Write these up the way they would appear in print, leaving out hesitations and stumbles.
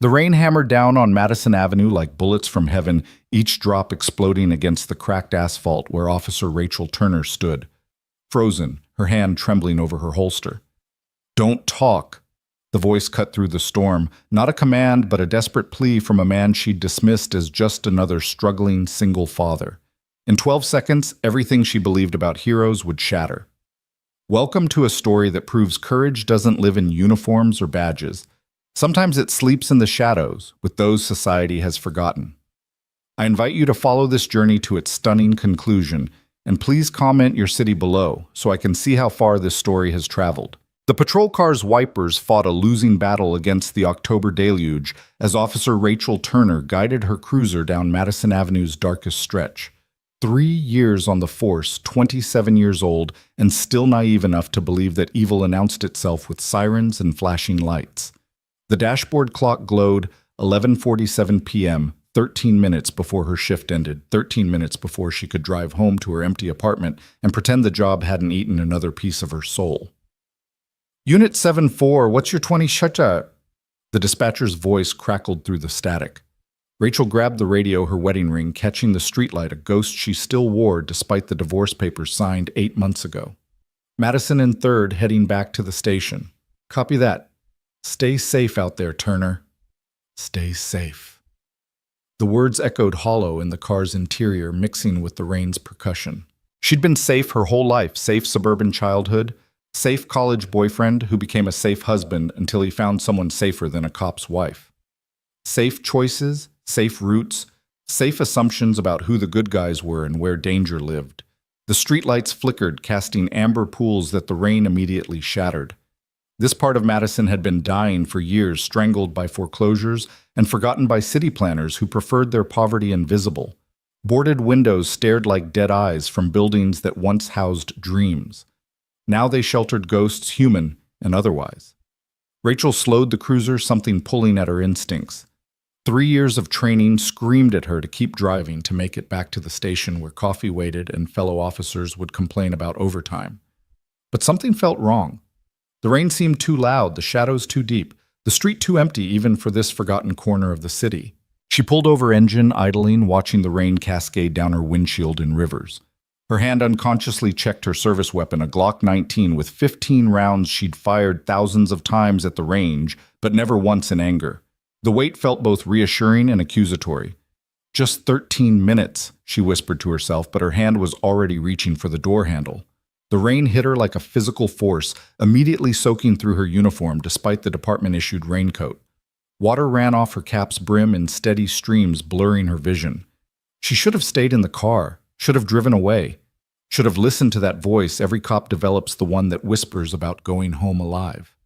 The rain hammered down on Madison Avenue like bullets from heaven, each drop exploding against the cracked asphalt where Officer Rachel Turner stood, frozen, her hand trembling over her holster. "Don't talk." The voice cut through the storm, not a command but a desperate plea from a man she'd dismissed as just another struggling single father. In 12 seconds, everything she believed about heroes would shatter. Welcome to a story that proves courage doesn't live in uniforms or badges. Sometimes it sleeps in the shadows, with those society has forgotten. I invite you to follow this journey to its stunning conclusion, and please comment your city below so I can see how far this story has traveled. The patrol car's wipers fought a losing battle against the October deluge as Officer Rachel Turner guided her cruiser down Madison Avenue's darkest stretch. 3 years on the force, 27 years old, and still naive enough to believe that evil announced itself with sirens and flashing lights. The dashboard clock glowed 11:47 p.m., 13 minutes before her shift ended, 13 minutes before she could drive home to her empty apartment and pretend the job hadn't eaten another piece of her soul. "Unit 7-4, what's your 20 shutter?" The dispatcher's voice crackled through the static. Rachel grabbed the radio, her wedding ring, catching the streetlight, a ghost she still wore despite the divorce papers signed 8 months ago. "Madison and 3rd, heading back to the station." "Copy that. Stay safe out there, Turner. Stay safe." The words echoed hollow in the car's interior, mixing with the rain's percussion. She'd been safe her whole life, safe suburban childhood, safe college boyfriend who became a safe husband until he found someone safer than a cop's wife. Safe choices, safe routes, safe assumptions about who the good guys were and where danger lived. The streetlights flickered, casting amber pools that the rain immediately shattered. This part of Madison had been dying for years, strangled by foreclosures and forgotten by city planners who preferred their poverty invisible. Boarded windows stared like dead eyes from buildings that once housed dreams. Now they sheltered ghosts, human and otherwise. Rachel slowed the cruiser, something pulling at her instincts. 3 years of training screamed at her to keep driving to make it back to the station where coffee waited and fellow officers would complain about overtime. But something felt wrong. The rain seemed too loud, the shadows too deep, the street too empty even for this forgotten corner of the city. She pulled over, engine idling, watching the rain cascade down her windshield in rivers. Her hand unconsciously checked her service weapon, a Glock 19 with 15 rounds she'd fired thousands of times at the range, but never once in anger. The weight felt both reassuring and accusatory. "Just 13 minutes, she whispered to herself, but her hand was already reaching for the door handle. The rain hit her like a physical force, immediately soaking through her uniform despite the department-issued raincoat. Water ran off her cap's brim in steady streams, blurring her vision. She should have stayed in the car, should have driven away, should have listened to that voice. Every cop develops the one that whispers about going home alive.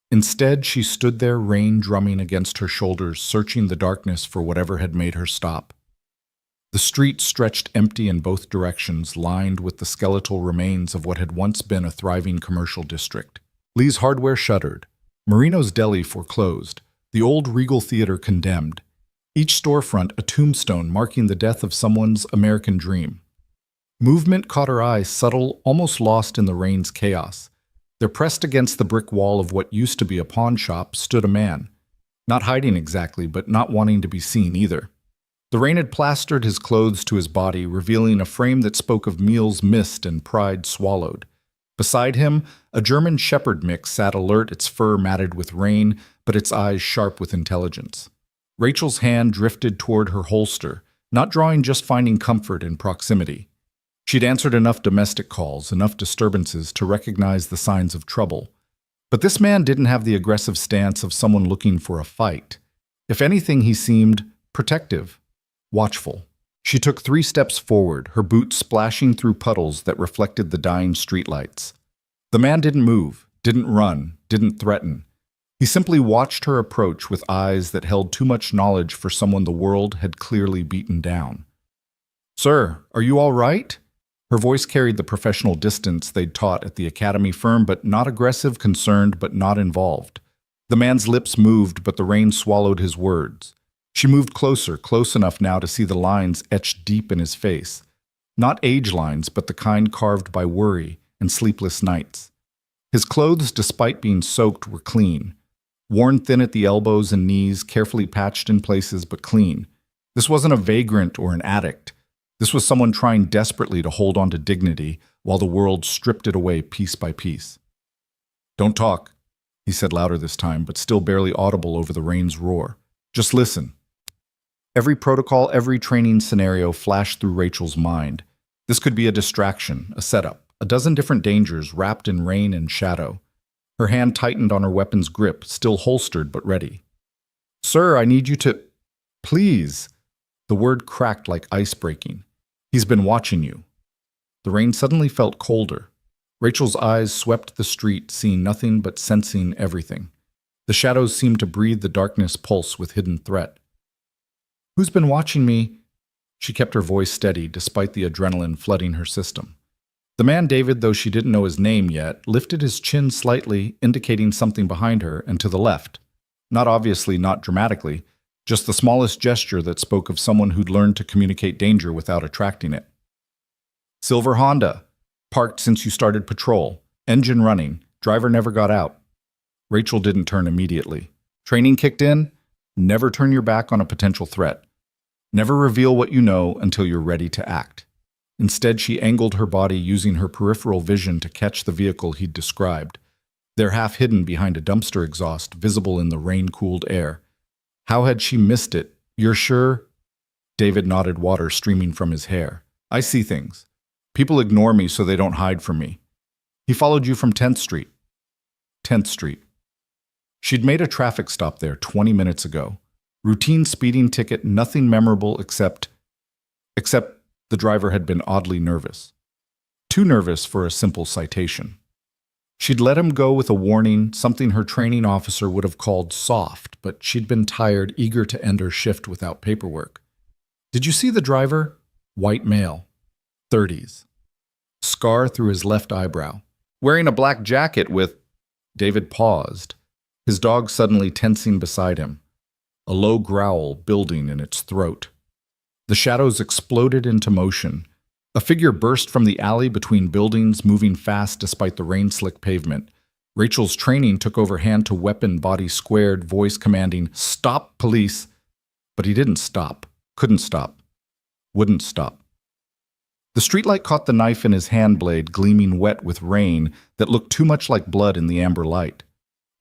Instead, she stood there, rain drumming against her shoulders, searching the darkness for whatever had made her stop. The street stretched empty in both directions, lined with the skeletal remains of what had once been a thriving commercial district. Lee's Hardware shuttered. Marino's Deli foreclosed. The old Regal Theater condemned. Each storefront a tombstone marking the death of someone's American dream. Movement caught her eye, subtle, almost lost in the rain's chaos. There, pressed against the brick wall of what used to be a pawn shop, stood a man. Not hiding exactly, but not wanting to be seen either. The rain had plastered his clothes to his body, revealing a frame that spoke of meals missed and pride swallowed. Beside him, a German shepherd mix sat alert, its fur matted with rain, but its eyes sharp with intelligence. Rachel's hand drifted toward her holster, not drawing, just finding comfort in proximity. She'd answered enough domestic calls, enough disturbances to recognize the signs of trouble. But this man didn't have the aggressive stance of someone looking for a fight. If anything, he seemed protective, watchful. She took 3 steps forward, her boots splashing through puddles that reflected the dying streetlights. The man didn't move, didn't run, didn't threaten. He simply watched her approach with eyes that held too much knowledge for someone the world had clearly beaten down. "Sir, are you all right?" Her voice carried the professional distance they'd taught at the academy, firm but not aggressive, concerned but not involved. The man's lips moved, but the rain swallowed his words. She moved closer, close enough now to see the lines etched deep in his face. Not age lines, but the kind carved by worry and sleepless nights. His clothes, despite being soaked, were clean. worn thin at the elbows and knees, carefully patched in places but clean. This wasn't a vagrant or an addict. This was someone trying desperately to hold on to dignity while the world stripped it away piece by piece. "Don't talk," he said louder this time, but still barely audible over the rain's roar. "Just listen." Every protocol, every training scenario flashed through Rachel's mind. This could be a distraction, a setup, a dozen different dangers wrapped in rain and shadow. Her hand tightened on her weapon's grip, still holstered but ready. "Sir, I need you to—" "Please." The word cracked like ice breaking. "He's been watching you." The rain suddenly felt colder. Rachel's eyes swept the street, seeing nothing but sensing everything. The shadows seemed to breathe the darkness pulse with hidden threat. "Who's been watching me?" She kept her voice steady, despite the adrenaline flooding her system. The man David, though she didn't know his name yet, lifted his chin slightly, indicating something behind her and to the left. Not obviously, not dramatically, just the smallest gesture that spoke of someone who'd learned to communicate danger without attracting it. "Silver Honda. Parked since you started patrol. Engine running. Driver never got out." Rachel didn't turn immediately. Training kicked in? Never turn your back on a potential threat. Never reveal what you know until you're ready to act. Instead, she angled her body using her peripheral vision to catch the vehicle he'd described. They're half hidden behind a dumpster exhaust, visible in the rain-cooled air. How had she missed it? "You're sure?" David nodded, water streaming from his hair. "I see things. People ignore me so they don't hide from me." "He followed you from 10th Street. 10th Street. She'd made a traffic stop there 20 minutes ago. Routine speeding ticket, nothing memorable except the driver had been oddly nervous. Too nervous for a simple citation. She'd let him go with a warning, something her training officer would have called soft, but she'd been tired, eager to end her shift without paperwork. "Did you see the driver?" White male. 30s. Scar through his left eyebrow. Wearing a black jacket with— David paused, his dog suddenly tensing beside him, a low growl building in its throat. The shadows exploded into motion. A figure burst from the alley between buildings, moving fast despite the rain-slick pavement. Rachel's training took over hand to weapon, body squared, voice commanding, "Stop, police!" But he didn't stop, couldn't stop, wouldn't stop. The streetlight caught the knife in his hand blade, gleaming wet with rain that looked too much like blood in the amber light.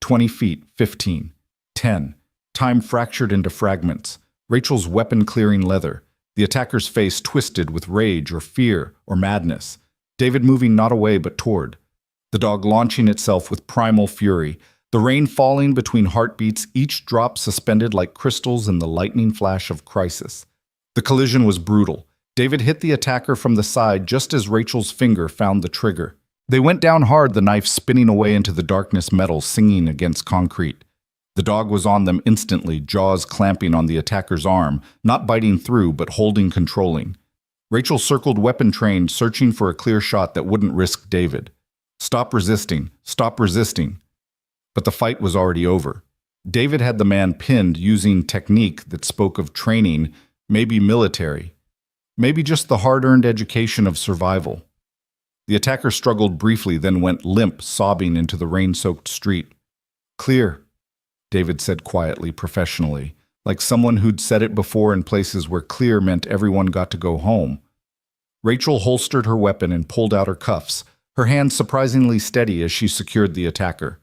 20 feet, 15, 10. Time fractured into fragments. Rachel's weapon clearing leather. The attacker's face twisted with rage or fear or madness. David moving not away but toward. The dog launching itself with primal fury. The rain falling between heartbeats, each drop suspended like crystals in the lightning flash of crisis. The collision was brutal. David hit the attacker from the side just as Rachel's finger found the trigger. They went down hard, the knife spinning away into the darkness, metal singing against concrete. The dog was on them instantly, jaws clamping on the attacker's arm, not biting through but holding, controlling. Rachel circled weapon-trained, searching for a clear shot that wouldn't risk David. Stop resisting, stop resisting. But the fight was already over. David had the man pinned using technique that spoke of training, maybe military, maybe just the hard-earned education of survival. The attacker struggled briefly, then went limp, sobbing into the rain-soaked street. "Clear," David said quietly, professionally, like someone who'd said it before in places where clear meant everyone got to go home. Rachel holstered her weapon and pulled out her cuffs, her hand surprisingly steady as she secured the attacker.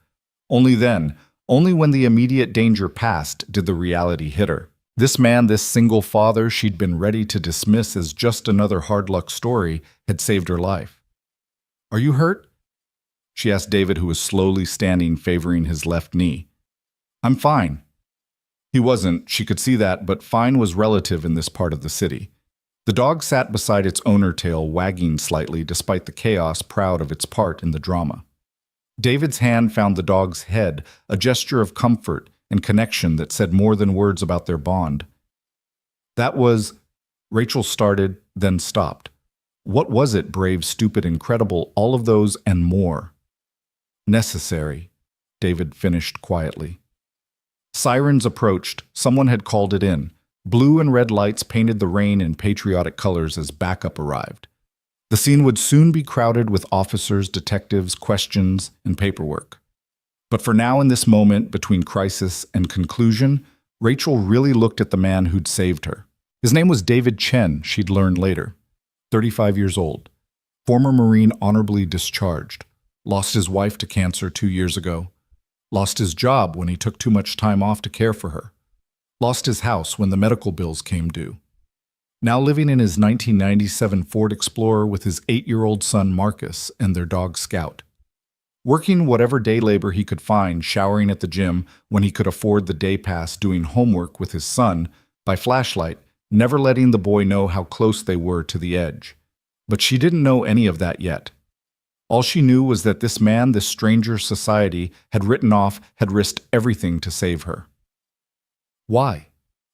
Only then, only when the immediate danger passed, did the reality hit her. This man, this single father she'd been ready to dismiss as just another hard-luck story, had saved her life. "Are you hurt?" she asked David, who was slowly standing, favoring his left knee. "I'm fine." He wasn't, she could see that, but fine was relative in this part of the city. The dog sat beside its owner, tail wagging slightly despite the chaos, proud of its part in the drama. David's hand found the dog's head, a gesture of comfort and connection that said more than words about their bond. "That was—" Rachel started, then stopped. What was it, brave, stupid, incredible, all of those and more? "Necessary," David finished quietly. Sirens approached. Someone had called it in. Blue and red lights painted the rain in patriotic colors as backup arrived. The scene would soon be crowded with officers, detectives, questions, and paperwork. But for now, in this moment between crisis and conclusion, Rachel really looked at the man who'd saved her. His name was David Chen, she'd learned later. 35 years old. Former Marine honorably discharged. Lost his wife to cancer 2 years ago. Lost his job when he took too much time off to care for her. Lost his house when the medical bills came due. Now living in his 1997 Ford Explorer with his 8-year-old son Marcus and their dog Scout. Working whatever day labor he could find, showering at the gym when he could afford the day pass, doing homework with his son by flashlight, never letting the boy know how close they were to the edge. But she didn't know any of that yet. All she knew was that this man, this stranger society, had written off, had risked everything to save her. Why?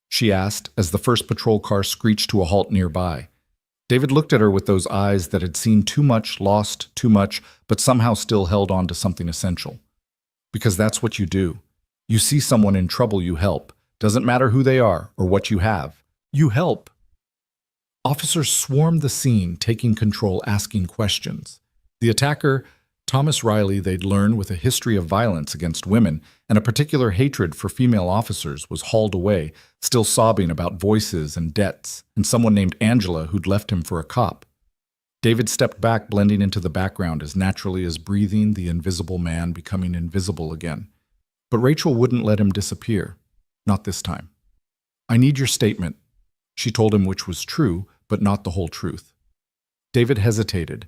She asked as the first patrol car screeched to a halt nearby. David looked at her with those eyes that had seen too much, lost too much, but somehow still held on to something essential. Because that's what you do. You see someone in trouble, you help. Doesn't matter who they are or what you have. You help. Officers swarmed the scene, taking control, asking questions. The attacker, Thomas Riley, they'd learned with a history of violence against women and a particular hatred for female officers, was hauled away, still sobbing about voices and debts, and someone named Angela who'd left him for a cop. David stepped back, blending into the background as naturally as breathing, the invisible man becoming invisible again. But Rachel wouldn't let him disappear. Not this time. I need your statement. She told him, which was true, but not the whole truth. David hesitated.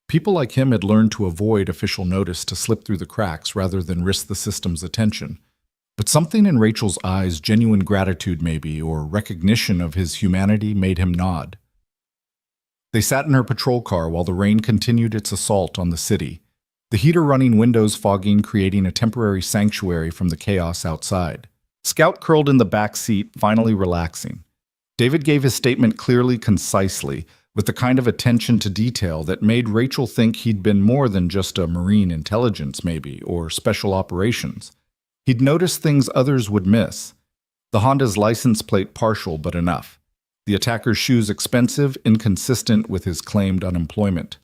People like him had learned to avoid official notice, to slip through the cracks rather than risk the system's attention. But something in Rachel's eyes, genuine gratitude maybe, or recognition of his humanity, made him nod. They sat in her patrol car while the rain continued its assault on the city, the heater running, windows fogging, creating a temporary sanctuary from the chaos outside. Scout curled in the back seat, finally relaxing. David gave his statement clearly, concisely, with the kind of attention to detail that made Rachel think he'd been more than just a Marine intelligence, maybe, or special operations. He'd noticed things others would miss. The Honda's license plate partial, but enough. The attacker's shoes expensive, inconsistent with his claimed unemployment.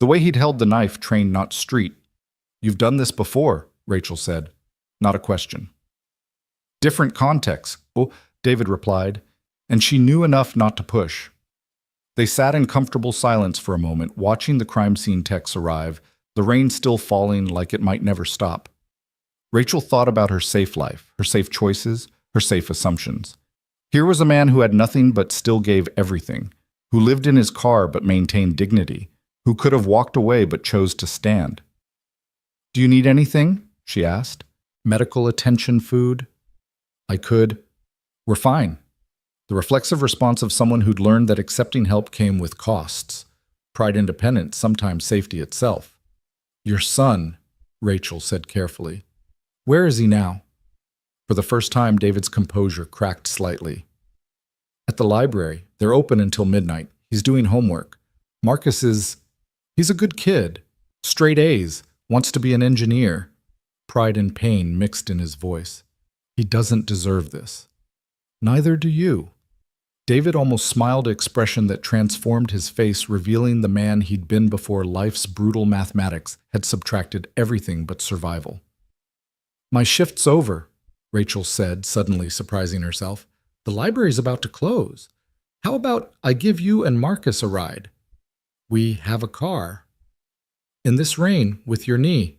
The way he'd held the knife, trained not street. You've done this before, Rachel said. Not a question. Different context, David replied, and she knew enough not to push. They sat in comfortable silence for a moment, watching the crime scene techs arrive, the rain still falling like it might never stop. Rachel thought about her safe life, her safe choices, her safe assumptions. Here was a man who had nothing but still gave everything, who lived in his car but maintained dignity, who could have walked away but chose to stand. Do you need anything? She asked. Medical attention, food? I could. We're fine. The reflexive response of someone who'd learned that accepting help came with costs. Pride, independence, sometimes safety itself. Your son, Rachel said carefully. Where is he now? For the first time, David's composure cracked slightly. At the library. They're open until midnight. He's doing homework. Marcus he's a good kid. Straight A's. Wants to be an engineer. Pride and pain mixed in his voice. He doesn't deserve this. Neither do you. David almost smiled, an expression that transformed his face, revealing the man he'd been before life's brutal mathematics had subtracted everything but survival. My shift's over, Rachel said, suddenly surprising herself. The library's about to close. How about I give you and Marcus a ride? We have a car. In this rain, with your knee.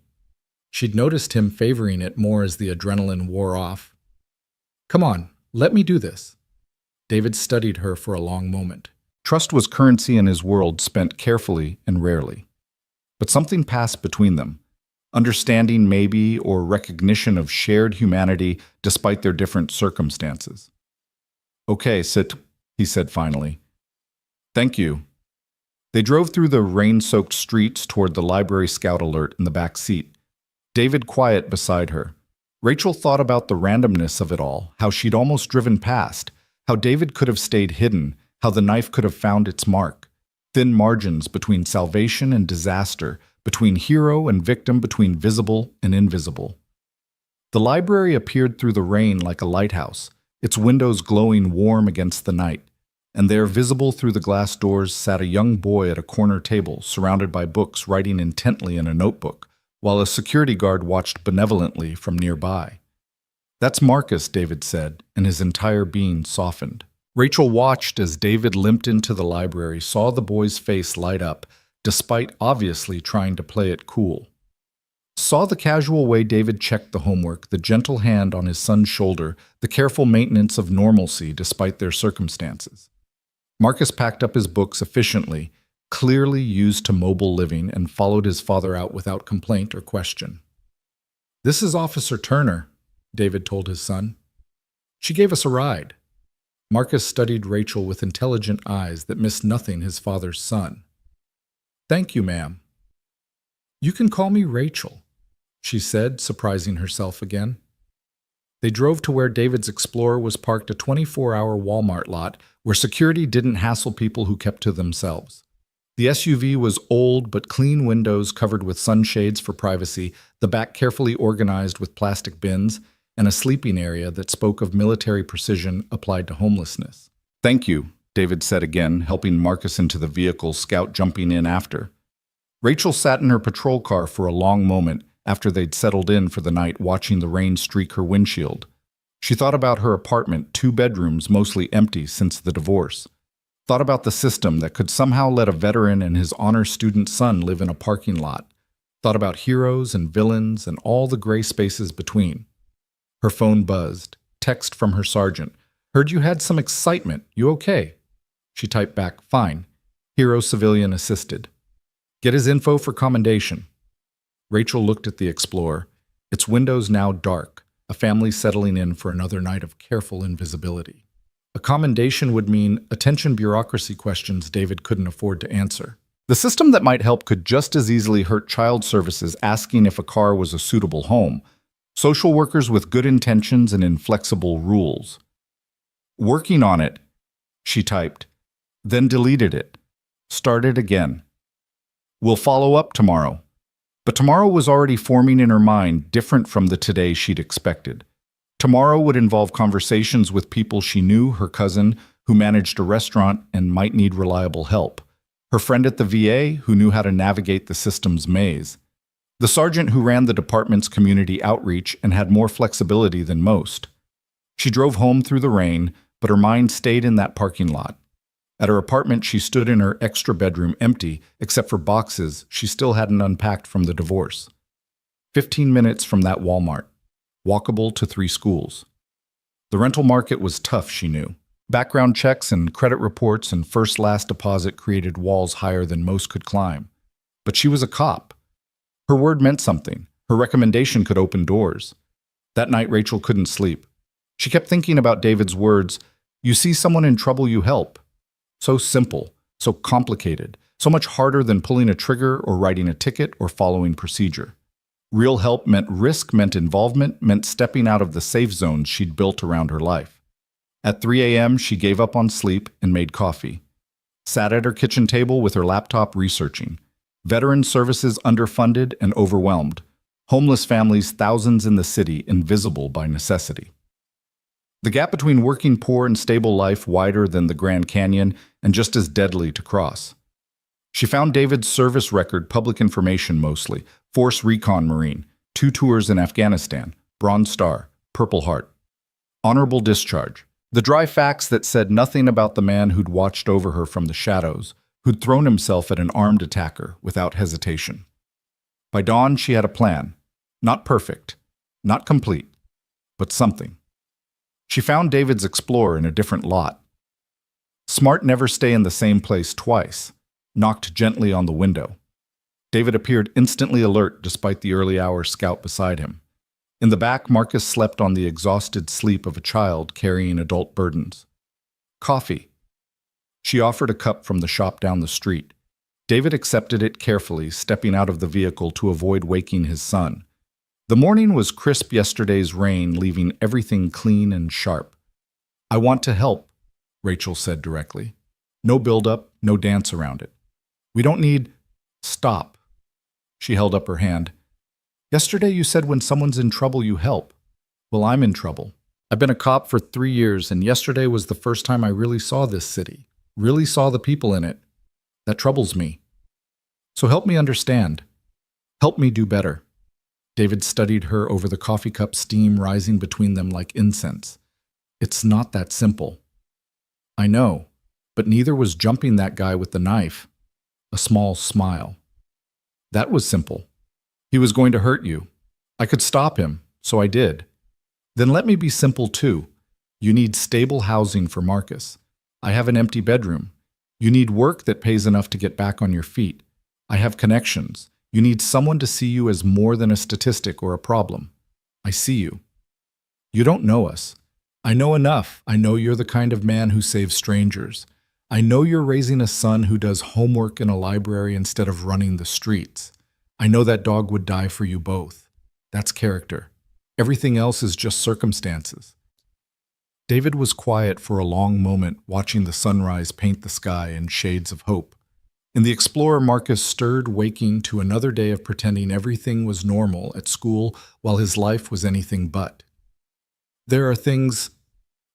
She'd noticed him favoring it more as the adrenaline wore off. Come on, let me do this. David studied her for a long moment. Trust was currency in his world, spent carefully and rarely. But something passed between them. Understanding maybe, or recognition of shared humanity despite their different circumstances. Okay, sit, he said finally. Thank you. They drove through the rain-soaked streets toward the library Scout alert in the back seat. David quiet beside her. Rachel thought about the randomness of it all, how she'd almost driven past, how David could have stayed hidden, how the knife could have found its mark. Thin margins between salvation and disaster, between hero and victim, between visible and invisible. The library appeared through the rain like a lighthouse, its windows glowing warm against the night, and there, visible through the glass doors, sat a young boy at a corner table, surrounded by books, writing intently in a notebook, while a security guard watched benevolently from nearby. "That's Marcus," David said, and his entire being softened. Rachel watched as David limped into the library, saw the boy's face light up, despite obviously trying to play it cool. Saw the casual way David checked the homework, the gentle hand on his son's shoulder, the careful maintenance of normalcy despite their circumstances. Marcus packed up his books efficiently, clearly used to mobile living, and followed his father out without complaint or question. "This is Officer Turner," David told his son. "She gave us a ride." Marcus studied Rachel with intelligent eyes that missed nothing his father's son. "Thank you, ma'am." "You can call me Rachel," she said, surprising herself again. They drove to where David's Explorer was parked, a 24-hour Walmart lot where security didn't hassle people who kept to themselves. The SUV was old but clean, windows covered with sunshades for privacy, the back carefully organized with plastic bins, and a sleeping area that spoke of military precision applied to homelessness. "Thank you," David said again, helping Marcus into the vehicle, Scout jumping in after. Rachel sat in her patrol car for a long moment after they'd settled in for the night, watching the rain streak her windshield. She thought about her apartment, 2 bedrooms mostly empty since the divorce. Thought about the system that could somehow let a veteran and his honor student son live in a parking lot. Thought about heroes and villains and all the gray spaces between. Her phone buzzed. Text from her sergeant. "Heard you had some excitement. You okay?" She typed back, "Fine." Hero civilian assisted. "Get his info for commendation." Rachel looked at the Explorer. Its windows now dark, a family settling in for another night of careful invisibility. A commendation would mean attention bureaucracy questions David couldn't afford to answer. The system that might help could just as easily hurt child services asking if a car was a suitable home. Social workers with good intentions and inflexible rules. "Working on it," she typed, then deleted it. Started again. "We'll follow up tomorrow." But tomorrow was already forming in her mind, different from the today she'd expected. Tomorrow would involve conversations with people she knew, her cousin, who managed a restaurant and might need reliable help, her friend at the VA, who knew how to navigate the system's maze, the sergeant who ran the department's community outreach and had more flexibility than most. She drove home through the rain, but her mind stayed in that parking lot. At her apartment, she stood in her extra bedroom empty, except for boxes she still hadn't unpacked from the divorce. 15 minutes from that Walmart, walkable to 3 schools. The rental market was tough, she knew. Background checks and credit reports and first-last deposit created walls higher than most could climb. But she was a cop. Her word meant something. Her recommendation could open doors. That night, Rachel couldn't sleep. She kept thinking about David's words, "You see someone in trouble, you help." So simple, so complicated, so much harder than pulling a trigger or writing a ticket or following procedure. Real help meant risk, meant involvement, meant stepping out of the safe zones she'd built around her life. At 3 a.m., she gave up on sleep and made coffee. Sat at her kitchen table with her laptop researching. Veteran services underfunded and overwhelmed. Homeless families, thousands in the city, invisible by necessity. The gap between working poor and stable life wider than the Grand Canyon and just as deadly to cross. She found David's service record, public information mostly, Force Recon Marine, 2 tours in Afghanistan, Bronze Star, Purple Heart. Honorable discharge. The dry facts that said nothing about the man who'd watched over her from the shadows, who'd thrown himself at an armed attacker without hesitation. By dawn, she had a plan. Not perfect, not complete, but something. She found David's Explorer in a different lot. Smart never stay in the same place twice. Knocked gently on the window. David appeared instantly alert despite the early hour Scout beside him. In the back, Marcus slept on the exhausted sleep of a child carrying adult burdens. Coffee. She offered a cup from the shop down the street. David accepted it carefully, stepping out of the vehicle to avoid waking his son. The morning was crisp, yesterday's rain leaving everything clean and sharp. "I want to help," Rachel said directly. No build-up, no dance around it. "We don't need—" "Stop." She held up her hand. "Yesterday you said when someone's in trouble you help. Well, I'm in trouble. I've been a cop for 3 years, and yesterday was the first time I really saw this city, really saw the people in it. That troubles me. So help me understand. Help me do better." David studied her over the coffee cup, steam rising between them like incense. It's not that simple. I know, but neither was jumping that guy with the knife. A small smile. That was simple. He was going to hurt you. I could stop him, so I did. Then let me be simple too. You need stable housing for Marcus. I have an empty bedroom. You need work that pays enough to get back on your feet. I have connections. You need someone to see you as more than a statistic or a problem. I see you. You don't know us. I know enough. I know you're the kind of man who saves strangers. I know you're raising a son who does homework in a library instead of running the streets. I know that dog would die for you both. That's character. Everything else is just circumstances. David was quiet for a long moment, watching the sunrise paint the sky in shades of hope. In the Explorer, Marcus stirred, waking to another day of pretending everything was normal at school while his life was anything but. There are things,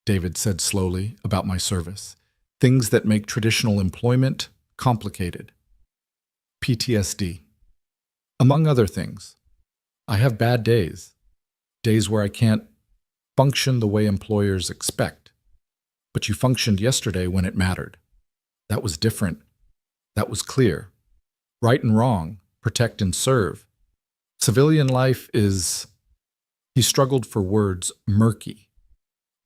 David said slowly, about my service. Things that make traditional employment complicated. PTSD. Among other things. I have bad days. Days where I can't function the way employers expect. But you functioned yesterday when it mattered. That was different. That was clear. Right and wrong, protect and serve. Civilian life is, he struggled for words, murky.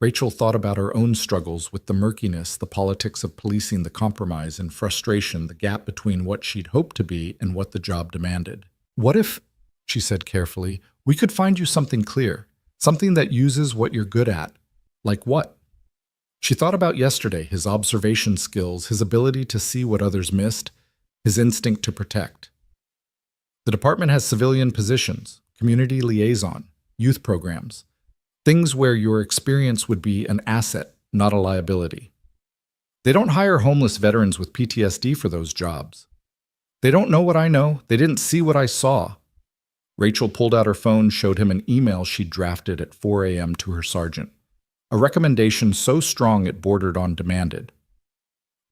Rachel thought about her own struggles with the murkiness, the politics of policing, the compromise and frustration, the gap between what she'd hoped to be and what the job demanded. What if, she said carefully, we could find you something clear, something that uses what you're good at? Like what? She thought about yesterday, his observation skills, his ability to see what others missed, his instinct to protect. The department has civilian positions, community liaison, youth programs, things where your experience would be an asset, not a liability. They don't hire homeless veterans with PTSD for those jobs. They don't know what I know. They didn't see what I saw. Rachel pulled out her phone, showed him an email she'd drafted at 4 a.m. to her sergeant. A recommendation so strong it bordered on demanded.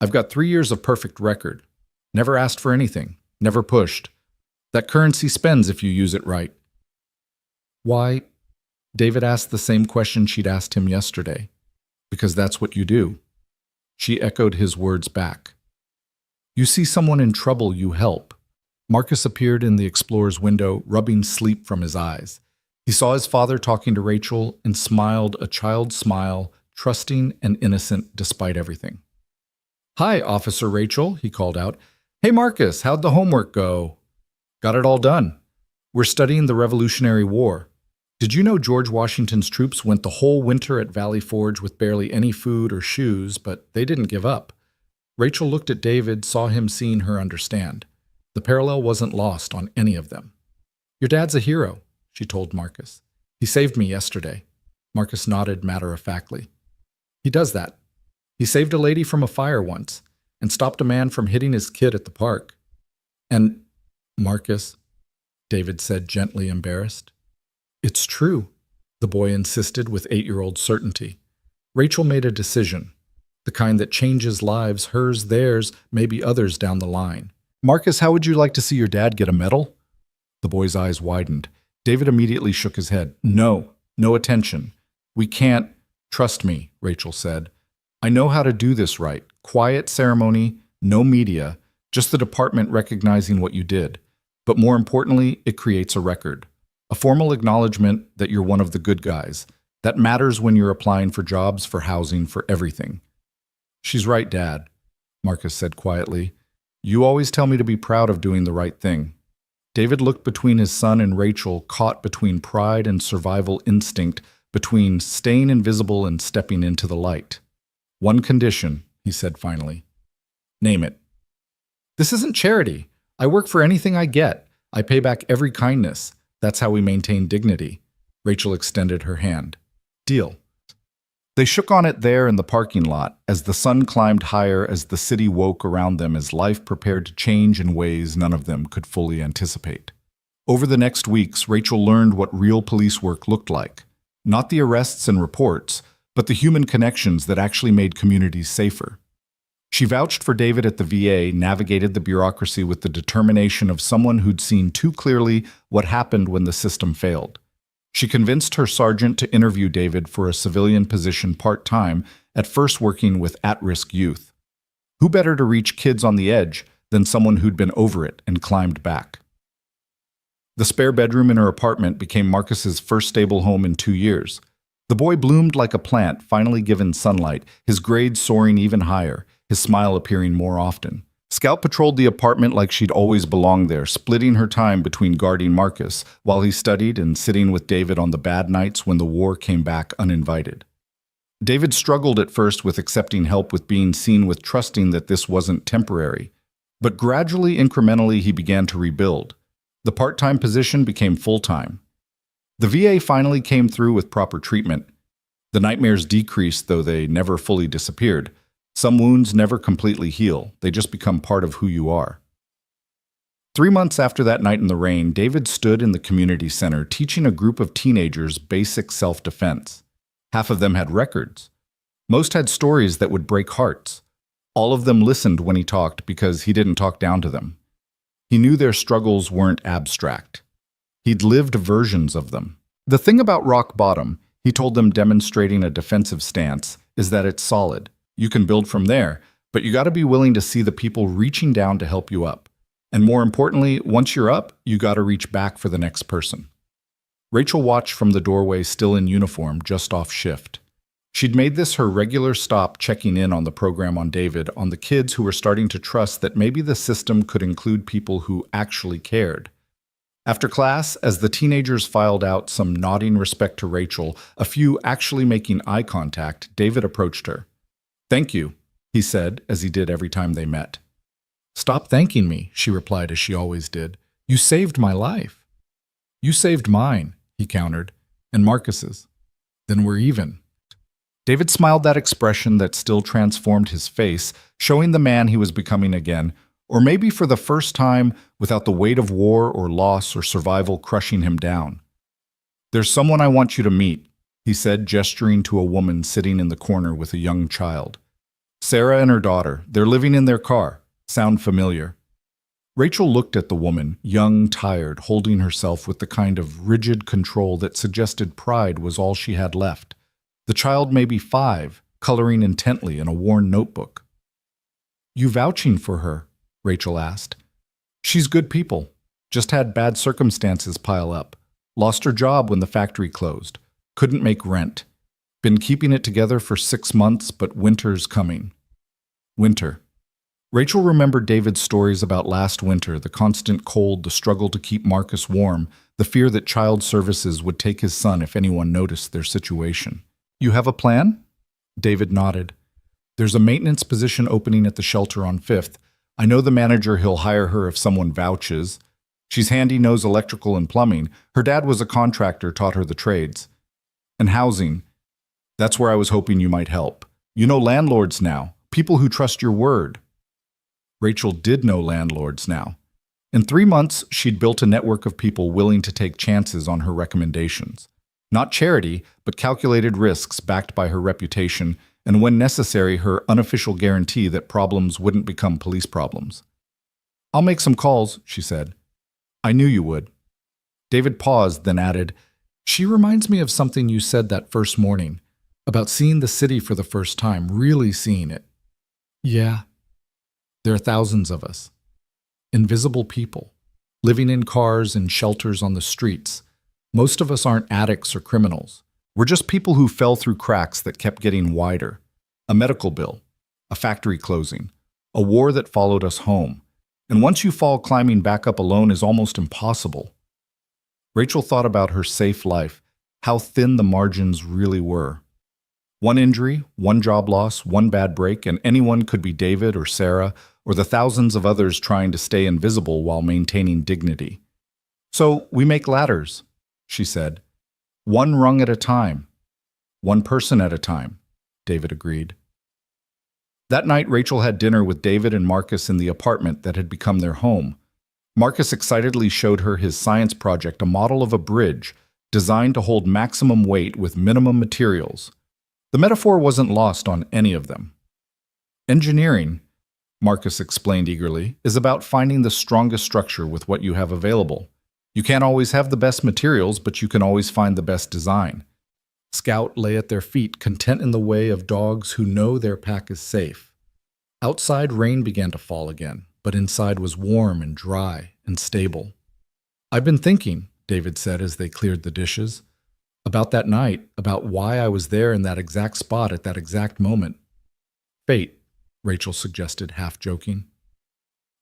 I've got 3 years of perfect record. Never asked for anything. Never pushed. That currency spends if you use it right. Why? David asked the same question she'd asked him yesterday. Because that's what you do. She echoed his words back. You see someone in trouble, you help. Marcus appeared in the Explorer's window, rubbing sleep from his eyes. He saw his father talking to Rachel and smiled a child's smile, trusting and innocent despite everything. Hi, Officer Rachel, he called out. Hey, Marcus, how'd the homework go? Got it all done. We're studying the Revolutionary War. Did you know George Washington's troops went the whole winter at Valley Forge with barely any food or shoes, but they didn't give up? Rachel looked at David, saw him seeing her understand. The parallel wasn't lost on any of them. Your dad's a hero, she told Marcus. He saved me yesterday. Marcus nodded matter-of-factly. He does that. He saved a lady from a fire once and stopped a man from hitting his kid at the park. And, Marcus, David said, gently embarrassed. It's true, the boy insisted with 8-year-old certainty. Rachel made a decision, the kind that changes lives, hers, theirs, maybe others down the line. Marcus, how would you like to see your dad get a medal? The boy's eyes widened. David immediately shook his head. No attention. We can't. Trust me, Rachel said. I know how to do this right. Quiet ceremony, no media, just the department recognizing what you did. But more importantly, it creates a record. A formal acknowledgement that you're one of the good guys. That matters when you're applying for jobs, for housing, for everything. She's right, Dad, Marcus said quietly. You always tell me to be proud of doing the right thing. David looked between his son and Rachel, caught between pride and survival instinct, between staying invisible and stepping into the light. One condition, he said finally. Name it. This isn't charity. I work for anything I get. I pay back every kindness. That's how we maintain dignity. Rachel extended her hand. Deal. They shook on it there in the parking lot as the sun climbed higher, as the city woke around them, as life prepared to change in ways none of them could fully anticipate. Over the next weeks, Rachel learned what real police work looked like. Not the arrests and reports, but the human connections that actually made communities safer. She vouched for David at the VA, navigated the bureaucracy with the determination of someone who'd seen too clearly what happened when the system failed. She convinced her sergeant to interview David for a civilian position part-time, at first working with at-risk youth. Who better to reach kids on the edge than someone who'd been over it and climbed back? The spare bedroom in her apartment became Marcus's first stable home in 2 years. The boy bloomed like a plant, finally given sunlight, his grades soaring even higher, his smile appearing more often. Scout patrolled the apartment like she'd always belonged there, splitting her time between guarding Marcus while he studied and sitting with David on the bad nights when the war came back uninvited. David struggled at first with accepting help with being seen, with trusting that this wasn't temporary. But gradually, incrementally, he began to rebuild. The part-time position became full-time. The VA finally came through with proper treatment. The nightmares decreased, though they never fully disappeared. Some wounds never completely heal. They just become part of who you are. 3 months after that night in the rain, David stood in the community center teaching a group of teenagers basic self-defense. Half of them had records. Most had stories that would break hearts. All of them listened when he talked because he didn't talk down to them. He knew their struggles weren't abstract. He'd lived versions of them. The thing about rock bottom, he told them, demonstrating a defensive stance, is that it's solid. You can build from there, but you got to be willing to see the people reaching down to help you up. And more importantly, once you're up, you got to reach back for the next person. Rachel watched from the doorway, still in uniform, just off shift. She'd made this her regular stop, checking in on the program, on David, on the kids who were starting to trust that maybe the system could include people who actually cared. After class, as the teenagers filed out, some nodding respect to Rachel, a few actually making eye contact, David approached her. "Thank you," he said, as he did every time they met. "Stop thanking me," she replied, as she always did. "You saved my life." "You saved mine," he countered, "and Marcus's. Then we're even." David smiled, that expression that still transformed his face, showing the man he was becoming again, or maybe for the first time, without the weight of war or loss or survival crushing him down. "There's someone I want you to meet," he said, gesturing to a woman sitting in the corner with a young child. "Sarah and her daughter. They're living in their car. Sound familiar?" Rachel looked at the woman, young, tired, holding herself with the kind of rigid control that suggested pride was all she had left. The child may be 5, coloring intently in a worn notebook. "You vouching for her?" Rachel asked. "She's good people. Just had bad circumstances pile up. Lost her job when the factory closed. Couldn't make rent. Been keeping it together for 6 months, but winter's coming." Winter. Rachel remembered David's stories about last winter, the constant cold, the struggle to keep Marcus warm, the fear that child services would take his son if anyone noticed their situation. "You have a plan?" David nodded. "There's a maintenance position opening at the shelter on 5th. I know the manager. He'll hire her if someone vouches. She's handy, knows electrical and plumbing. Her dad was a contractor, taught her the trades. And housing. That's where I was hoping you might help. You know landlords now, people who trust your word." Rachel did know landlords now. In 3 months, she'd built a network of people willing to take chances on her recommendations. Not charity, but calculated risks backed by her reputation, and when necessary, her unofficial guarantee that problems wouldn't become police problems. "I'll make some calls," she said. "I knew you would." David paused, then added, "She reminds me of something you said that first morning, about seeing the city for the first time, really seeing it." "Yeah. There are thousands of us. Invisible people, living in cars and shelters on the streets. Most of us aren't addicts or criminals. We're just people who fell through cracks that kept getting wider. A medical bill, a factory closing, a war that followed us home. And once you fall, climbing back up alone is almost impossible." Rachel thought about her safe life, how thin the margins really were. One injury, one job loss, one bad break, and anyone could be David or Sarah or the thousands of others trying to stay invisible while maintaining dignity. "So we make ladders," she said. "One rung at a time. One person at a time," David agreed. That night, Rachel had dinner with David and Marcus in the apartment that had become their home. Marcus excitedly showed her his science project, a model of a bridge designed to hold maximum weight with minimum materials. The metaphor wasn't lost on any of them. Engineering, Marcus explained eagerly, is about finding the strongest structure with what you have available. You can't always have the best materials, but you can always find the best design. Scout lay at their feet, content in the way of dogs who know their pack is safe. Outside, rain began to fall again, but inside was warm and dry and stable. "I've been thinking," David said as they cleared the dishes, "about that night, about why I was there in that exact spot at that exact moment." "Fate," Rachel suggested, half joking.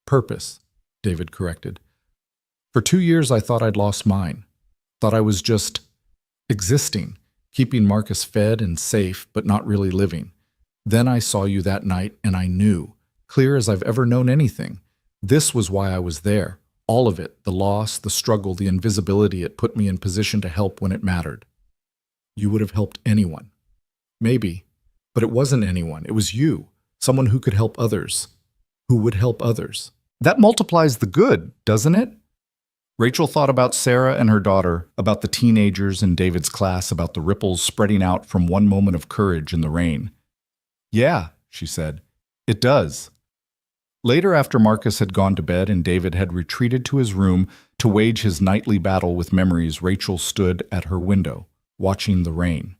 "Purpose," David corrected. "For 2 years I thought I'd lost mine. Thought I was just existing, keeping Marcus fed and safe, but not really living. Then I saw you that night and I knew, clear as I've ever known anything. This was why I was there. All of it, the loss, the struggle, the invisibility, it put me in position to help when it mattered." "You would have helped anyone." "Maybe, but it wasn't anyone. It was you, someone who could help others, who would help others." That multiplies the good, doesn't it? Rachel thought about Sarah and her daughter, about the teenagers in David's class, about the ripples spreading out from one moment of courage in the rain. "Yeah," she said, "it does." Later, after Marcus had gone to bed and David had retreated to his room to wage his nightly battle with memories, Rachel stood at her window, watching the rain.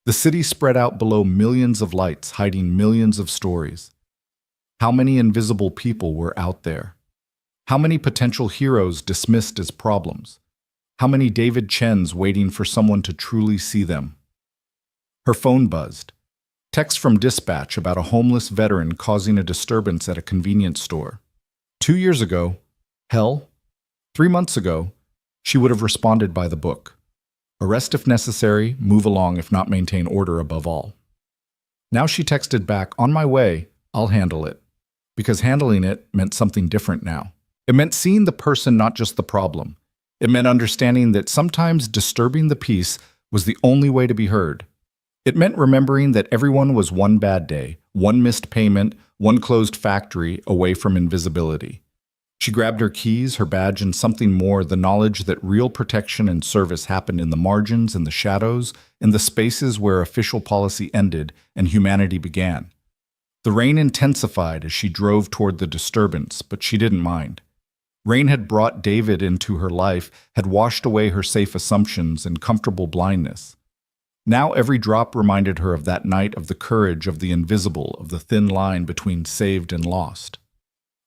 The city spread out below millions of lights, hiding millions of stories. How many invisible people were out there? How many potential heroes dismissed as problems? How many David Chens waiting for someone to truly see them? Her phone buzzed. Text from dispatch about a homeless veteran causing a disturbance at a convenience store. 2 years ago, 3 months ago, she would have responded by the book. Arrest if necessary, move along if not maintain order above all. Now she texted back, "On my way, I'll handle it." Because handling it meant something different now. It meant seeing the person, not just the problem. It meant understanding that sometimes disturbing the peace was the only way to be heard. It meant remembering that everyone was one bad day, one missed payment, one closed factory away from invisibility. She grabbed her keys, her badge, and something more, the knowledge that real protection and service happened in the margins, in the shadows, in the spaces where official policy ended and humanity began. The rain intensified as she drove toward the disturbance, but she didn't mind. Rain had brought David into her life, had washed away her safe assumptions and comfortable blindness. Now every drop reminded her of that night, of the courage, of the invisible, of the thin line between saved and lost.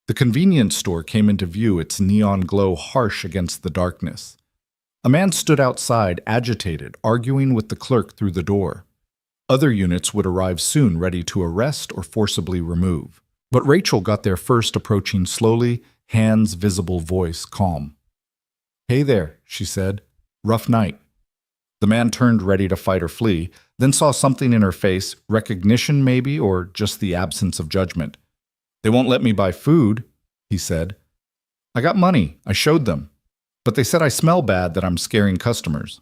The convenience store came into view, its neon glow harsh against the darkness. A man stood outside, agitated, arguing with the clerk through the door. Other units would arrive soon, ready to arrest or forcibly remove. But Rachel got there first, approaching slowly, hands visible, voice calm. "Hey there," she said. "Rough night." The man turned, ready to fight or flee, then saw something in her face, recognition maybe, or just the absence of judgment. "They won't let me buy food," he said. "I got money, I showed them. But they said I smell bad, that I'm scaring customers."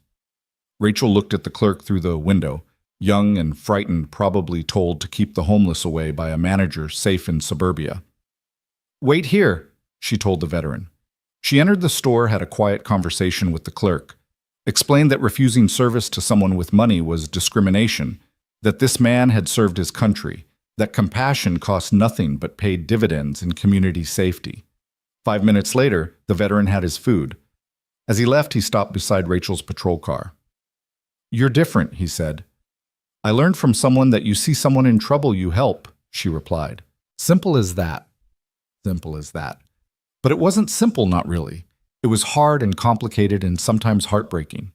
Rachel looked at the clerk through the window, young and frightened, probably told to keep the homeless away by a manager safe in suburbia. "Wait here," she told the veteran. She entered the store, had a quiet conversation with the clerk, explained that refusing service to someone with money was discrimination, that this man had served his country, that compassion cost nothing but paid dividends in community safety. 5 minutes later, the veteran had his food. As he left, he stopped beside Rachel's patrol car. "You're different," he said. "I learned from someone that you see someone in trouble, you help," she replied. Simple as that. Simple as that. But it wasn't simple, not really. It was hard and complicated and sometimes heartbreaking.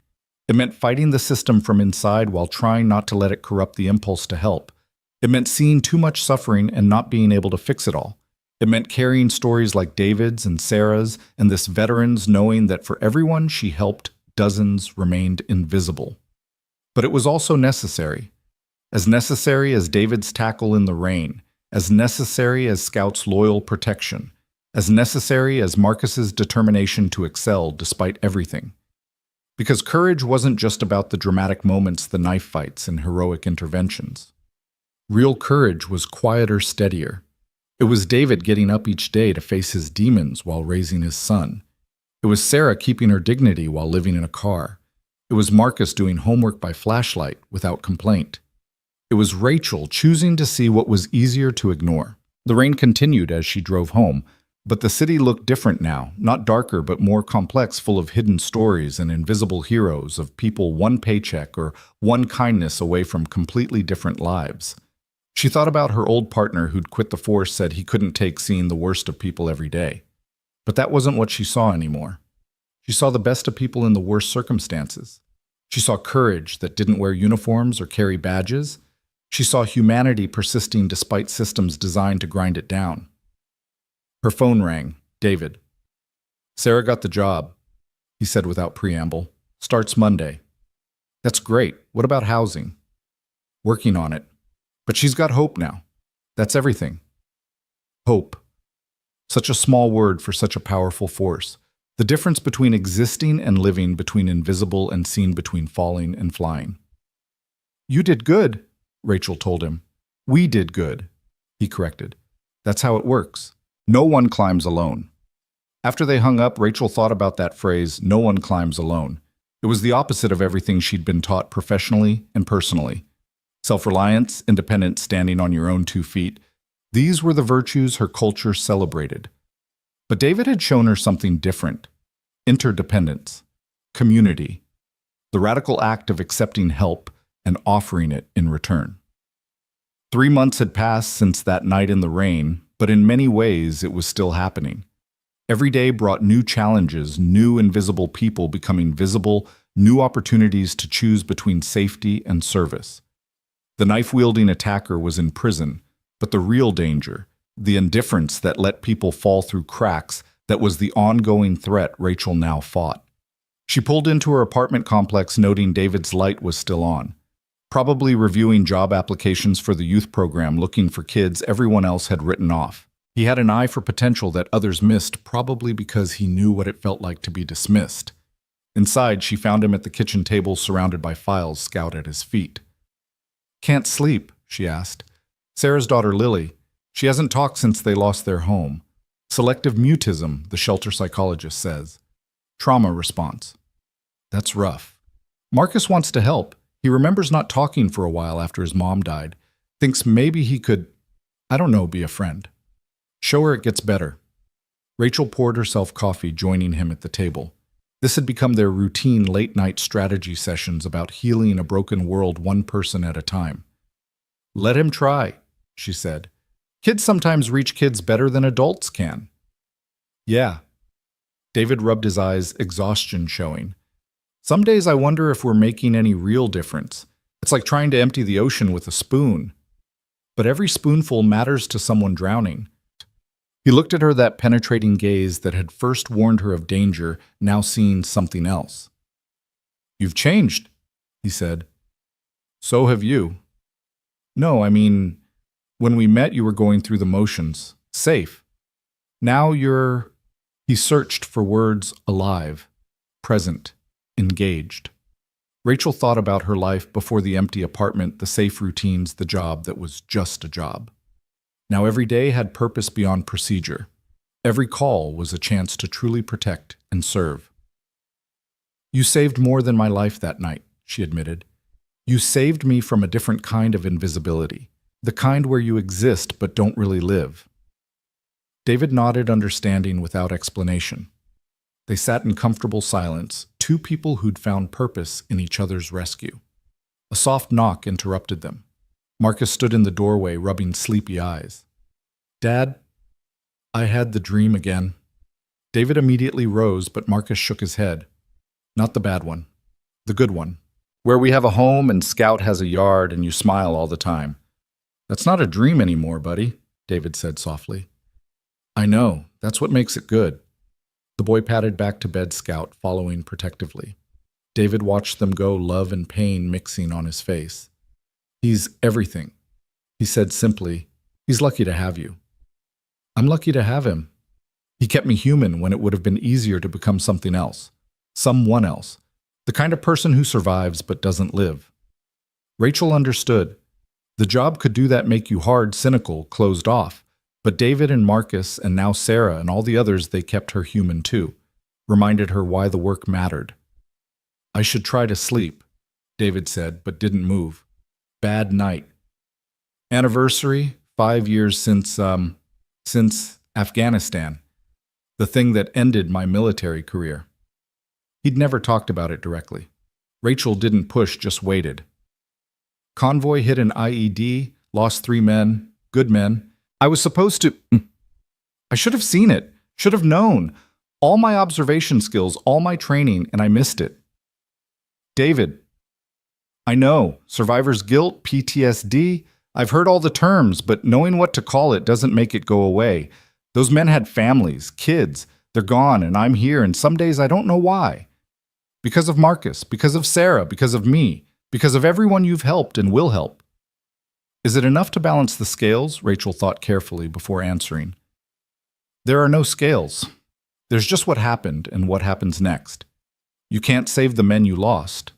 It meant fighting the system from inside while trying not to let it corrupt the impulse to help. It meant seeing too much suffering and not being able to fix it all. It meant carrying stories like David's and Sarah's and this veteran's, knowing that for everyone she helped, dozens remained invisible. But it was also necessary as David's tackle in the rain, as necessary as Scout's loyal protection, as necessary as Marcus's determination to excel despite everything. Because courage wasn't just about the dramatic moments, the knife fights, and heroic interventions. Real courage was quieter, steadier. It was David getting up each day to face his demons while raising his son. It was Sarah keeping her dignity while living in a car. It was Marcus doing homework by flashlight without complaint. It was Rachel choosing to see what was easier to ignore. The rain continued as she drove home, but the city looked different now, not darker but more complex, full of hidden stories and invisible heroes of people one paycheck or one kindness away from completely different lives. She thought about her old partner who'd quit the force, said he couldn't take seeing the worst of people every day. But that wasn't what she saw anymore. She saw the best of people in the worst circumstances. She saw courage that didn't wear uniforms or carry badges. She saw humanity persisting despite systems designed to grind it down. Her phone rang. David. "Sarah got the job," he said without preamble. "Starts Monday." "That's great. What about housing?" "Working on it. But she's got hope now. That's everything." Hope. Such a small word for such a powerful force. The difference between existing and living, between invisible and seen, between falling and flying. "You did good," Rachel told him. "We did good," he corrected. "That's how it works. No one climbs alone." After they hung up, Rachel thought about that phrase, "no one climbs alone." It was the opposite of everything she'd been taught professionally and personally. Self-reliance, independence, standing on your own 2 feet. These were the virtues her culture celebrated. But David had shown her something different. Interdependence. Community. The radical act of accepting help and offering it in return. 3 months had passed since that night in the rain, but in many ways it was still happening. Every day brought new challenges, new invisible people becoming visible, new opportunities to choose between safety and service. The knife-wielding attacker was in prison, but the real danger, the indifference that let people fall through cracks, that was the ongoing threat Rachel now fought. She pulled into her apartment complex, noting David's light was still on. Probably reviewing job applications for the youth program, looking for kids everyone else had written off. He had an eye for potential that others missed, probably because he knew what it felt like to be dismissed. Inside, she found him at the kitchen table, surrounded by files scattered at his feet. "Can't sleep?" she asked. "Sarah's daughter, Lily. She hasn't talked since they lost their home. Selective mutism, the shelter psychologist says. Trauma response." "That's rough." "Marcus wants to help. He remembers not talking for a while after his mom died. Thinks maybe he could, I don't know, be a friend." "Show her it gets better." Rachel poured herself coffee, joining him at the table. This had become their routine late-night strategy sessions about healing a broken world one person at a time. "Let him try," she said. "Kids sometimes reach kids better than adults can." "Yeah." David rubbed his eyes, exhaustion showing. "Some days I wonder if we're making any real difference. It's like trying to empty the ocean with a spoon. But every spoonful matters to someone drowning." He looked at her, that penetrating gaze that had first warned her of danger, now seeing something else. "You've changed," he said. "So have you." "No, I mean, when we met you were going through the motions, safe. Now you're—" He searched for words, alive, present, engaged. Rachel thought about her life before the empty apartment, the safe routines, the job that was just a job. Now every day had purpose beyond procedure. Every call was a chance to truly protect and serve. "You saved more than my life that night," she admitted. "You saved me from a different kind of invisibility, the kind where you exist but don't really live." David nodded, understanding without explanation. They sat in comfortable silence, two people who'd found purpose in each other's rescue. A soft knock interrupted them. Marcus stood in the doorway, rubbing sleepy eyes. "Dad, I had the dream again." David immediately rose, but Marcus shook his head. "Not the bad one. The good one. Where we have a home and Scout has a yard and you smile all the time." "That's not a dream anymore, buddy," David said softly. "I know. That's what makes it good." The boy padded back to bed, Scout following protectively. David watched them go, love and pain mixing on his face. "He's everything," he said simply. "He's lucky to have you." "I'm lucky to have him. He kept me human when it would have been easier to become something else. Someone else. The kind of person who survives but doesn't live." Rachel understood. The job could do that, make you hard, cynical, closed off. But David and Marcus, and now Sarah and all the others, they kept her human too. Reminded her why the work mattered. "I should try to sleep," David said, but didn't move. "Bad night. Anniversary, 5 years since Afghanistan, the thing that ended my military career. He'd never talked about it directly. Rachel didn't push, just waited. Convoy hit an IED, lost 3 men, good men. I was supposed to... I should have seen it, should have known. All my observation skills, all my training, and I missed it. David. I know, survivor's guilt, PTSD. I've heard all the terms, but knowing what to call it doesn't make it go away. Those men had families, kids. They're gone, and I'm here, and some days I don't know why. Because of Marcus, because of Sarah, because of me, because of everyone you've helped and will help. Is it enough to balance the scales? Rachel thought carefully before answering. There are no scales. There's just what happened and what happens next. You can't save the men you lost,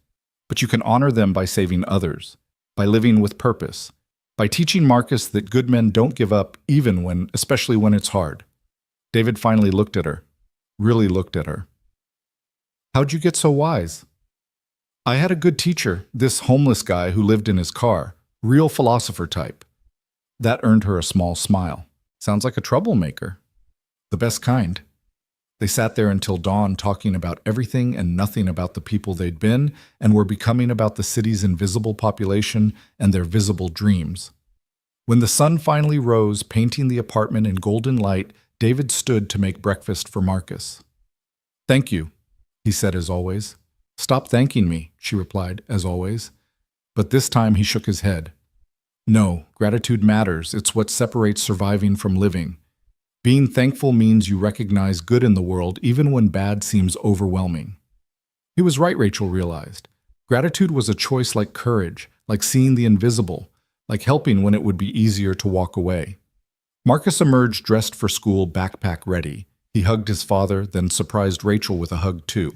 but you can honor them by saving others, by living with purpose, by teaching Marcus that good men don't give up especially when it's hard. David finally looked at her, really looked at her. How'd you get so wise? I had a good teacher, this homeless guy who lived in his car, real philosopher type. That earned her a small smile. Sounds like a troublemaker. The best kind. They sat there until dawn talking about everything and nothing about the people they'd been and were becoming about the city's invisible population and their visible dreams. When the sun finally rose, painting the apartment in golden light, David stood to make breakfast for Marcus. Thank you, he said as always. Stop thanking me, she replied, as always. But this time he shook his head. No, gratitude matters. It's what separates surviving from living. Being thankful means you recognize good in the world even when bad seems overwhelming. He was right, Rachel realized. Gratitude was a choice like courage, like seeing the invisible, like helping when it would be easier to walk away. Marcus emerged dressed for school, backpack ready. He hugged his father, then surprised Rachel with a hug too.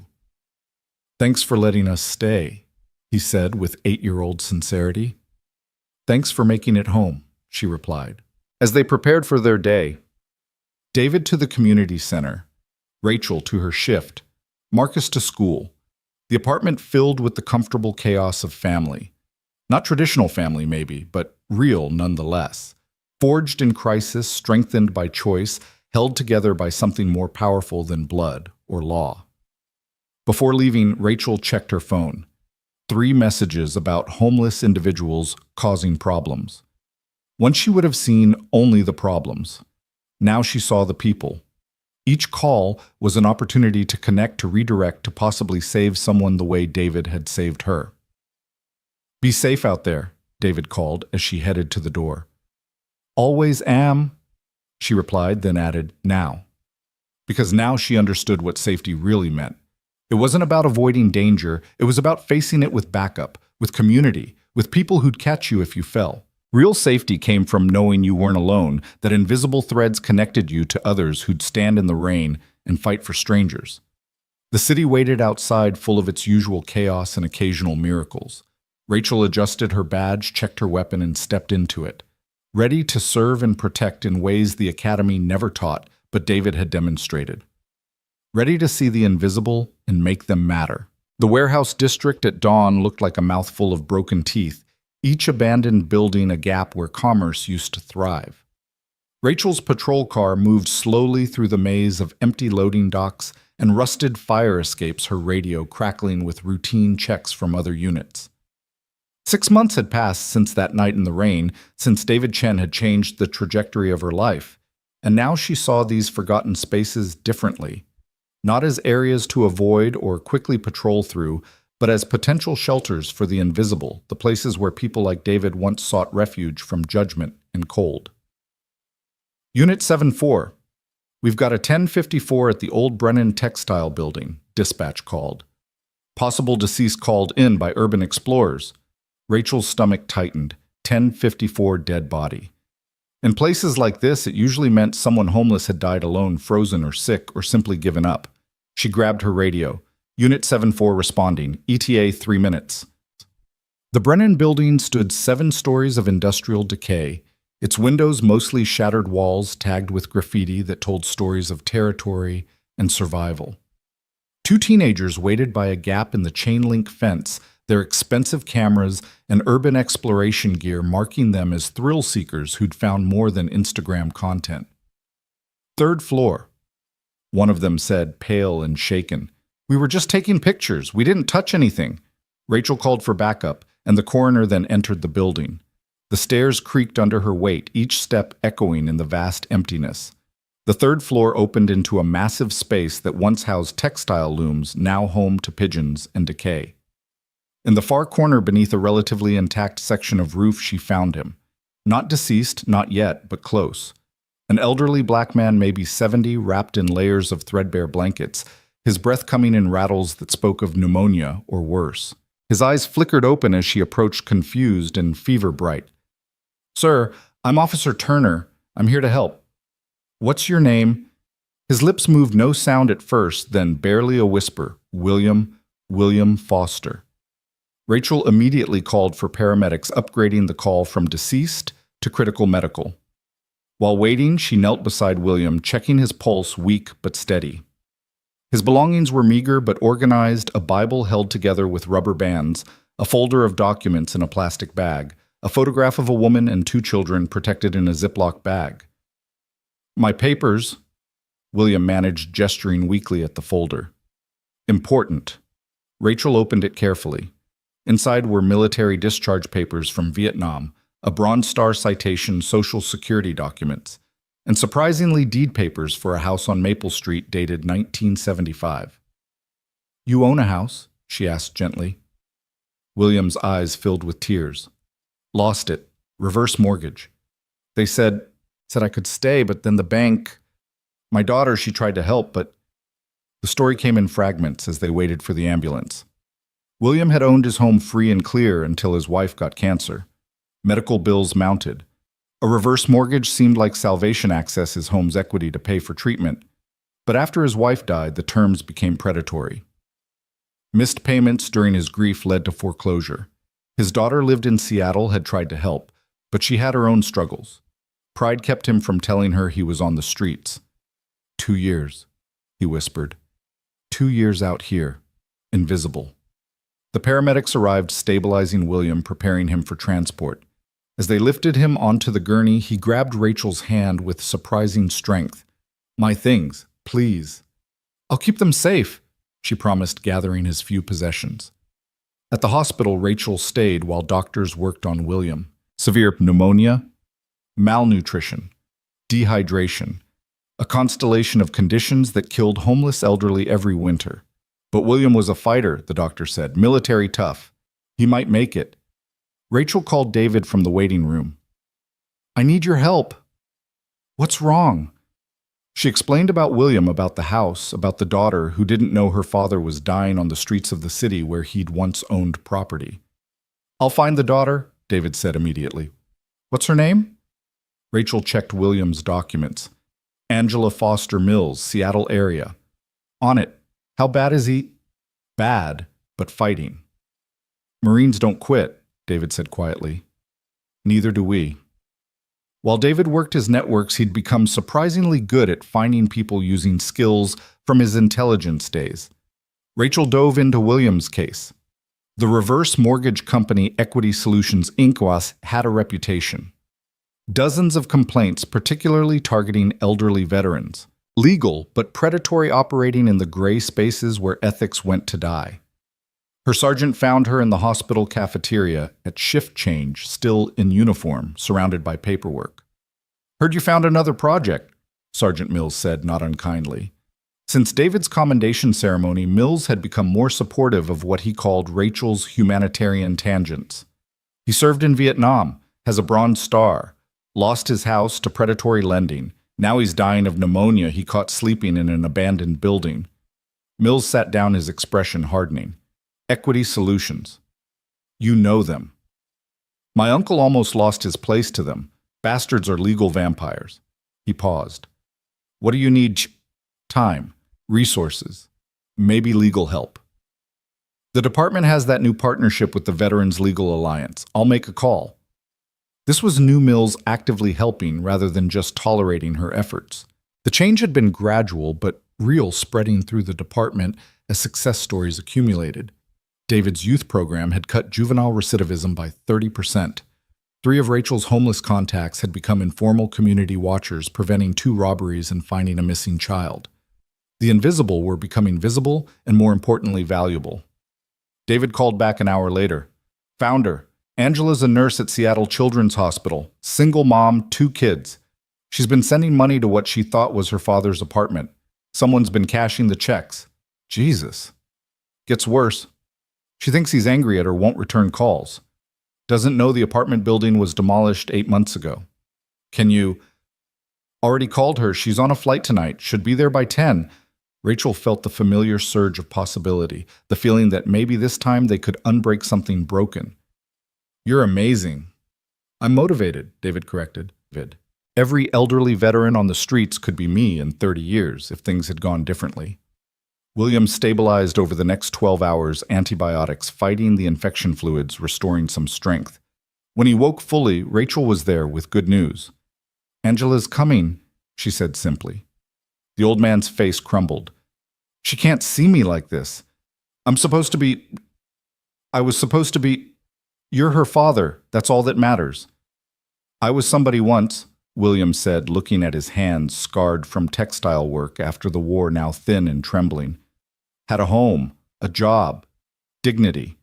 Thanks for letting us stay, he said with 8-year-old sincerity. Thanks for making it home, she replied. As they prepared for their day, David to the community center, Rachel to her shift, Marcus to school, the apartment filled with the comfortable chaos of family. Not traditional family maybe, but real nonetheless. Forged in crisis, strengthened by choice, held together by something more powerful than blood or law. Before leaving, Rachel checked her phone. 3 messages about homeless individuals causing problems. Once she would have seen only the problems. Now she saw the people. Each call was an opportunity to connect, to redirect, to possibly save someone the way David had saved her. Be safe out there, David called as she headed to the door. Always am, she replied, then added, now. Because now she understood what safety really meant. It wasn't about avoiding danger, it was about facing it with backup, with community, with people who'd catch you if you fell. Real safety came from knowing you weren't alone, that invisible threads connected you to others who'd stand in the rain and fight for strangers. The city waited outside, full of its usual chaos and occasional miracles. Rachel adjusted her badge, checked her weapon, and stepped into it. Ready to serve and protect in ways the academy never taught, but David had demonstrated. Ready to see the invisible and make them matter. The warehouse district at dawn looked like a mouthful of broken teeth, each abandoned building a gap where commerce used to thrive. Rachel's patrol car moved slowly through the maze of empty loading docks and rusted fire escapes, her radio crackling with routine checks from other units. 6 months had passed since that night in the rain, since David Chen had changed the trajectory of her life, and now she saw these forgotten spaces differently, not as areas to avoid or quickly patrol through, but as potential shelters for the invisible, the places where people like David once sought refuge from judgment and cold. Unit 7-4. We've got a 1054 at the old Brennan Textile Building, dispatch called. Possible deceased called in by urban explorers. Rachel's stomach tightened. 1054 dead body. In places like this, it usually meant someone homeless had died alone, frozen or sick, or simply given up. She grabbed her radio. Unit 7-4 responding. ETA 3 minutes. The Brennan building stood 7 stories of industrial decay, its windows mostly shattered walls tagged with graffiti that told stories of territory and survival. 2 teenagers waited by a gap in the chain-link fence their expensive cameras and urban exploration gear marking them as thrill seekers who'd found more than Instagram content. "Third floor," one of them said, pale and shaken. "We were just taking pictures. We didn't touch anything." Rachel called for backup, and the coroner then entered the building. The stairs creaked under her weight, each step echoing in the vast emptiness. The third floor opened into a massive space that once housed textile looms, now home to pigeons and decay. In the far corner beneath a relatively intact section of roof, she found him. Not deceased, not yet, but close. An elderly black man, maybe 70, wrapped in layers of threadbare blankets, his breath coming in rattles that spoke of pneumonia or worse. His eyes flickered open as she approached, confused and fever-bright. "Sir, I'm Officer Turner. I'm here to help." "What's your name?" His lips moved no sound at first, then barely a whisper. William Foster." Rachel immediately called for paramedics, upgrading the call from deceased to critical medical. While waiting, she knelt beside William, checking his pulse, weak but steady. His belongings were meager but organized, a Bible held together with rubber bands, a folder of documents in a plastic bag, a photograph of a woman and 2 children protected in a Ziploc bag. "My papers," William managed, gesturing weakly at the folder. "Important." Rachel opened it carefully. Inside were military discharge papers from Vietnam, a Bronze Star citation, Social Security documents, and surprisingly deed papers for a house on Maple Street dated 1975. "You own a house?" she asked gently. William's eyes filled with tears. "Lost it. Reverse mortgage. They said I could stay, but then the bank... My daughter, she tried to help, but..." The story came in fragments as they waited for the ambulance. William had owned his home free and clear until his wife got cancer. Medical bills mounted. A reverse mortgage seemed like salvation access his home's equity to pay for treatment. But after his wife died, the terms became predatory. Missed payments during his grief led to foreclosure. His daughter lived in Seattle, had tried to help, but she had her own struggles. Pride kept him from telling her he was on the streets. 2 years, he whispered. 2 years out here, invisible. The paramedics arrived, stabilizing William, preparing him for transport. As they lifted him onto the gurney, he grabbed Rachel's hand with surprising strength. "My things, please." "I'll keep them safe," she promised, gathering his few possessions. At the hospital, Rachel stayed while doctors worked on William. Severe pneumonia, malnutrition, dehydration, a constellation of conditions that killed homeless elderly every winter. But William was a fighter, the doctor said, military tough. He might make it. Rachel called David from the waiting room. "I need your help." "What's wrong?" She explained about William, about the house, about the daughter who didn't know her father was dying on the streets of the city where he'd once owned property. "I'll find the daughter," David said immediately. "What's her name?" Rachel checked William's documents. "Angela Foster Mills, Seattle area." "On it. How bad is he?" "Bad, but fighting." "Marines don't quit," David said quietly. "Neither do we." While David worked his networks, he'd become surprisingly good at finding people using skills from his intelligence days. Rachel dove into William's case. The reverse mortgage company Equity Solutions Inc. had a reputation. Dozens of complaints, particularly targeting elderly veterans. Legal, but predatory, operating in the gray spaces where ethics went to die. Her sergeant found her in the hospital cafeteria at shift change, still in uniform, surrounded by paperwork. "Heard you found another project," Sergeant Mills said, not unkindly. Since David's commendation ceremony, Mills had become more supportive of what he called Rachel's humanitarian tangents. He served in Vietnam, has a Bronze Star, lost his house to predatory lending. Now he's dying of pneumonia he caught sleeping in an abandoned building. Mills sat down, his expression hardening. "Equity Solutions. You know them." "My uncle almost lost his place to them. Bastards are legal vampires." He paused. "What do you need?" "Time, resources, maybe legal help." "The department has that new partnership with the Veterans Legal Alliance. I'll make a call." This was new Mills actively helping rather than just tolerating her efforts. The change had been gradual but real, spreading through the department as success stories accumulated. David's youth program had cut juvenile recidivism by 30%. 3 of Rachel's homeless contacts had become informal community watchers, preventing 2 robberies and finding a missing child. The invisible were becoming visible and, more importantly, valuable. David called back an hour later. Found her. Angela's a nurse at Seattle Children's Hospital. Single mom, 2 kids. She's been sending money to what she thought was her father's apartment. Someone's been cashing the checks. Jesus. Gets worse. She thinks he's angry at her, won't return calls. Doesn't know the apartment building was demolished 8 months ago. Can you... Already called her. She's on a flight tonight. Should be there by 10. Rachel felt the familiar surge of possibility, the feeling that maybe this time they could unbreak something broken. You're amazing. I'm motivated, David corrected. Every elderly veteran on the streets could be me in 30 years if things had gone differently. William stabilized over the next 12 hours, antibiotics fighting the infection fluids, restoring some strength. When he woke fully, Rachel was there with good news. Angela's coming, she said simply. The old man's face crumbled. She can't see me like this. I was supposed to be... You're her father. That's all that matters. I was somebody once, William said, looking at his hands scarred from textile work after the war, now thin and trembling. Had a home, a job, dignity.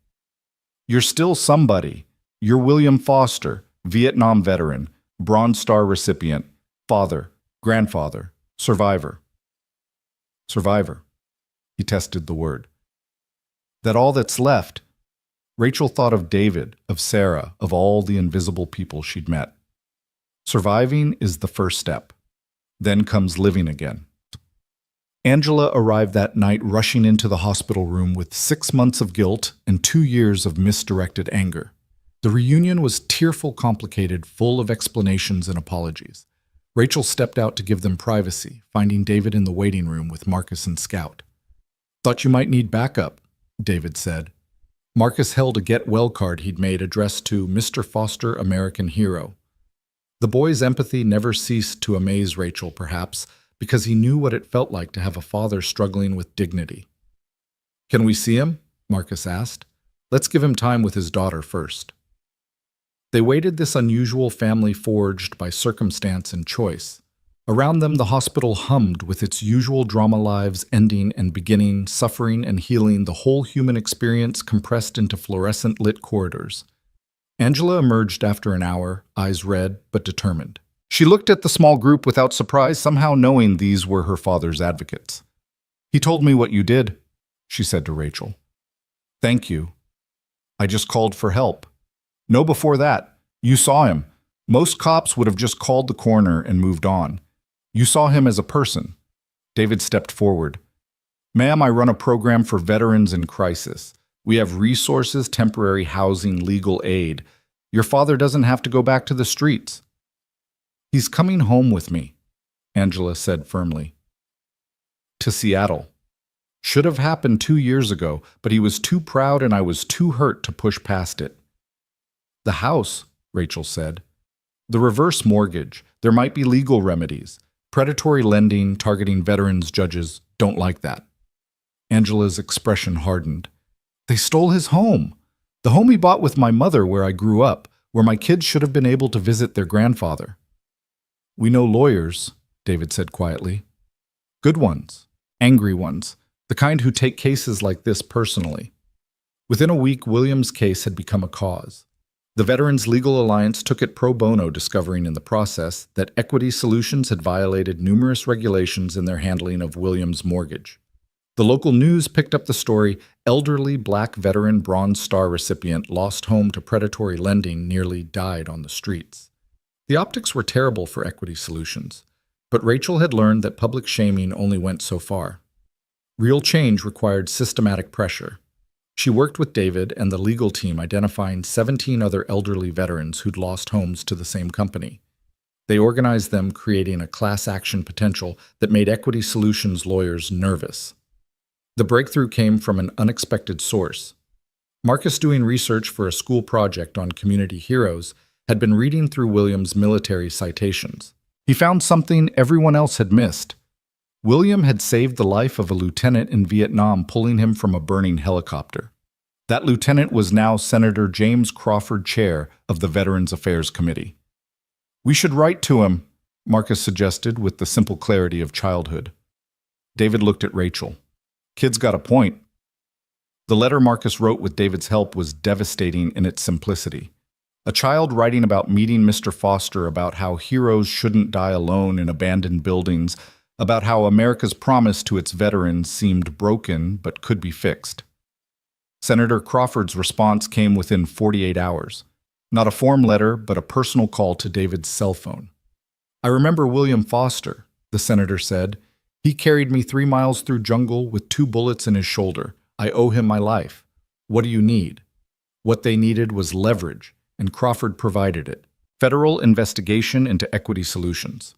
You're still somebody. You're William Foster, Vietnam veteran, Bronze Star recipient, father, grandfather, survivor. Survivor. He tested the word. That all that's left. Rachel thought of David, of Sarah, of all the invisible people she'd met. Surviving is the first step. Then comes living again. Angela arrived that night rushing into the hospital room with 6 months of guilt and 2 years of misdirected anger. The reunion was tearful, complicated, full of explanations and apologies. Rachel stepped out to give them privacy, finding David in the waiting room with Marcus and Scout. Thought you might need backup, David said. Marcus held a get-well card he'd made addressed to Mr. Foster, American Hero. The boy's empathy never ceased to amaze Rachel, perhaps, because he knew what it felt like to have a father struggling with dignity. Can we see him? Marcus asked. Let's give him time with his daughter first. They waited, this unusual family forged by circumstance and choice. Around them, the hospital hummed with its usual drama, lives ending and beginning, suffering and healing, the whole human experience compressed into fluorescent lit corridors. Angela emerged after an hour, eyes red but determined. She looked at the small group without surprise, somehow knowing these were her father's advocates. He told me what you did, she said to Rachel. Thank you. I just called for help. No, before that. You saw him. Most cops would have just called the coroner and moved on. You saw him as a person. David stepped forward. Ma'am, I run a program for veterans in crisis. We have resources, temporary housing, legal aid. Your father doesn't have to go back to the streets. He's coming home with me, Angela said firmly. To Seattle. Should have happened 2 years ago, but he was too proud and I was too hurt to push past it. The house, Rachel said. The reverse mortgage. There might be legal remedies. Predatory lending targeting veterans, judges don't like that. Angela's expression hardened. They stole his home. The home he bought with my mother where I grew up, where my kids should have been able to visit their grandfather. We know lawyers, David said quietly. Good ones, angry ones, the kind who take cases like this personally. Within a week, William's case had become a cause. The Veterans Legal Alliance took it pro bono, discovering in the process that Equity Solutions had violated numerous regulations in their handling of William's mortgage. The local news picked up the story, elderly black veteran Bronze Star recipient lost home to predatory lending, nearly died on the streets. The optics were terrible for Equity Solutions, but Rachel had learned that public shaming only went so far. Real change required systematic pressure. She worked with David and the legal team, identifying 17 other elderly veterans who'd lost homes to the same company. They organized them, creating a class action potential that made Equity Solutions lawyers nervous. The breakthrough came from an unexpected source. Marcus, doing research for a school project on community heroes, had been reading through William's military citations. He found something everyone else had missed. William had saved the life of a lieutenant in Vietnam, pulling him from a burning helicopter. That lieutenant was now Senator James Crawford, chair of the Veterans Affairs Committee. "We should write to him," Marcus suggested with the simple clarity of childhood. David looked at Rachel. "Kid's got a point." The letter Marcus wrote with David's help was devastating in its simplicity. A child writing about meeting Mr. Foster, about how heroes shouldn't die alone in abandoned buildings, about how America's promise to its veterans seemed broken but could be fixed. Senator Crawford's response came within 48 hours. Not a form letter, but a personal call to David's cell phone. "I remember William Foster," the senator said. "He carried me 3 miles through jungle with 2 bullets in his shoulder. I owe him my life. What do you need?" What they needed was leverage, and Crawford provided it. Federal investigation into equity solutions.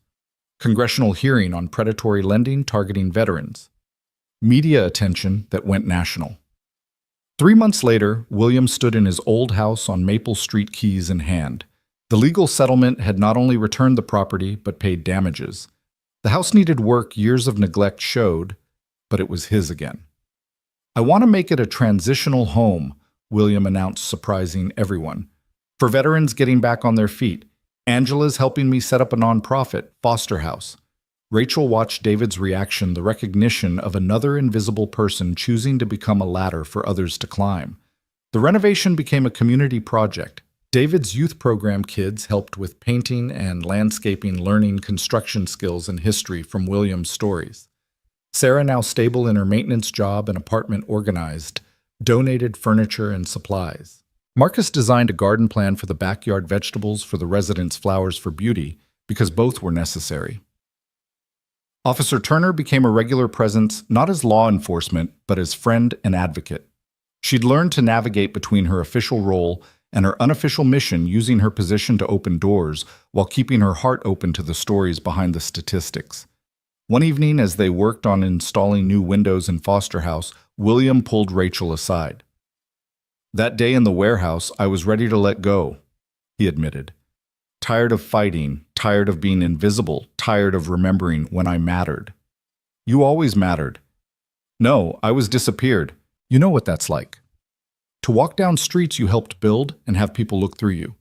Congressional hearing on predatory lending targeting veterans. Media attention that went national. 3 months later, William stood in his old house on Maple Street, keys in hand. The legal settlement had not only returned the property, but paid damages. The house needed work years of neglect showed, but it was his again. "I want to make it a transitional home," William announced, surprising everyone. "For veterans getting back on their feet. Angela's helping me set up a nonprofit, Foster House." Rachel watched David's reaction, the recognition of another invisible person choosing to become a ladder for others to climb. The renovation became a community project. David's youth program kids helped with painting and landscaping, learning construction skills and history from William's stories. Sarah, now stable in her maintenance job and apartment organized, donated furniture and supplies. Marcus designed a garden plan for the backyard, vegetables for the residents, flowers for beauty, because both were necessary. Officer Turner became a regular presence, not as law enforcement, but as friend and advocate. She'd learned to navigate between her official role and her unofficial mission, using her position to open doors while keeping her heart open to the stories behind the statistics. One evening, as they worked on installing new windows in Foster House, William pulled Rachel aside. "That day in the warehouse, I was ready to let go," he admitted. "Tired of fighting, tired of being invisible, tired of remembering when I mattered." "You always mattered." "No, I was disappeared. You know what that's like. To walk down streets you helped build and have people look through you.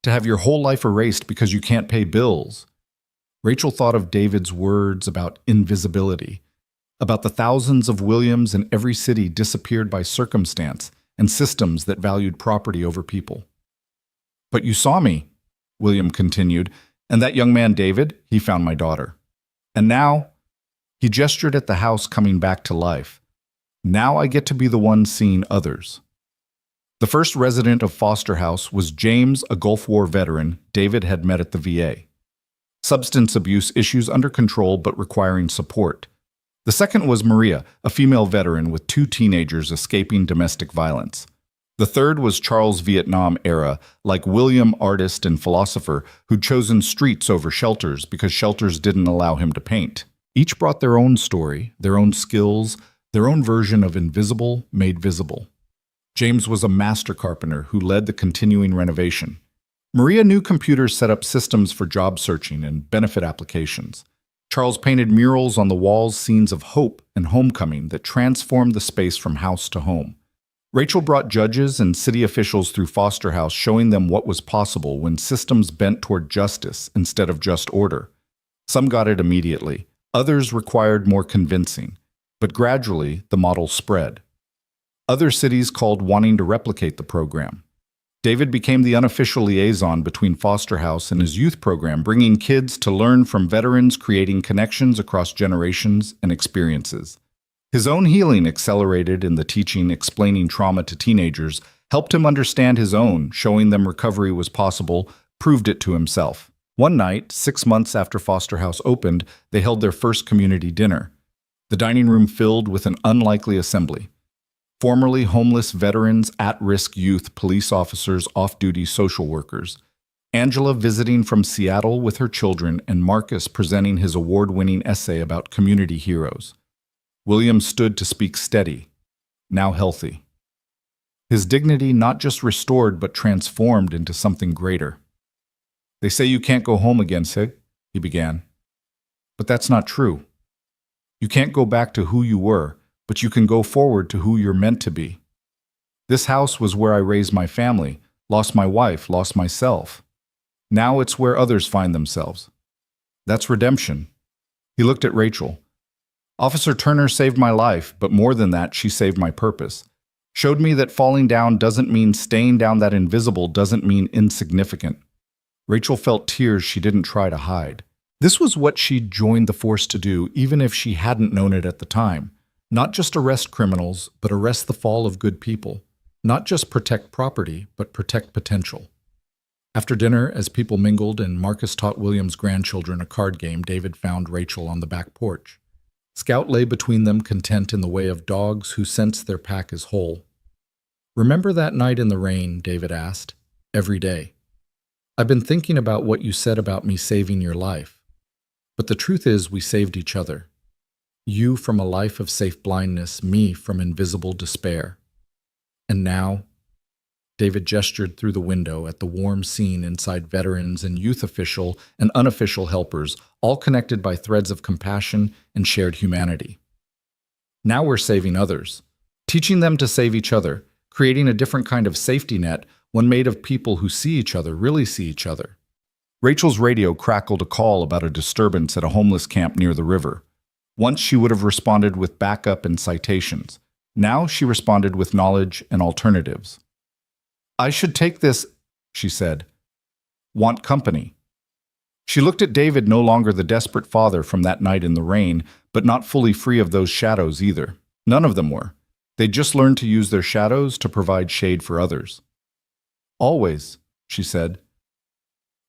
To have your whole life erased because you can't pay bills." Rachel thought of David's words about invisibility, about the thousands of Williams in every city disappeared by circumstance and systems that valued property over people. "But you saw me," William continued, "and that young man David, he found my daughter. And now," he gestured at the house coming back to life, "now I get to be the one seeing others." The first resident of Foster House was James, a Gulf War veteran David had met at the VA. Substance abuse issues under control but requiring support. The second was Maria, a female veteran with 2 teenagers escaping domestic violence. The third was Charles, Vietnam era, like William, artist and philosopher, who'd chosen streets over shelters because shelters didn't allow him to paint. Each brought their own story, their own skills, their own version of invisible made visible. James was a master carpenter who led the continuing renovation. Maria knew computers set up systems for job searching and benefit applications. Charles painted murals on the walls, scenes of hope and homecoming that transformed the space from house to home. Rachel brought judges and city officials through Foster House, showing them what was possible when systems bent toward justice instead of just order. Some got it immediately. Others required more convincing. But gradually, the model spread. Other cities called, wanting to replicate the program. David became the unofficial liaison between Foster House and his youth program, bringing kids to learn from veterans, creating connections across generations and experiences. His own healing accelerated in the teaching, explaining trauma to teenagers, helped him understand his own, showing them recovery was possible, proved it to himself. One night, 6 months after Foster House opened, they held their first community dinner. The dining room filled with an unlikely assembly. Formerly homeless veterans, at-risk youth, police officers, off-duty social workers. Angela visiting from Seattle with her children, and Marcus presenting his award-winning essay about community heroes. William stood to speak steady, now healthy. His dignity not just restored but transformed into something greater. "They say you can't go home again, Sig," he began. "But that's not true. You can't go back to who you were, but you can go forward to who you're meant to be." This house was where I raised my family, lost my wife, lost myself. Now it's where others find themselves. That's redemption. He looked at Rachel. Officer Turner saved my life, but more than that, she saved my purpose. Showed me that falling down doesn't mean staying down, that invisible doesn't mean insignificant. Rachel felt tears she didn't try to hide. This was what she'd joined the force to do, even if she hadn't known it at the time. Not just arrest criminals, but arrest the fall of good people. Not just protect property, but protect potential. After dinner, as people mingled and Marcus taught William's grandchildren a card game, David found Rachel on the back porch. Scout lay between them, content in the way of dogs who sense their pack is whole. "Remember that night in the rain?" David asked. "Every day. I've been thinking about what you said about me saving your life. But the truth is we saved each other. You from a life of safe blindness, me from invisible despair. And now," David gestured through the window at the warm scene inside veterans and youth official and unofficial helpers, all connected by threads of compassion and shared humanity. "Now we're saving others, teaching them to save each other, creating a different kind of safety net, one made of people who see each other, really see each other." Rachel's radio crackled a call about a disturbance at a homeless camp near the river. Once she would have responded with backup and citations. Now she responded with knowledge and alternatives. "I should take this," she said. "Want company." She looked at David, no longer the desperate father from that night in the rain, but not fully free of those shadows either. None of them were. They'd just learned to use their shadows to provide shade for others. "Always," she said.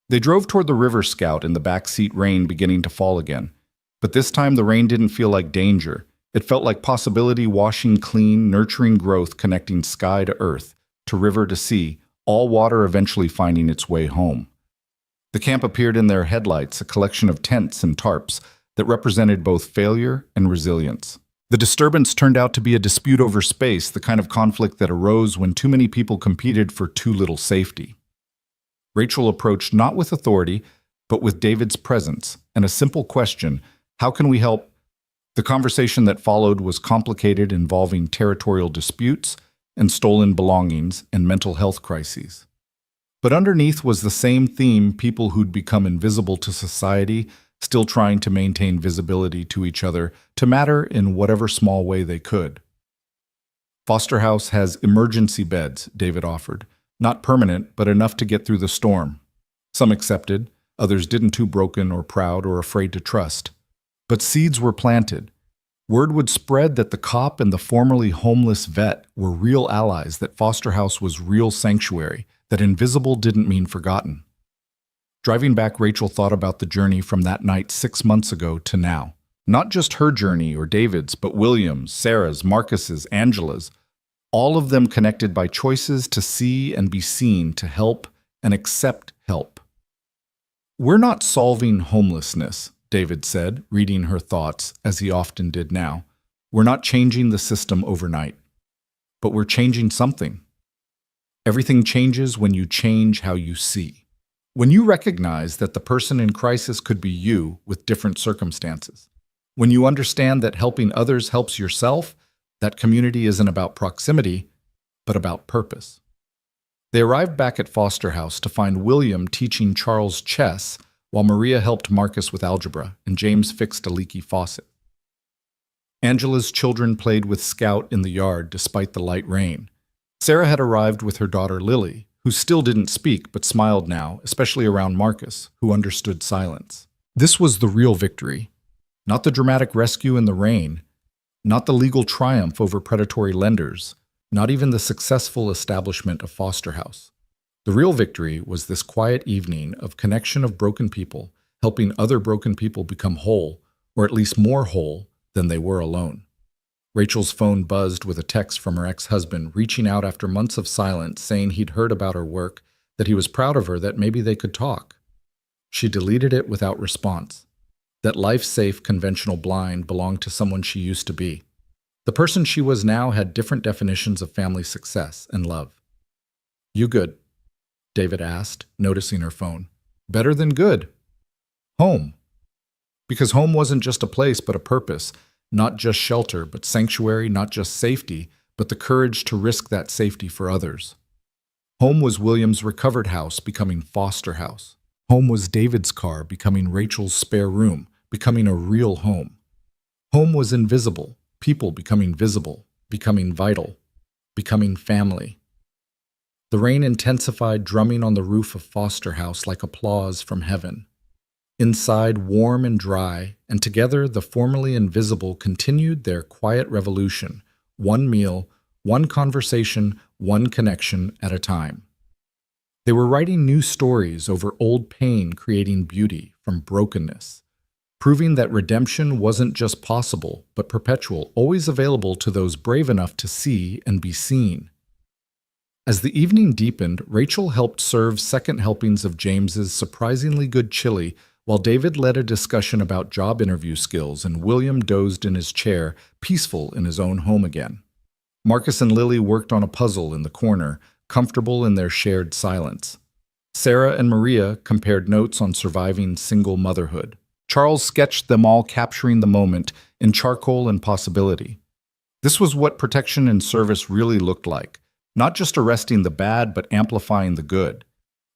They drove toward the river Scout in the back seat, rain beginning to fall again. But this time the rain didn't feel like danger. It felt like possibility, washing clean, nurturing growth, connecting sky to earth, to river to sea, all water eventually finding its way home. The camp appeared in their headlights, a collection of tents and tarps that represented both failure and resilience. The disturbance turned out to be a dispute over space, the kind of conflict that arose when too many people competed for too little safety. Rachel approached not with authority, but with David's presence and a simple question: how can we help? The conversation that followed was complicated, involving territorial disputes and stolen belongings and mental health crises. But underneath was the same theme: people who'd become invisible to society, still trying to maintain visibility to each other, to matter in whatever small way they could. "Foster House has emergency beds," David offered. "Not permanent, but enough to get through the storm." Some accepted, others didn't, too broken or proud or afraid to trust. But seeds were planted. Word would spread that the cop and the formerly homeless vet were real allies, that Foster House was real sanctuary, that invisible didn't mean forgotten. Driving back, Rachel thought about the journey from that night 6 months ago to now. Not just her journey or David's, but William's, Sarah's, Marcus's, Angela's. All of them connected by choices to see and be seen, to help and accept help. "We're not solving homelessness," David said, reading her thoughts, as he often did now. "We're not changing the system overnight. But we're changing something. Everything changes when you change how you see. When you recognize that the person in crisis could be you with different circumstances. When you understand that helping others helps yourself, that community isn't about proximity, but about purpose." They arrived back at Foster House to find William teaching Charles chess, while Maria helped Marcus with algebra and James fixed a leaky faucet. Angela's children played with Scout in the yard despite the light rain. Sarah had arrived with her daughter Lily, who still didn't speak but smiled now, especially around Marcus, who understood silence. This was the real victory. Not the dramatic rescue in the rain, not the legal triumph over predatory lenders, not even the successful establishment of Foster House. The real victory was this quiet evening of connection of broken people, helping other broken people become whole, or at least more whole than they were alone. Rachel's phone buzzed with a text from her ex-husband, reaching out after months of silence, saying he'd heard about her work, that he was proud of her, that maybe they could talk. She deleted it without response. That life-safe, conventional blind belonged to someone she used to be. The person she was now had different definitions of family success and love. "You good?" David asked, noticing her phone. "Better than good. Home." Because home wasn't just a place, but a purpose. Not just shelter, but sanctuary. Not just safety, but the courage to risk that safety for others. Home was William's recovered house becoming foster house. Home was David's car becoming Rachel's spare room, becoming a real home. Home was invisible, people becoming visible, becoming vital, becoming family. The rain intensified, drumming on the roof of foster house like applause from heaven. Inside, warm and dry, and together the formerly invisible continued their quiet revolution, one meal, one conversation, one connection at a time. They were writing new stories over old pain, creating beauty from brokenness, proving that redemption wasn't just possible, but perpetual, always available to those brave enough to see and be seen. As the evening deepened, Rachel helped serve second helpings of James's surprisingly good chili, while David led a discussion about job interview skills and William dozed in his chair, peaceful in his own home again. Marcus and Lily worked on a puzzle in the corner, comfortable in their shared silence. Sarah and Maria compared notes on surviving single motherhood. Charles sketched them all, capturing the moment in charcoal and possibility. This was what protection and service really looked like, not just arresting the bad but amplifying the good,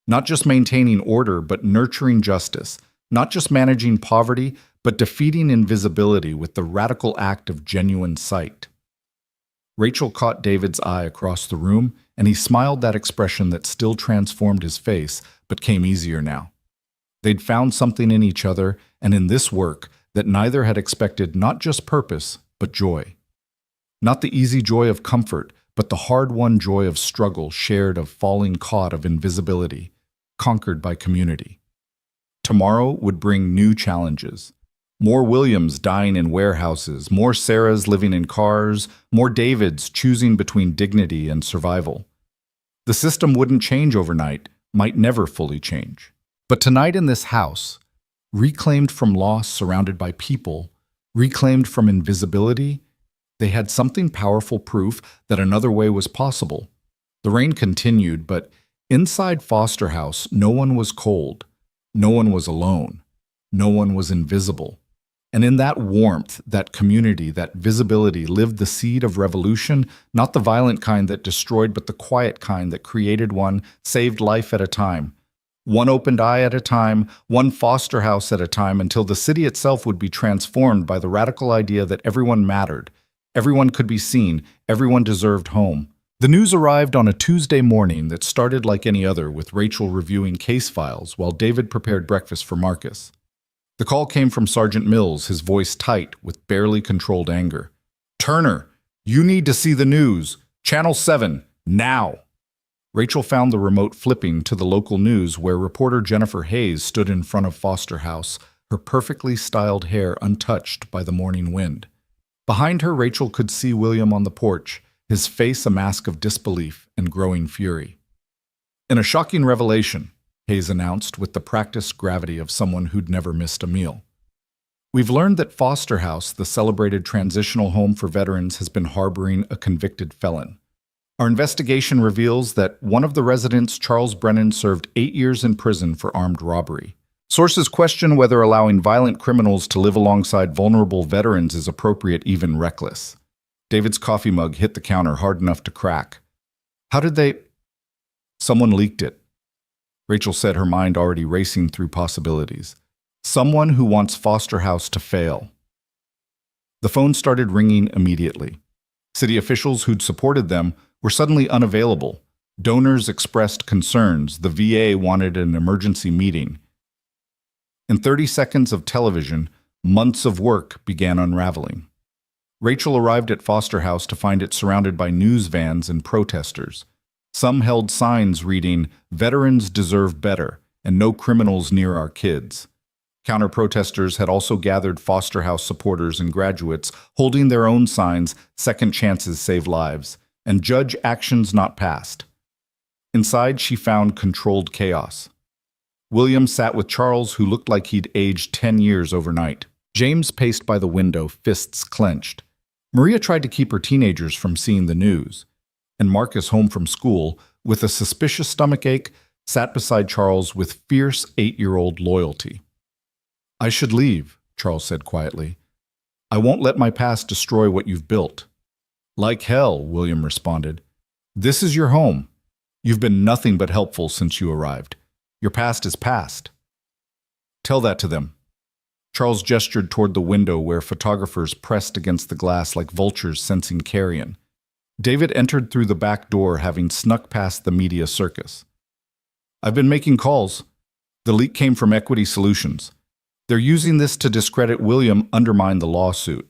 not just maintaining order but nurturing justice, not just managing poverty but defeating invisibility with the radical act of genuine sight. Rachel caught David's eye across the room, and he smiled, that expression that still transformed his face, but came easier now. They'd found something in each other, and in this work, that neither had expected, not just purpose, but joy. Not the easy joy of comfort, but the hard-won joy of struggle, shared, of falling caught, of invisibility, conquered by community. Tomorrow would bring new challenges. More Williams dying in warehouses, more Sarahs living in cars, more Davids choosing between dignity and survival. The system wouldn't change overnight, might never fully change. But tonight in this house, reclaimed from loss, surrounded by people, reclaimed from invisibility, they had something powerful, proof that another way was possible. The rain continued, but inside Foster House, no one was cold, no one was alone, no one was invisible. And in that warmth, that community, that visibility lived the seed of revolution, not the violent kind that destroyed, but the quiet kind that created one, saved life at a time. One opened eye at a time, one foster house at a time, until the city itself would be transformed by the radical idea that everyone mattered. Everyone could be seen, everyone deserved home. The news arrived on a Tuesday morning that started like any other, with Rachel reviewing case files while David prepared breakfast for Marcus. The call came from Sergeant Mills, his voice tight with barely controlled anger. "Turner, you need to see the news. Channel 7, now." Rachel found the remote, flipping to the local news, where reporter Jennifer Hayes stood in front of Foster House, her perfectly styled hair untouched by the morning wind. Behind her, Rachel could see William on the porch, his face a mask of disbelief and growing fury. "In a shocking revelation," Hayes announced with the practiced gravity of someone who'd never missed a meal, "we've learned that Foster House, the celebrated transitional home for veterans, has been harboring a convicted felon. Our investigation reveals that one of the residents, Charles Brennan, served 8 years in prison for armed robbery. Sources question whether allowing violent criminals to live alongside vulnerable veterans is appropriate, even reckless." David's coffee mug hit the counter hard enough to crack. "How did they—" "Someone leaked it," Rachel said, her mind already racing through possibilities. "Someone who wants Foster House to fail." The phone started ringing immediately. City officials who'd supported them were suddenly unavailable. Donors expressed concerns. The VA wanted an emergency meeting. In 30 seconds of television, months of work began unraveling. Rachel arrived at Foster House to find it surrounded by news vans and protesters. Some held signs reading, "Veterans deserve better," and "No criminals near our kids." Counter-protesters had also gathered Foster House supporters and graduates, holding their own signs, "Second chances save lives," and "Judge actions not passed." Inside, she found controlled chaos. William sat with Charles, who looked like he'd aged 10 years overnight. James paced by the window, fists clenched. Maria tried to keep her teenagers from seeing the news. And Marcus, home from school, with a suspicious stomachache, sat beside Charles with fierce 8-year-old loyalty. "I should leave," Charles said quietly. "I won't let my past destroy what you've built." Like hell, William responded. This is your home. You've been nothing but helpful since you arrived. Your past is past. Tell that to them. Charles gestured toward the window where photographers pressed against the glass like vultures sensing carrion. David entered through the back door, having snuck past the media circus. I've been making calls. The leak came from Equity Solutions. They're using this to discredit William, undermine the lawsuit.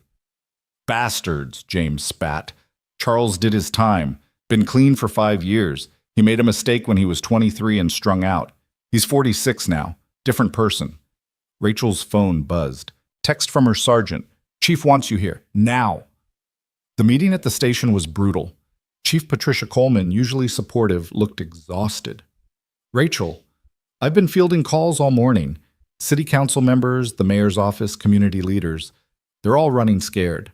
Bastards, James spat. Charles did his time. Been clean for 5 years. He made a mistake when he was 23 and strung out. He's 46 now. Different person. Rachel's phone buzzed. Text from her sergeant. Chief wants you here. Now. The meeting at the station was brutal. Chief Patricia Coleman, usually supportive, looked exhausted. Rachel, I've been fielding calls all morning. City council members, the mayor's office, community leaders. They're all running scared.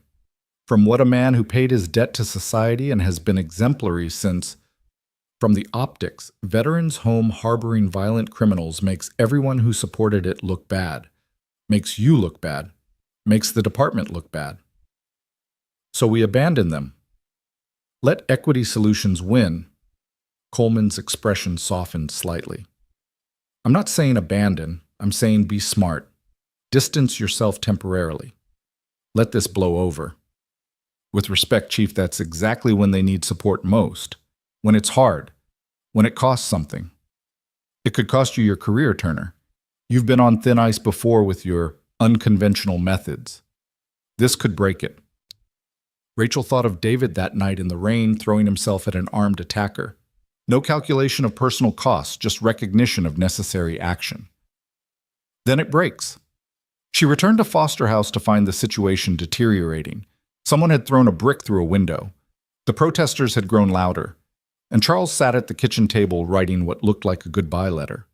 From what a man who paid his debt to society and has been exemplary since... From the optics, Veterans Home harboring violent criminals makes everyone who supported it look bad. Makes you look bad. Makes the department look bad. So we abandon them. Let Equity Solutions win. Coleman's expression softened slightly. I'm not saying abandon. I'm saying be smart. Distance yourself temporarily. Let this blow over. With respect, Chief, that's exactly when they need support most. When it's hard. When it costs something. It could cost you your career, Turner. You've been on thin ice before with your unconventional methods. This could break it. Rachel thought of David that night in the rain, throwing himself at an armed attacker. No calculation of personal costs, just recognition of necessary action. Then it breaks. She returned to Foster House to find the situation deteriorating. Someone had thrown a brick through a window. The protesters had grown louder, and Charles sat at the kitchen table writing what looked like a goodbye letter.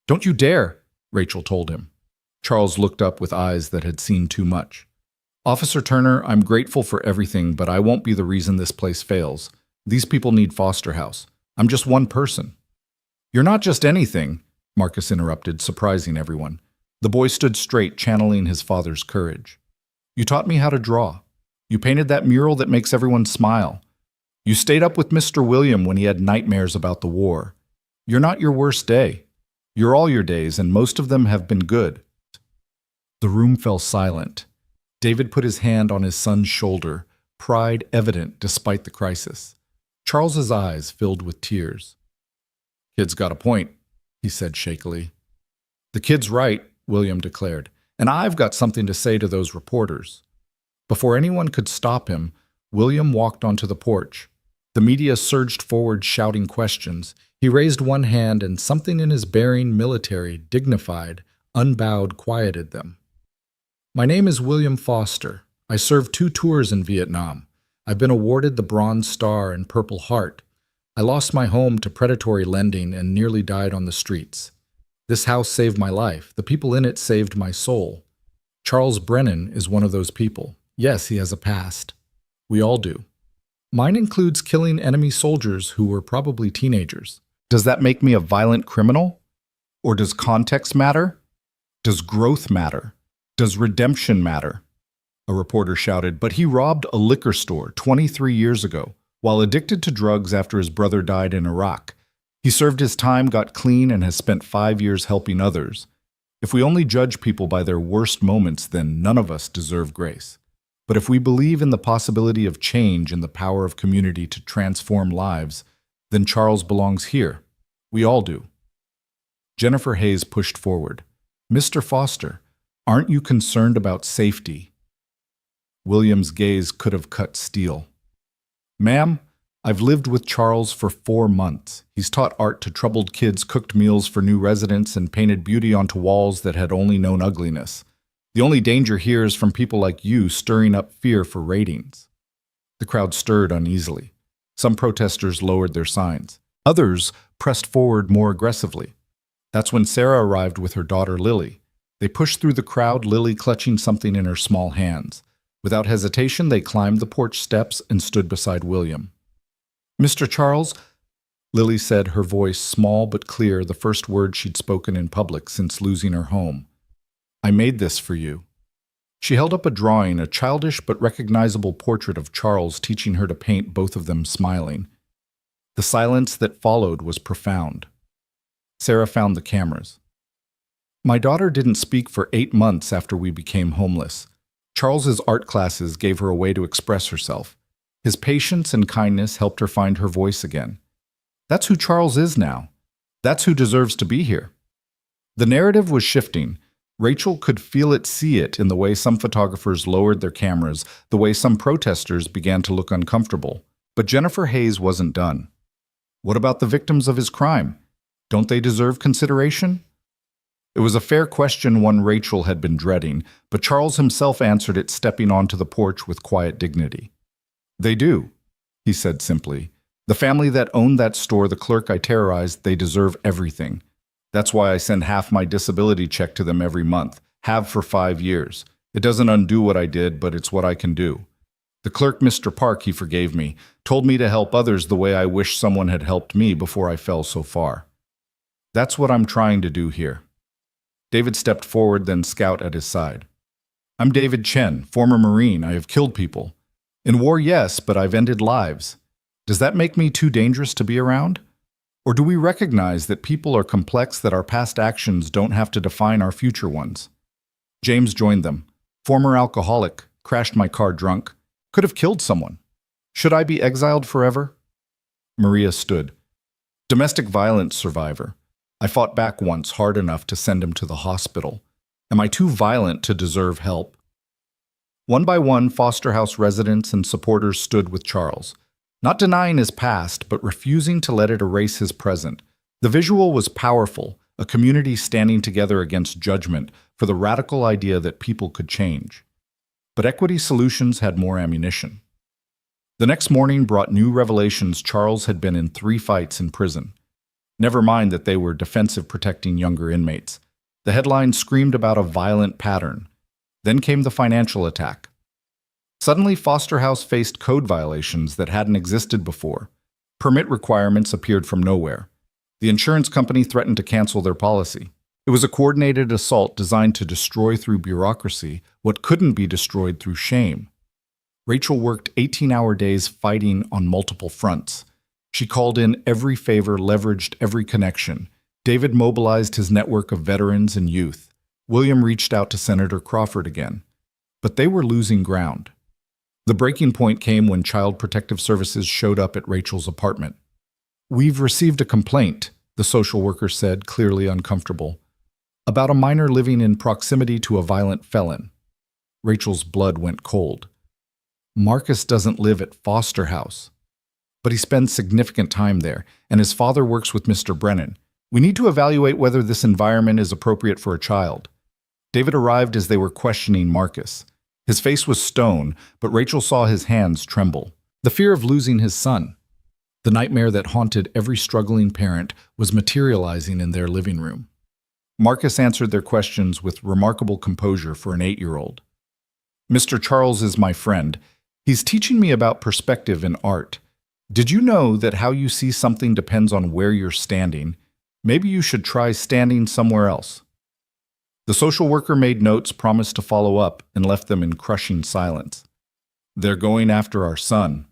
Don't you dare, Rachel told him. Charles looked up with eyes that had seen too much. Officer Turner, I'm grateful for everything, but I won't be the reason this place fails. These people need Foster House. I'm just one person. You're not just anything, Marcus interrupted, surprising everyone. The boy stood straight, channeling his father's courage. You taught me how to draw. You painted that mural that makes everyone smile. You stayed up with Mr. William when he had nightmares about the war. You're not your worst day. You're all your days, and most of them have been good. The room fell silent. David put his hand on his son's shoulder, pride evident despite the crisis. Charles's eyes filled with tears. Kid's got a point, he said shakily. The kid's right, William declared, and I've got something to say to those reporters. Before anyone could stop him, William walked onto the porch. The media surged forward shouting questions. He raised one hand, and something in his bearing, military, dignified, unbowed, quieted them. My name is William Foster. I served 2 tours in Vietnam. I've been awarded the Bronze Star and Purple Heart. I lost my home to predatory lending and nearly died on the streets. This house saved my life. The people in it saved my soul. Charles Brennan is one of those people. Yes, he has a past. We all do. Mine includes killing enemy soldiers who were probably teenagers. Does that make me a violent criminal? Or does context matter? Does growth matter? Does redemption matter? A reporter shouted, but he robbed a liquor store 23 years ago while addicted to drugs after his brother died in Iraq. He served his time, got clean, and has spent 5 years helping others. If we only judge people by their worst moments, then none of us deserve grace. But if we believe in the possibility of change and the power of community to transform lives, then Charles belongs here. We all do. Jennifer Hayes pushed forward. Mr. Foster, aren't you concerned about safety? William's gaze could have cut steel. Ma'am, I've lived with Charles for 4 months. He's taught art to troubled kids, cooked meals for new residents, and painted beauty onto walls that had only known ugliness. The only danger here is from people like you stirring up fear for ratings. The crowd stirred uneasily. Some protesters lowered their signs. Others pressed forward more aggressively. That's when Sarah arrived with her daughter Lily. They pushed through the crowd, Lily clutching something in her small hands. Without hesitation, they climbed the porch steps and stood beside William. Mr. Charles, Lily said, her voice small but clear, the first word she'd spoken in public since losing her home. I made this for you. She held up a drawing, a childish but recognizable portrait of Charles, teaching her to paint, both of them smiling. The silence that followed was profound. Sarah found the cameras. My daughter didn't speak for 8 months after we became homeless. Charles's art classes gave her a way to express herself. His patience and kindness helped her find her voice again. That's who Charles is now. That's who deserves to be here. The narrative was shifting. Rachel could feel it, see it, in the way some photographers lowered their cameras, the way some protesters began to look uncomfortable. But Jennifer Hayes wasn't done. What about the victims of his crime? Don't they deserve consideration? It was a fair question, one Rachel had been dreading, but Charles himself answered it, stepping onto the porch with quiet dignity. They do, he said simply. The family that owned that store, the clerk I terrorized, they deserve everything. That's why I send half my disability check to them every month, have for 5 years. It doesn't undo what I did, but it's what I can do. The clerk, Mr. Park, he forgave me, told me to help others the way I wish someone had helped me before I fell so far. That's what I'm trying to do here. David stepped forward, then Scout at his side. I'm David Chen, former Marine. I have killed people. In war, yes, but I've ended lives. Does that make me too dangerous to be around? Or do we recognize that people are complex, that our past actions don't have to define our future ones? James joined them. Former alcoholic, crashed my car drunk, could have killed someone. Should I be exiled forever? Maria stood. Domestic violence survivor. I fought back once hard enough to send him to the hospital. Am I too violent to deserve help? One by one, foster house residents and supporters stood with Charles, not denying his past, but refusing to let it erase his present. The visual was powerful, a community standing together against judgment for the radical idea that people could change. But Equity Solutions had more ammunition. The next morning brought new revelations. Charles had been in 3 fights in prison. Never mind that they were defensive, protecting younger inmates. The headline screamed about a violent pattern. Then came the financial attack. Suddenly, Foster House faced code violations that hadn't existed before. Permit requirements appeared from nowhere. The insurance company threatened to cancel their policy. It was a coordinated assault designed to destroy through bureaucracy what couldn't be destroyed through shame. Rachel worked 18-hour days fighting on multiple fronts. She called in every favor, leveraged every connection. David mobilized his network of veterans and youth. William reached out to Senator Crawford again. But they were losing ground. The breaking point came when Child Protective Services showed up at Rachel's apartment. We've received a complaint, the social worker said, clearly uncomfortable, about a minor living in proximity to a violent felon. Rachel's blood went cold. Marcus doesn't live at Foster House, but he spends significant time there, and his father works with Mr. Brennan. We need to evaluate whether this environment is appropriate for a child. David arrived as they were questioning Marcus. His face was stone, but Rachel saw his hands tremble. The fear of losing his son, the nightmare that haunted every struggling parent, was materializing in their living room. Marcus answered their questions with remarkable composure for an 8-year-old. Mr. Charles is my friend. He's teaching me about perspective in art. Did you know that how you see something depends on where you're standing? Maybe you should try standing somewhere else. The social worker made notes, promised to follow up, and left them in crushing silence. They're going after our son,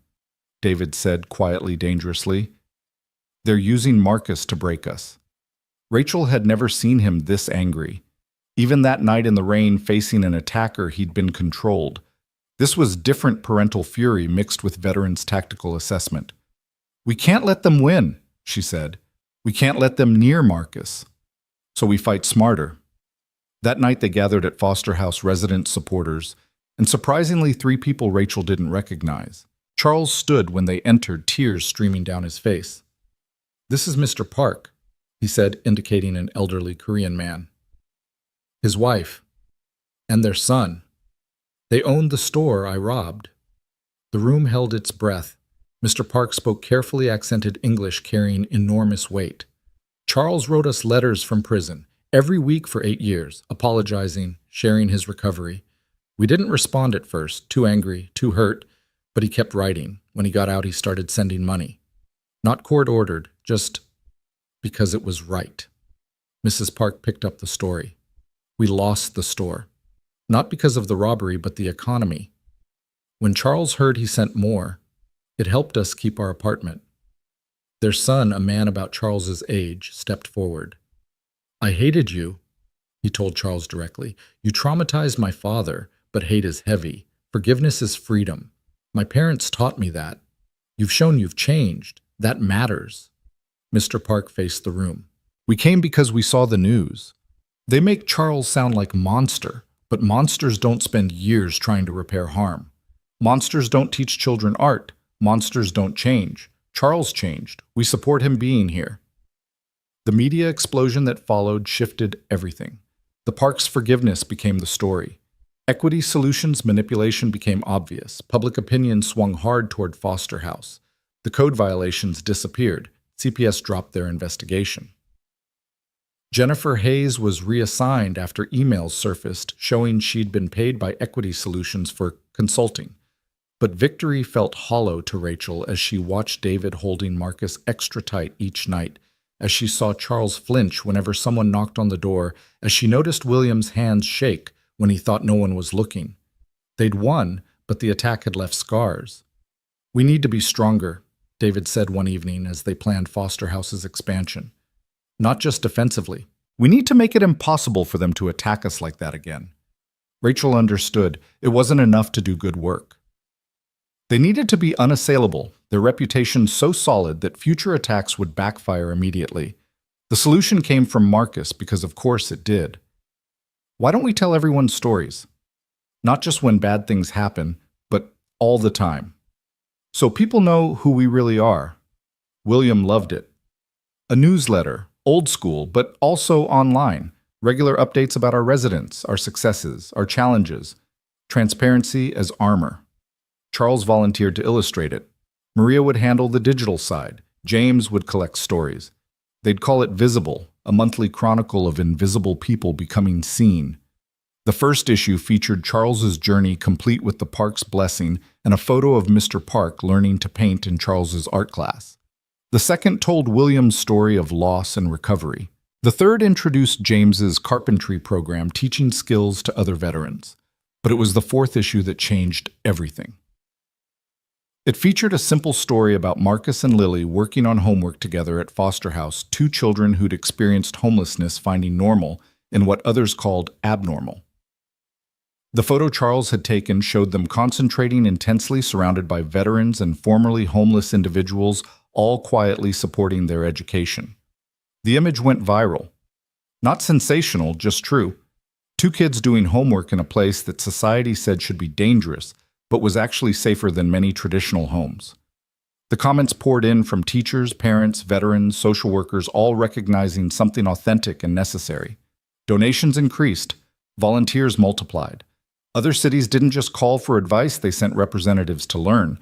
David said quietly, dangerously. They're using Marcus to break us. Rachel had never seen him this angry. Even that night in the rain, facing an attacker, he'd been controlled. This was different parental fury mixed with veterans' tactical assessment. We can't let them win, she said. We can't let them near Marcus. So we fight smarter. That night they gathered at Foster House resident supporters, and surprisingly 3 people Rachel didn't recognize. Charles stood when they entered, tears streaming down his face. This is Mr. Park, he said, indicating an elderly Korean man. His wife, and their son. They owned the store I robbed. The room held its breath. Mr. Park spoke carefully accented English carrying enormous weight. Charles wrote us letters from prison, every week for 8 years, apologizing, sharing his recovery. We didn't respond at first, too angry, too hurt, but he kept writing. When he got out, he started sending money. Not court-ordered, just because it was right. Mrs. Park picked up the story. We lost the store. Not because of the robbery, but the economy. When Charles heard he sent more, it helped us keep our apartment. Their son, a man about Charles's age, stepped forward. I hated you, he told Charles directly. You traumatized my father, but hate is heavy. Forgiveness is freedom. My parents taught me that. You've shown you've changed. That matters. Mr. Park faced the room. We came because we saw the news. They make Charles sound like a monster, but monsters don't spend years trying to repair harm. Monsters don't teach children art. Monsters don't change. Charles changed. We support him being here. The media explosion that followed shifted everything. The park's forgiveness became the story. Equity Solutions manipulation became obvious. Public opinion swung hard toward Foster House. The code violations disappeared. CPS dropped their investigation. Jennifer Hayes was reassigned after emails surfaced showing she'd been paid by Equity Solutions for consulting. But victory felt hollow to Rachel as she watched David holding Marcus extra tight each night, as she saw Charles flinch whenever someone knocked on the door, as she noticed William's hands shake when he thought no one was looking. They'd won, but the attack had left scars. We need to be stronger, David said one evening as they planned Foster House's expansion. Not just defensively. We need to make it impossible for them to attack us like that again. Rachel understood it wasn't enough to do good work. They needed to be unassailable, their reputation so solid that future attacks would backfire immediately. The solution came from Marcus because of course it did. Why don't we tell everyone stories? Not just when bad things happen, but all the time. So people know who we really are. William loved it. A newsletter, old school, but also online. Regular updates about our residents, our successes, our challenges. Transparency as armor. Charles volunteered to illustrate it. Maria would handle the digital side. James would collect stories. They'd call it Visible, a monthly chronicle of invisible people becoming seen. The first issue featured Charles's journey complete with the park's blessing and a photo of Mr. Park learning to paint in Charles's art class. The second told William's story of loss and recovery. The third introduced James's carpentry program, teaching skills to other veterans. But it was the fourth issue that changed everything. It featured a simple story about Marcus and Lily working on homework together at Foster House, two children who'd experienced homelessness finding normal in what others called abnormal. The photo Charles had taken showed them concentrating intensely surrounded by veterans and formerly homeless individuals, all quietly supporting their education. The image went viral. Not sensational, just true. Two kids doing homework in a place that society said should be dangerous, but was actually safer than many traditional homes. The comments poured in from teachers, parents, veterans, social workers, all recognizing something authentic and necessary. Donations increased. Volunteers multiplied. Other cities didn't just call for advice, they sent representatives to learn.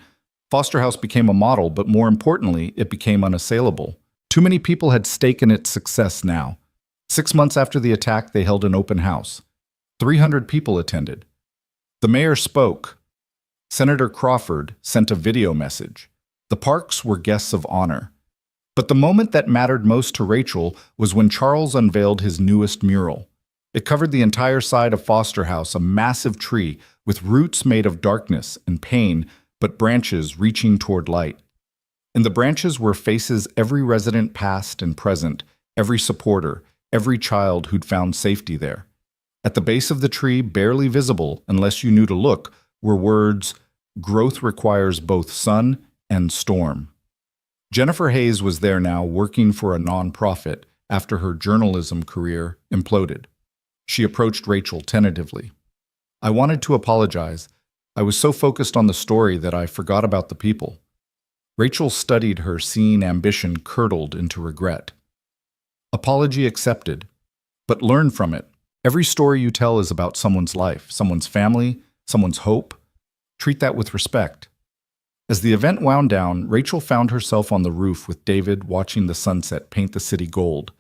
Foster House became a model, but more importantly, it became unassailable. Too many people had stake in its success now. 6 months after the attack, they held an open house. 300 people attended. The mayor spoke. Senator Crawford sent a video message. The Parks were guests of honor. But the moment that mattered most to Rachel was when Charles unveiled his newest mural. It covered the entire side of Foster House, a massive tree with roots made of darkness and pain, but branches reaching toward light. In the branches were faces every resident past and present, every supporter, every child who'd found safety there. At the base of the tree, barely visible unless you knew to look, were words, "Growth requires both sun and storm." Jennifer Hayes was there now, working for a nonprofit after her journalism career imploded. She approached Rachel tentatively. I wanted to apologize. I was so focused on the story that I forgot about the people. Rachel studied her, seeing ambition curdled into regret. Apology accepted, but learn from it. Every story you tell is about someone's life, someone's family, someone's hope. Treat that with respect. As the event wound down, Rachel found herself on the roof with David watching the sunset paint the city gold.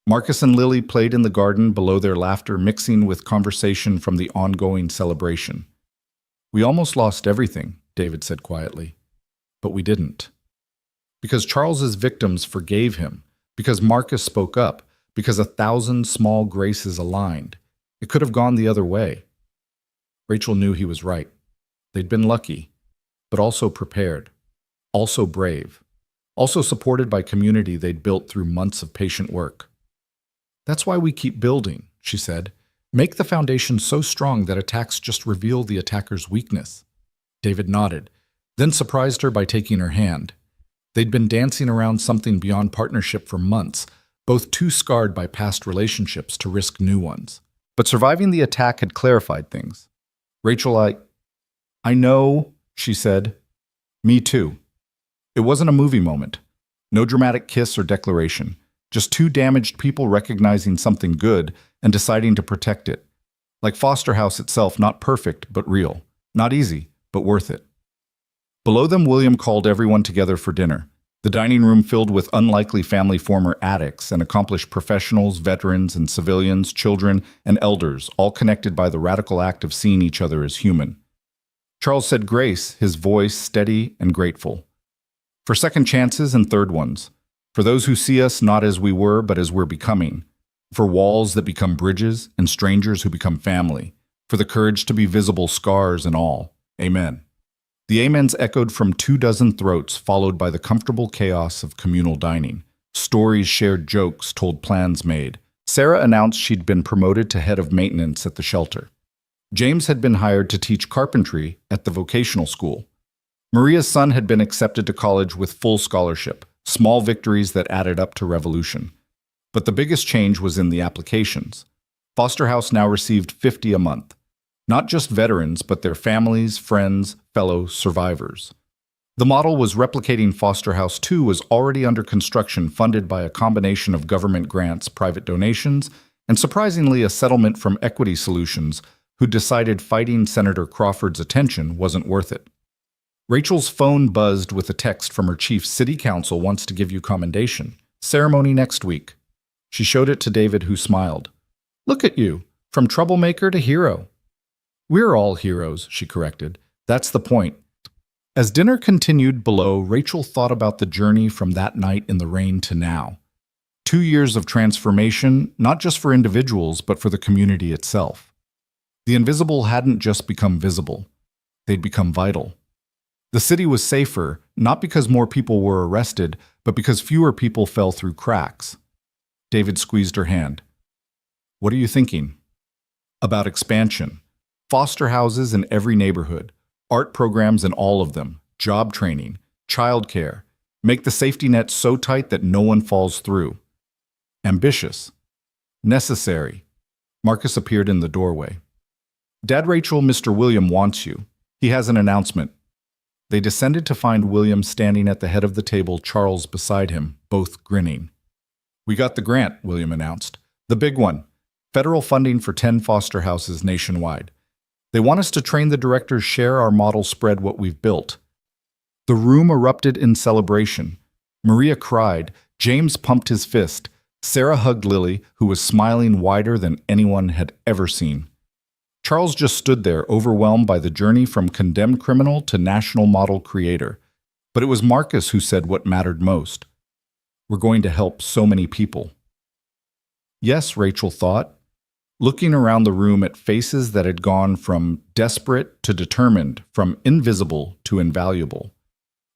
Marcus and Lily played in the garden below, their laughter mixing with conversation from the ongoing celebration. We almost lost everything, David said quietly. But we didn't. Because Charles's victims forgave him, because Marcus spoke up, because 1,000 small graces aligned. It could have gone the other way. Rachel knew he was right. They'd been lucky, but also prepared, also brave, also supported by community they'd built through months of patient work. That's why we keep building, she said. Make the foundation so strong that attacks just reveal the attacker's weakness. David nodded, then surprised her by taking her hand. They'd been dancing around something beyond partnership for months, both too scarred by past relationships to risk new ones. But surviving the attack had clarified things. Rachel, I know, she said. Me too. It wasn't a movie moment. No dramatic kiss or declaration. Just two damaged people recognizing something good and deciding to protect it. Like Foster House itself, not perfect, but real. Not easy, but worth it. Below them, William called everyone together for dinner. The dining room filled with unlikely family former addicts and accomplished professionals, veterans and civilians, children and elders, all connected by the radical act of seeing each other as human. Charles said grace, his voice steady and grateful. For second chances and third ones. For those who see us not as we were, but as we're becoming. For walls that become bridges and strangers who become family. For the courage to be visible, scars and all. Amen. The amens echoed from 24 throats, followed by the comfortable chaos of communal dining. Stories shared, jokes told, plans made. Sarah announced she'd been promoted to head of maintenance at the shelter. James had been hired to teach carpentry at the vocational school. Maria's son had been accepted to college with full scholarship, small victories that added up to revolution. But the biggest change was in the applications. Foster House now received 50 a month. Not just veterans, but their families, friends, fellow survivors. The model was replicating Foster House 2 was already under construction, funded by a combination of government grants, private donations, and surprisingly a settlement from Equity Solutions, who decided fighting Senator Crawford's attention wasn't worth it. Rachel's phone buzzed with a text from her chief. City Council wants to give you commendation. Ceremony next week. She showed it to David, who smiled. Look at you, from troublemaker to hero. We're all heroes, she corrected. That's the point. As dinner continued below, Rachel thought about the journey from that night in the rain to now. 2 years of transformation, not just for individuals, but for the community itself. The invisible hadn't just become visible. They'd become vital. The city was safer, not because more people were arrested, but because fewer people fell through cracks. David squeezed her hand. What are you thinking? About expansion. Foster houses in every neighborhood, art programs in all of them, job training, childcare. Make the safety net so tight that no one falls through. Ambitious. Necessary. Marcus appeared in the doorway. Dad, Rachel, Mr. William wants you. He has an announcement. They descended to find William standing at the head of the table, Charles beside him, both grinning. We got the grant, William announced. The big one. Federal funding for 10 foster houses nationwide. They want us to train the directors, share our model, spread what we've built. The room erupted in celebration. Maria cried. James pumped his fist. Sarah hugged Lily, who was smiling wider than anyone had ever seen. Charles just stood there, overwhelmed by the journey from condemned criminal to national model creator. But it was Marcus who said what mattered most. We're going to help so many people. Yes, Rachel thought, looking around the room at faces that had gone from desperate to determined, from invisible to invaluable.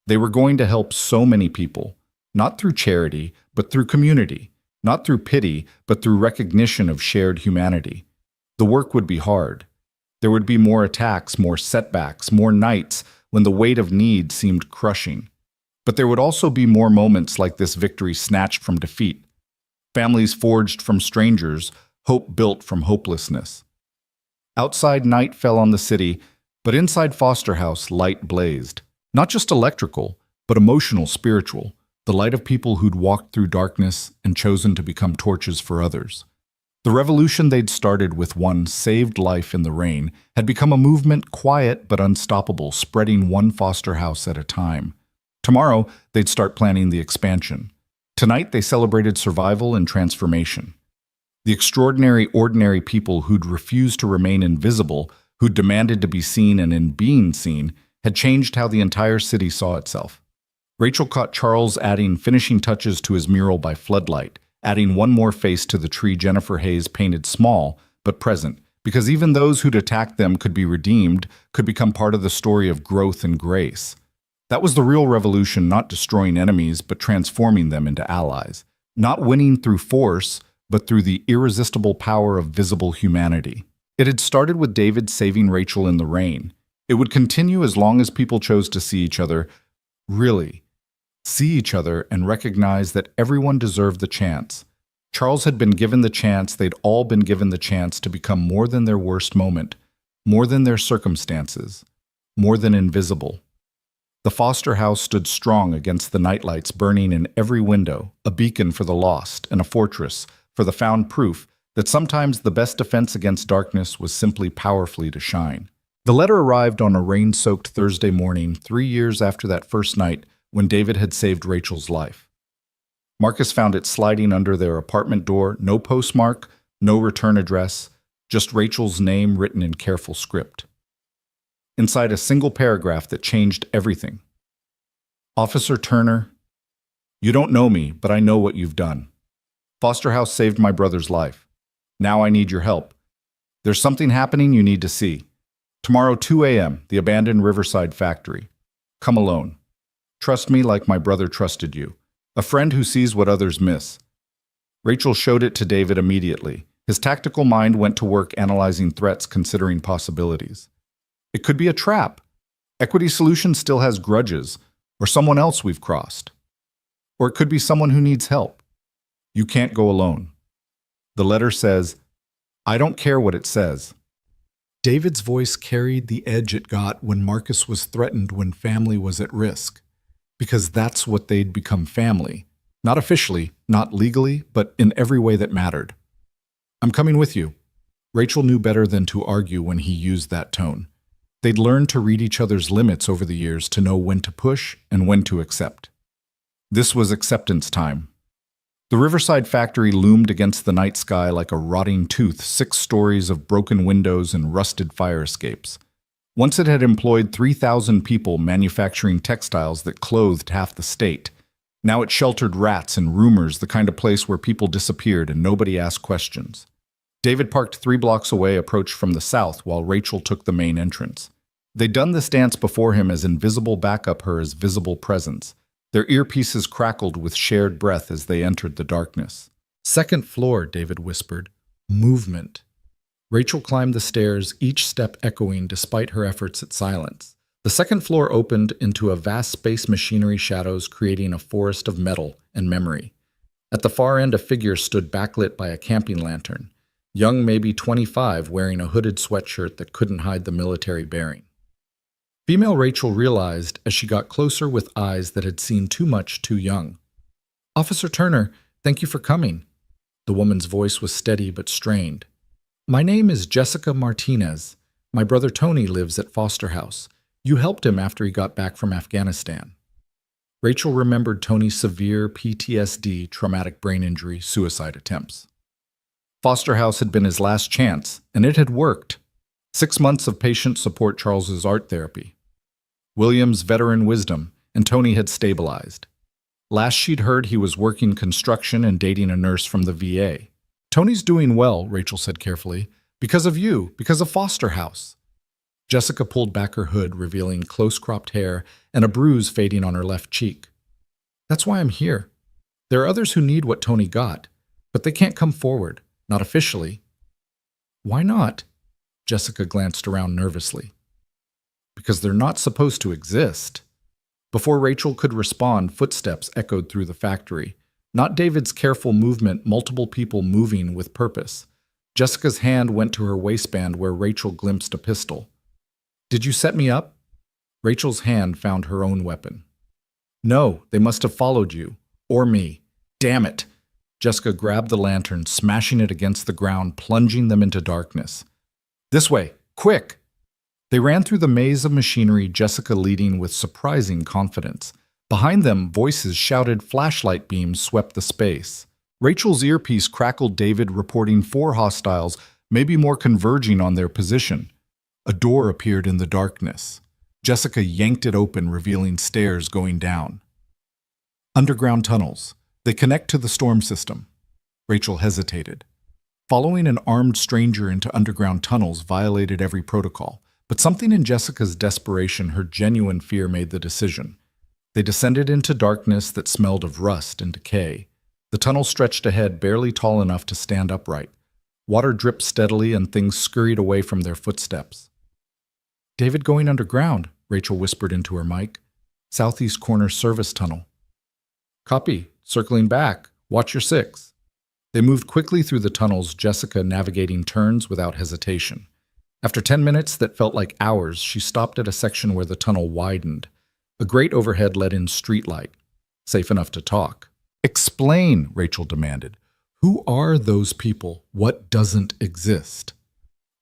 They were going to help so many people, not through charity, but through community, not through pity, but through recognition of shared humanity. The work would be hard. There would be more attacks, more setbacks, more nights when the weight of need seemed crushing. But there would also be more moments like this victory snatched from defeat. Families forged from strangers, hope built from hopelessness. Outside, night fell on the city, but inside Foster House, light blazed. Not just electrical, but emotional, spiritual. The light of people who'd walked through darkness and chosen to become torches for others. The revolution they'd started with one saved life in the rain had become a movement, quiet but unstoppable, spreading one foster house at a time. Tomorrow, they'd start planning the expansion. Tonight, they celebrated survival and transformation. The extraordinary, ordinary people who'd refused to remain invisible, who demanded to be seen and in being seen, had changed how the entire city saw itself. Rachel caught Charles adding finishing touches to his mural by floodlight, adding one more face to the tree Jennifer Hayes painted small but present, because even those who'd attacked them could be redeemed, could become part of the story of growth and grace. That was the real revolution, not destroying enemies, but transforming them into allies. Not winning through force, but through the irresistible power of visible humanity. It had started with David saving Rachel in the rain. It would continue as long as people chose to see each other, really, see each other and recognize that everyone deserved the chance. Charles had been given the chance, they'd all been given the chance to become more than their worst moment, more than their circumstances, more than invisible. The Foster house stood strong against the nightlights burning in every window, a beacon for the lost and a fortress for the found, proof that sometimes the best defense against darkness was simply powerfully to shine. The letter arrived on a rain-soaked Thursday morning, 3 years after that first night when David had saved Rachel's life. Marcus found it sliding under their apartment door, no postmark, no return address, just Rachel's name written in careful script. Inside a single paragraph that changed everything. Officer Turner, you don't know me, but I know what you've done. Foster House saved my brother's life. Now I need your help. There's something happening you need to see. Tomorrow 2 a.m., the abandoned Riverside factory. Come alone. Trust me like my brother trusted you. A friend who sees what others miss. Rachel showed it to David immediately. His tactical mind went to work analyzing threats, considering possibilities. It could be a trap. Equity Solutions still has grudges, or someone else we've crossed. Or it could be someone who needs help. You can't go alone. The letter says, I don't care what it says. David's voice carried the edge it got when Marcus was threatened, when family was at risk. Because that's what they'd become, family. Not officially, not legally, but in every way that mattered. I'm coming with you. Rachel knew better than to argue when he used that tone. They'd learned to read each other's limits over the years, to know when to push and when to accept. This was acceptance time. The Riverside factory loomed against the night sky like a rotting tooth, 6 stories of broken windows and rusted fire escapes. Once it had employed 3,000 people manufacturing textiles that clothed half the state. Now it sheltered rats and rumors, the kind of place where people disappeared and nobody asked questions. David parked 3 blocks away, approached from the south, while Rachel took the main entrance. They'd done this dance before him, as invisible backup, her as visible presence. Their earpieces crackled with shared breath as they entered the darkness. Second floor, David whispered. Movement. Rachel climbed the stairs, each step echoing despite her efforts at silence. The second floor opened into a vast space, machinery shadows creating a forest of metal and memory. At the far end, a figure stood backlit by a camping lantern. Young, maybe 25, wearing a hooded sweatshirt that couldn't hide the military bearing. Female Rachel realized as she got closer, with eyes that had seen too much too young. Officer Turner, thank you for coming. The woman's voice was steady but strained. My name is Jessica Martinez. My brother Tony lives at Foster House. You helped him after he got back from Afghanistan. Rachel remembered Tony's severe PTSD, traumatic brain injury, suicide attempts. Foster House had been his last chance, and it had worked. 6 months of patient support, Charles's art therapy. William's veteran wisdom, and Tony had stabilized. Last she'd heard, he was working construction and dating a nurse from the VA. Tony's doing well, Rachel said carefully, because of you, because of Foster House. Jessica pulled back her hood, revealing close-cropped hair and a bruise fading on her left cheek. That's why I'm here. There are others who need what Tony got, but they can't come forward, not officially. Why not? Jessica glanced around nervously. Because they're not supposed to exist. Before Rachel could respond, footsteps echoed through the factory. Not David's careful movement, multiple people moving with purpose. Jessica's hand went to her waistband where Rachel glimpsed a pistol. Did you set me up? Rachel's hand found her own weapon. No, they must have followed you. Or me. Damn it! Jessica grabbed the lantern, smashing it against the ground, plunging them into darkness. This way! Quick! They ran through the maze of machinery, Jessica leading with surprising confidence. Behind them, voices shouted, flashlight beams swept the space. Rachel's earpiece crackled, David reporting 4 hostiles, maybe more, converging on their position. A door appeared in the darkness. Jessica yanked it open, revealing stairs going down. Underground tunnels. They connect to the storm system. Rachel hesitated. Following an armed stranger into underground tunnels violated every protocol, but something in Jessica's desperation, her genuine fear, made the decision. They descended into darkness that smelled of rust and decay. The tunnel stretched ahead, barely tall enough to stand upright. Water dripped steadily and things scurried away from their footsteps. "David going underground," Rachel whispered into her mic. "Southeast corner service tunnel." "Copy. Circling back. Watch your six." They moved quickly through the tunnels, Jessica navigating turns without hesitation. After 10 minutes that felt like hours, she stopped at a section where the tunnel widened. A grate overhead let in streetlight. Safe enough to talk. "Explain," Rachel demanded. "Who are those people? What doesn't exist?"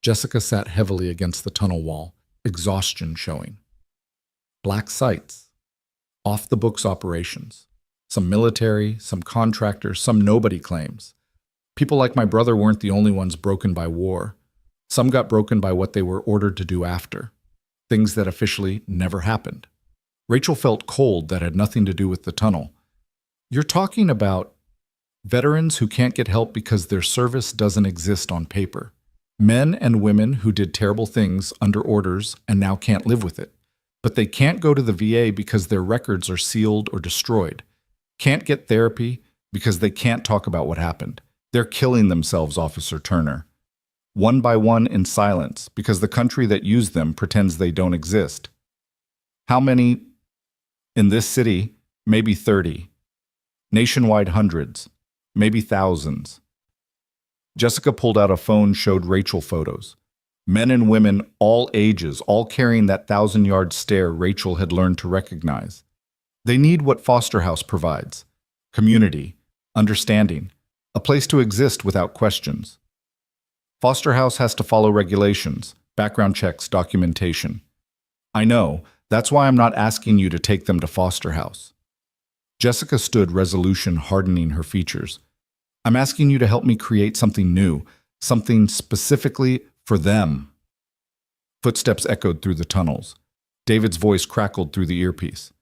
Jessica sat heavily against the tunnel wall, exhaustion showing. Black sites. Off-the-books operations. Some military, some contractors, some nobody claims. People like my brother weren't the only ones broken by war. Some got broken by what they were ordered to do after. Things that officially never happened. Rachel felt cold that had nothing to do with the tunnel. "You're talking about veterans who can't get help because their service doesn't exist on paper. Men and women who did terrible things under orders and now can't live with it. But they can't go to the VA because their records are sealed or destroyed. Can't get therapy because they can't talk about what happened. They're killing themselves, Officer Turner. One by one in silence because the country that used them pretends they don't exist. How many? In this city, maybe 30. Nationwide, hundreds. Maybe thousands." Jessica pulled out a phone, showed Rachel photos. Men and women, all ages, all carrying that 1,000-yard stare Rachel had learned to recognize. They need what Foster House provides: community, understanding, a place to exist without questions. Foster House has to follow regulations, background checks, documentation. I know, that's why I'm not asking you to take them to Foster House. Jessica stood, resolution hardening her features. I'm asking you to help me create something new, something specifically for them. Footsteps echoed through the tunnels. David's voice crackled through the earpiece.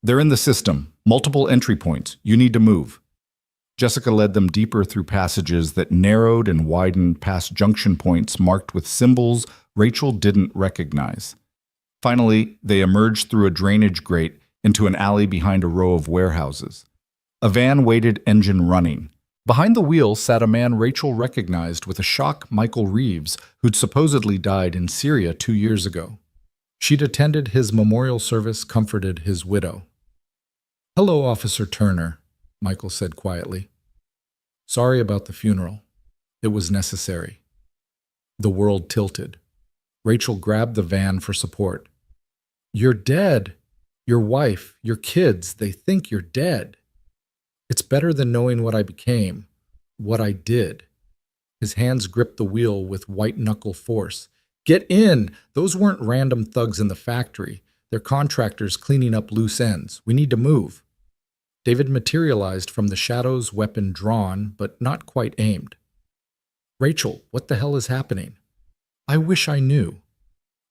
"They're in the system, multiple entry points. You need to move." Jessica led them deeper through passages that narrowed and widened past junction points marked with symbols Rachel didn't recognize. Finally, they emerged through a drainage grate into an alley behind a row of warehouses. A van waited, engine running. Behind the wheel sat a man Rachel recognized with a shock, Michael Reeves, who'd supposedly died in Syria 2 years ago. She'd attended his memorial service, comforted his widow. "Hello, Officer Turner," Michael said quietly. "Sorry about the funeral. It was necessary." The world tilted. Rachel grabbed the van for support. "You're dead. Your wife, your kids, they think you're dead. It's better than knowing what I became, what I did." His hands gripped the wheel with white-knuckle force. "Get in! Those weren't random thugs in the factory. They're contractors cleaning up loose ends. We need to move." David materialized from the shadows, weapon drawn, but not quite aimed. "Rachel, what the hell is happening?" "I wish I knew."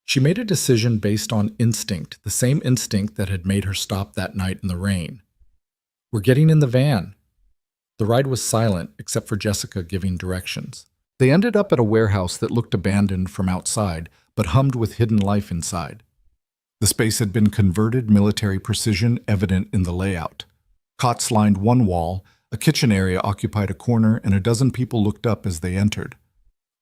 She made a decision based on instinct, the same instinct that had made her stop that night in the rain. "We're getting in the van." The ride was silent, except for Jessica giving directions. They ended up at a warehouse that looked abandoned from outside, but hummed with hidden life inside. The space had been converted, military precision evident in the layout. Cots lined one wall, a kitchen area occupied a corner, and a dozen people looked up as they entered.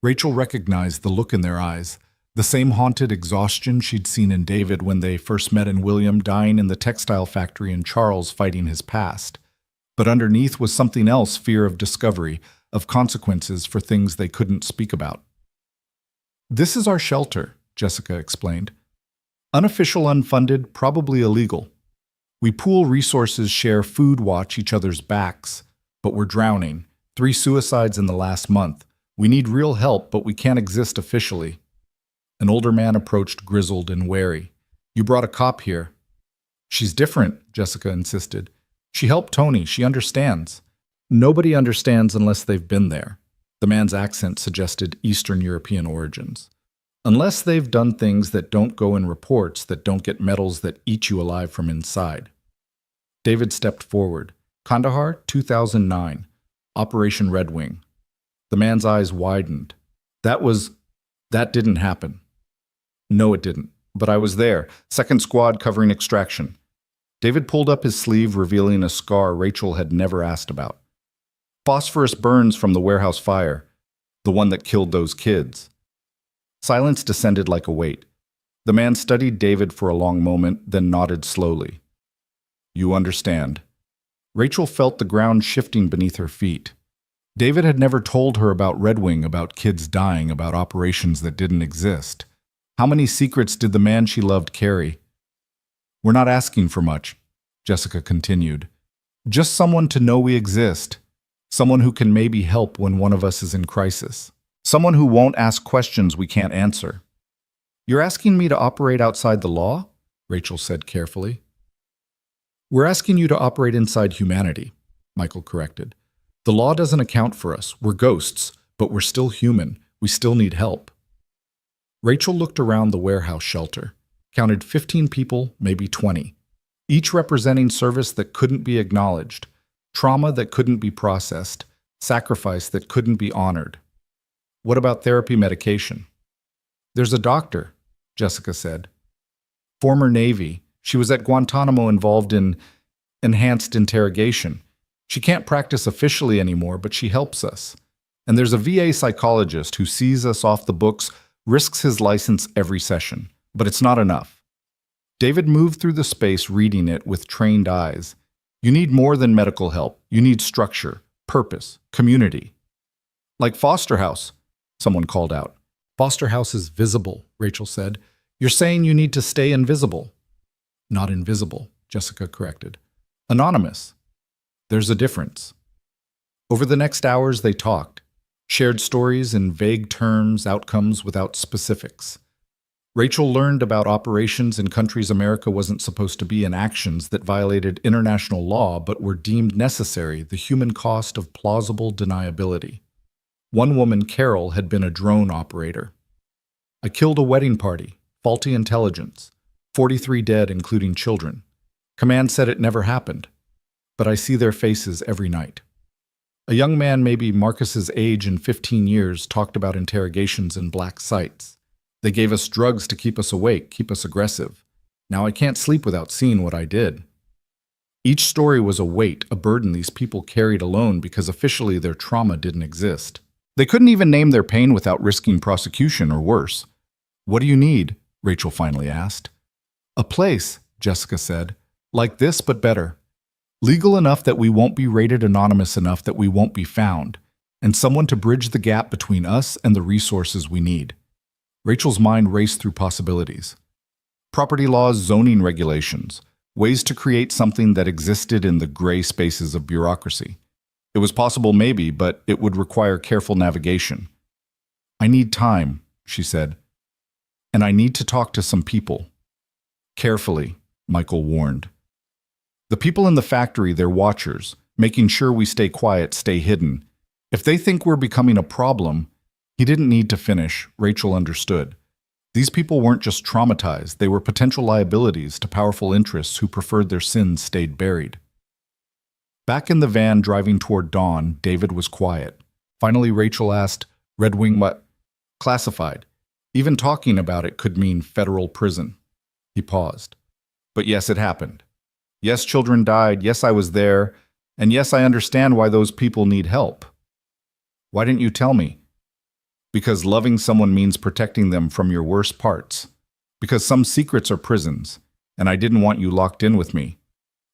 Rachel recognized the look in their eyes, the same haunted exhaustion she'd seen in David when they first met in William, dying in the textile factory, and Charles fighting his past. But underneath was something else: fear of discovery, of consequences for things they couldn't speak about. "This is our shelter," Jessica explained. "Unofficial, unfunded, probably illegal. We pool resources, share food, watch each other's backs. But we're drowning. 3 suicides in the last month. We need real help, but we can't exist officially." An older man approached, grizzled and wary. "You brought a cop here." "She's different," Jessica insisted. "She helped Tony. She understands." "Nobody understands unless they've been there." The man's accent suggested Eastern European origins. "Unless they've done things that don't go in reports, that don't get medals, that eat you alive from inside." David stepped forward. "Kandahar, 2009. Operation Red Wing." The man's eyes widened. That didn't happen. No, it didn't. But I was there. Second squad covering extraction. David pulled up his sleeve, revealing a scar Rachel had never asked about. Phosphorus burns from the warehouse fire, the one that killed those kids. Silence descended like a weight. The man studied David for a long moment, then nodded slowly. You understand. Rachel felt the ground shifting beneath her feet. David had never told her about Red Wing, about kids dying, about operations that didn't exist. How many secrets did the man she loved carry? We're not asking for much, Jessica continued. Just someone to know we exist. Someone who can maybe help when one of us is in crisis. Someone who won't ask questions we can't answer. You're asking me to operate outside the law? Rachel said carefully. We're asking you to operate inside humanity, Michael corrected. The law doesn't account for us. We're ghosts, but we're still human. We still need help. Rachel looked around the warehouse shelter, counted 15 people, maybe 20, each representing service that couldn't be acknowledged, trauma that couldn't be processed, sacrifice that couldn't be honored. What about therapy medication? There's a doctor, Jessica said. Former Navy. She was at Guantanamo involved in enhanced interrogation. She can't practice officially anymore, but she helps us. And there's a VA psychologist who sees us off the books, risks his license every session. But it's not enough. David moved through the space reading it with trained eyes. You need more than medical help. You need structure, purpose, community. Like Foster House, someone called out. Foster House is visible, Rachel said. You're saying you need to stay invisible. Not invisible, Jessica corrected. Anonymous. There's a difference. Over the next hours they talked, shared stories in vague terms, outcomes without specifics. Rachel learned about operations in countries America wasn't supposed to be in, actions that violated international law but were deemed necessary, the human cost of plausible deniability. One woman, Carol, had been a drone operator. I killed a wedding party, faulty intelligence, 43 dead including children. Command said it never happened, but I see their faces every night. A young man, maybe Marcus's age in 15 years, talked about interrogations in black sites. They gave us drugs to keep us awake, keep us aggressive. Now I can't sleep without seeing what I did. Each story was a weight, a burden these people carried alone because officially their trauma didn't exist. They couldn't even name their pain without risking prosecution or worse. What do you need? Rachel finally asked. A place, Jessica said. Like this, but better. Legal enough that we won't be rated, anonymous enough that we won't be found, and someone to bridge the gap between us and the resources we need. Rachel's mind raced through possibilities. Property laws, zoning regulations, ways to create something that existed in the gray spaces of bureaucracy. It was possible maybe, but it would require careful navigation. I need time, she said, and I need to talk to some people. Carefully, Michael warned. The people in the factory, they're watchers, making sure we stay quiet, stay hidden. If they think we're becoming a problem, he didn't need to finish. Rachel understood. These people weren't just traumatized, they were potential liabilities to powerful interests who preferred their sins stayed buried. Back in the van driving toward dawn, David was quiet. Finally, Rachel asked, Red Wing what? Classified. Even talking about it could mean federal prison. He paused. But yes, it happened. Yes, children died. Yes, I was there. And yes, I understand why those people need help. Why didn't you tell me? Because loving someone means protecting them from your worst parts. Because some secrets are prisons, and I didn't want you locked in with me.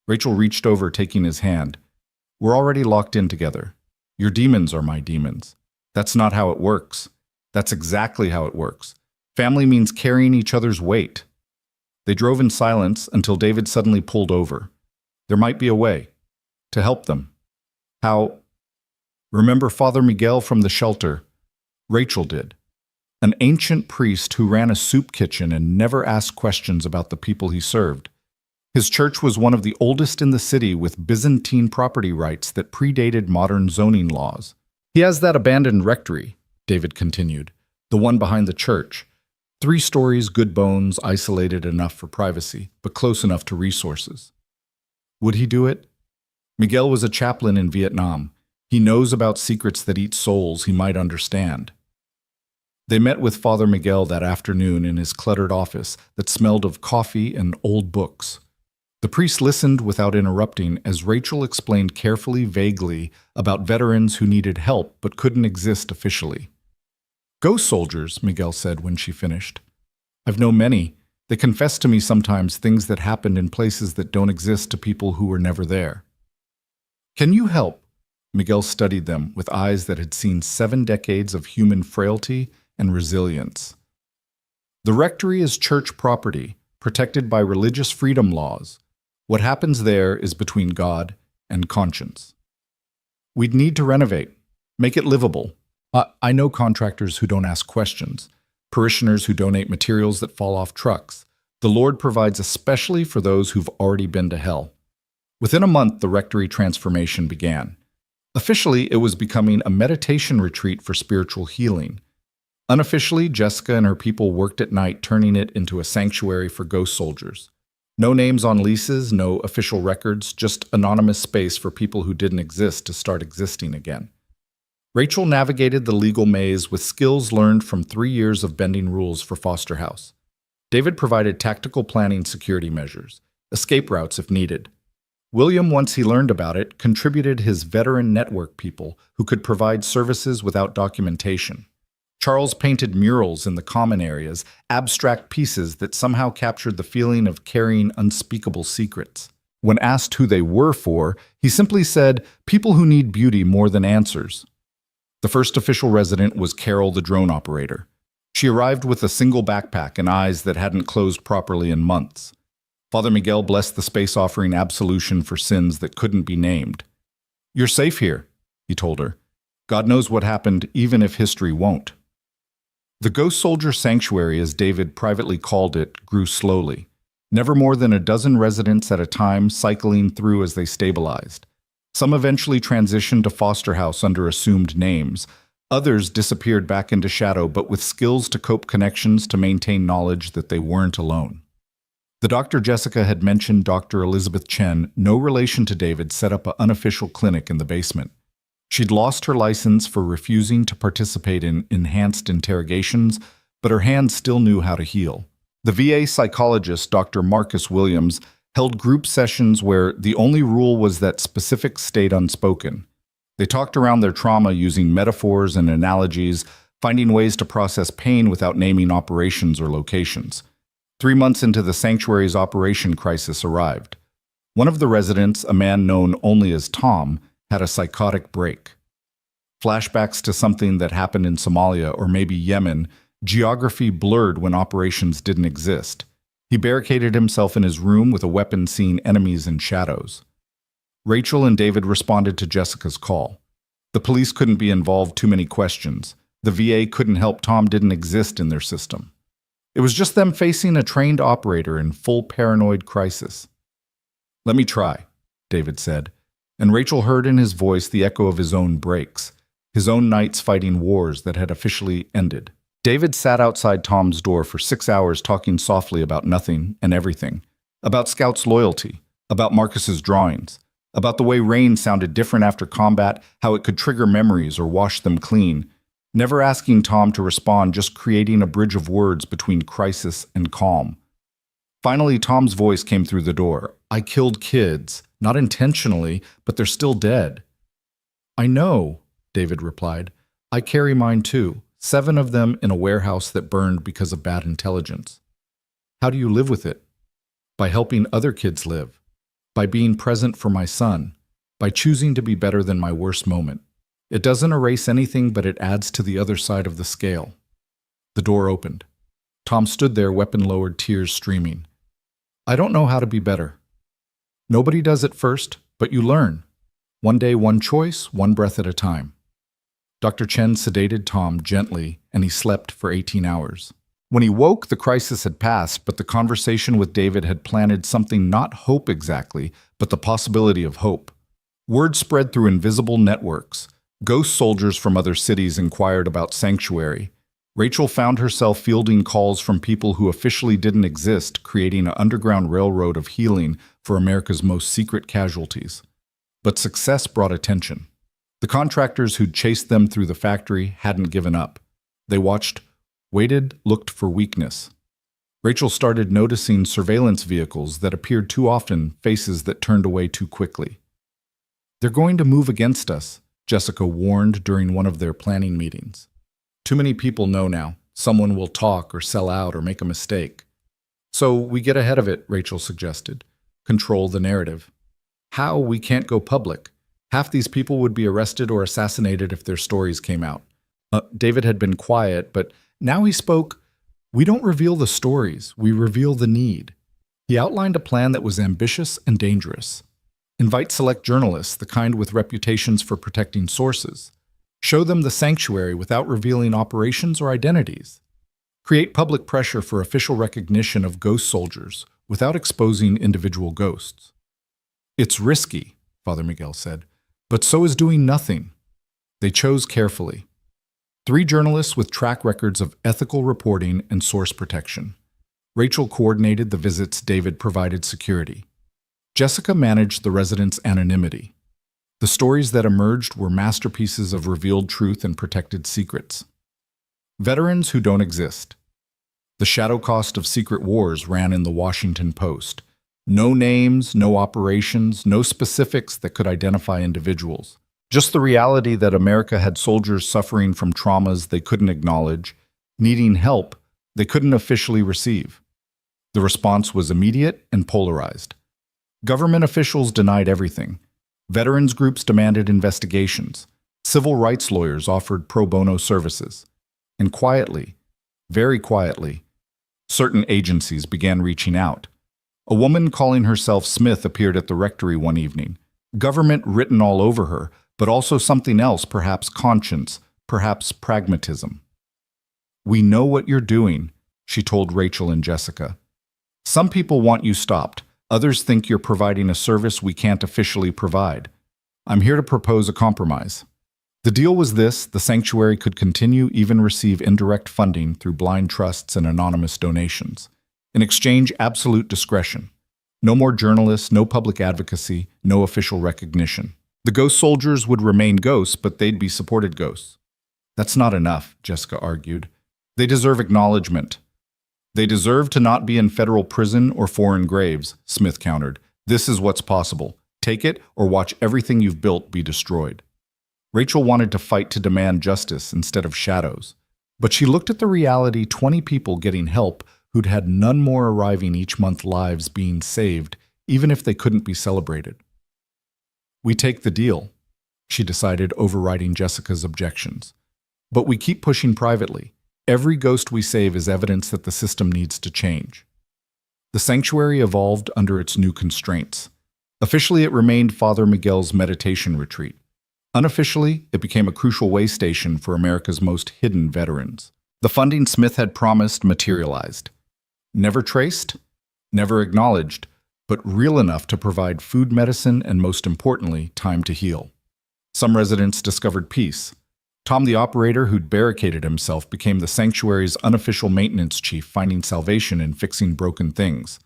Rachel reached over, taking his hand. We're already locked in together. Your demons are my demons. That's not how it works. That's exactly how it works. Family means carrying each other's weight. They drove in silence until David suddenly pulled over. There might be a way to help them. How? Remember Father Miguel from the shelter? Rachel did. An ancient priest who ran a soup kitchen and never asked questions about the people he served. His church was one of the oldest in the city, with Byzantine property rights that predated modern zoning laws. He has that abandoned rectory, David continued, the one behind the church. 3 stories, good bones, isolated enough for privacy, but close enough to resources. Would he do it? Miguel was a chaplain in Vietnam. He knows about secrets that eat souls he might understand. They met with Father Miguel that afternoon in his cluttered office that smelled of coffee and old books. The priest listened without interrupting as Rachel explained carefully, vaguely, about veterans who needed help but couldn't exist officially. "Ghost soldiers," Miguel said when she finished. "I've known many. They confess to me sometimes things that happened in places that don't exist to people who were never there." "Can you help?" Miguel studied them with eyes that had seen 7 decades of human frailty and resilience. "The rectory is church property, protected by religious freedom laws. What happens there is between God and conscience. We'd need to renovate, make it livable. I know contractors who don't ask questions, parishioners who donate materials that fall off trucks. The Lord provides especially for those who've already been to hell." Within a month, the rectory transformation began. Officially, it was becoming a meditation retreat for spiritual healing. Unofficially, Jessica and her people worked at night, turning it into a sanctuary for ghost soldiers. No names on leases, no official records, just anonymous space for people who didn't exist to start existing again. Rachel navigated the legal maze with skills learned from 3 years of bending rules for Foster House. David provided tactical planning security measures, escape routes if needed. William, once he learned about it, contributed his veteran network people who could provide services without documentation. Charles painted murals in the common areas, abstract pieces that somehow captured the feeling of carrying unspeakable secrets. When asked who they were for, he simply said, "People who need beauty more than answers." The first official resident was Carol, the drone operator. She arrived with a single backpack and eyes that hadn't closed properly in months. Father Miguel blessed the space, offering absolution for sins that couldn't be named. "You're safe here," he told her. "God knows what happened, even if history won't." The Ghost Soldier Sanctuary, as David privately called it, grew slowly. Never more than a dozen residents at a time, cycling through as they stabilized. Some eventually transitioned to Foster House under assumed names. Others disappeared back into shadow, but with skills to cope, connections to maintain knowledge that they weren't alone. The doctor Jessica had mentioned, Dr. Elizabeth Chen, no relation to David, set up an unofficial clinic in the basement. She'd lost her license for refusing to participate in enhanced interrogations, but her hands still knew how to heal. The VA psychologist, Dr. Marcus Williams, held group sessions where the only rule was that specifics stayed unspoken. They talked around their trauma using metaphors and analogies, finding ways to process pain without naming operations or locations. 3 months into the sanctuary's operation, crisis arrived. One of the residents, a man known only as Tom, had a psychotic break. Flashbacks to something that happened in Somalia or maybe Yemen, geography blurred when operations didn't exist. He barricaded himself in his room with a weapon, seeing enemies in shadows. Rachel and David responded to Jessica's call. The police couldn't be involved, too many questions. The VA couldn't help, Tom didn't exist in their system. It was just them facing a trained operator in full paranoid crisis. "Let me try," David said, and Rachel heard in his voice the echo of his own breaks, his own nights fighting wars that had officially ended. David sat outside Tom's door for 6 hours, talking softly about nothing and everything, about Scout's loyalty, about Marcus's drawings, about the way rain sounded different after combat, how it could trigger memories or wash them clean, never asking Tom to respond, just creating a bridge of words between crisis and calm. Finally, Tom's voice came through the door. "I killed kids, not intentionally, but they're still dead." "I know," David replied. "I carry mine too. 7 of them in a warehouse that burned because of bad intelligence." "How do you live with it?" "By helping other kids live. By being present for my son. By choosing to be better than my worst moment. It doesn't erase anything, but it adds to the other side of the scale." The door opened. Tom stood there, weapon lowered, tears streaming. "I don't know how to be better. Nobody does at first, but you learn. One day, one choice, one breath at a time." Dr. Chen sedated Tom gently, and he slept for 18 hours. When he woke, the crisis had passed, but the conversation with David had planted something, not hope exactly, but the possibility of hope. Word spread through invisible networks. Ghost soldiers from other cities inquired about Sanctuary. Rachel found herself fielding calls from people who officially didn't exist, creating an underground railroad of healing for America's most secret casualties. But success brought attention. The contractors who'd chased them through the factory hadn't given up. They watched, waited, looked for weakness. Rachel started noticing surveillance vehicles that appeared too often, faces that turned away too quickly. "They're going to move against us," Jessica warned during one of their planning meetings. "Too many people know now. Someone will talk or sell out or make a mistake." "So we get ahead of it," Rachel suggested. "Control the narrative." "How? We can't go public. Half these people would be arrested or assassinated if their stories came out." David had been quiet, but now he spoke. "We don't reveal the stories, we reveal the need." He outlined a plan that was ambitious and dangerous. Invite select journalists, the kind with reputations for protecting sources. Show them the sanctuary without revealing operations or identities. Create public pressure for official recognition of ghost soldiers without exposing individual ghosts. "It's risky," Father Miguel said, "but so is doing nothing." They chose carefully. 3 journalists with track records of ethical reporting and source protection. Rachel coordinated the visits, David provided security. Jessica managed the residents' anonymity. The stories that emerged were masterpieces of revealed truth and protected secrets. Veterans who don't exist. The shadow cost of secret wars ran in the Washington Post. No names, no operations, no specifics that could identify individuals. Just the reality that America had soldiers suffering from traumas they couldn't acknowledge, needing help they couldn't officially receive. The response was immediate and polarized. Government officials denied everything. Veterans groups demanded investigations. Civil rights lawyers offered pro bono services. And quietly, very quietly, certain agencies began reaching out. A woman calling herself Smith appeared at the rectory one evening. Government written all over her, but also something else, perhaps conscience, perhaps pragmatism. "We know what you're doing," she told Rachel and Jessica. "Some people want you stopped. Others think you're providing a service we can't officially provide. I'm here to propose a compromise." The deal was this: the sanctuary could continue, even receive indirect funding through blind trusts and anonymous donations. In exchange, absolute discretion. No more journalists, no public advocacy, no official recognition. The ghost soldiers would remain ghosts, but they'd be supported ghosts. "That's not enough," Jessica argued. "They deserve acknowledgement." "They deserve to not be in federal prison or foreign graves," Smith countered. "This is what's possible. Take it or watch everything you've built be destroyed." Rachel wanted to fight to demand justice instead of shadows. But she looked at the reality: 20 people getting help who'd had none more arriving each month, lives being saved, even if they couldn't be celebrated. "We take the deal," she decided, overriding Jessica's objections. "But we keep pushing privately. Every ghost we save is evidence that the system needs to change." The sanctuary evolved under its new constraints. Officially, it remained Father Miguel's meditation retreat. Unofficially, it became a crucial way station for America's most hidden veterans. The funding Smith had promised materialized. Never traced, never acknowledged, but real enough to provide food, medicine, and most importantly, time to heal. Some residents discovered peace. Tom, the operator who'd barricaded himself, became the sanctuary's unofficial maintenance chief, finding salvation in fixing broken things.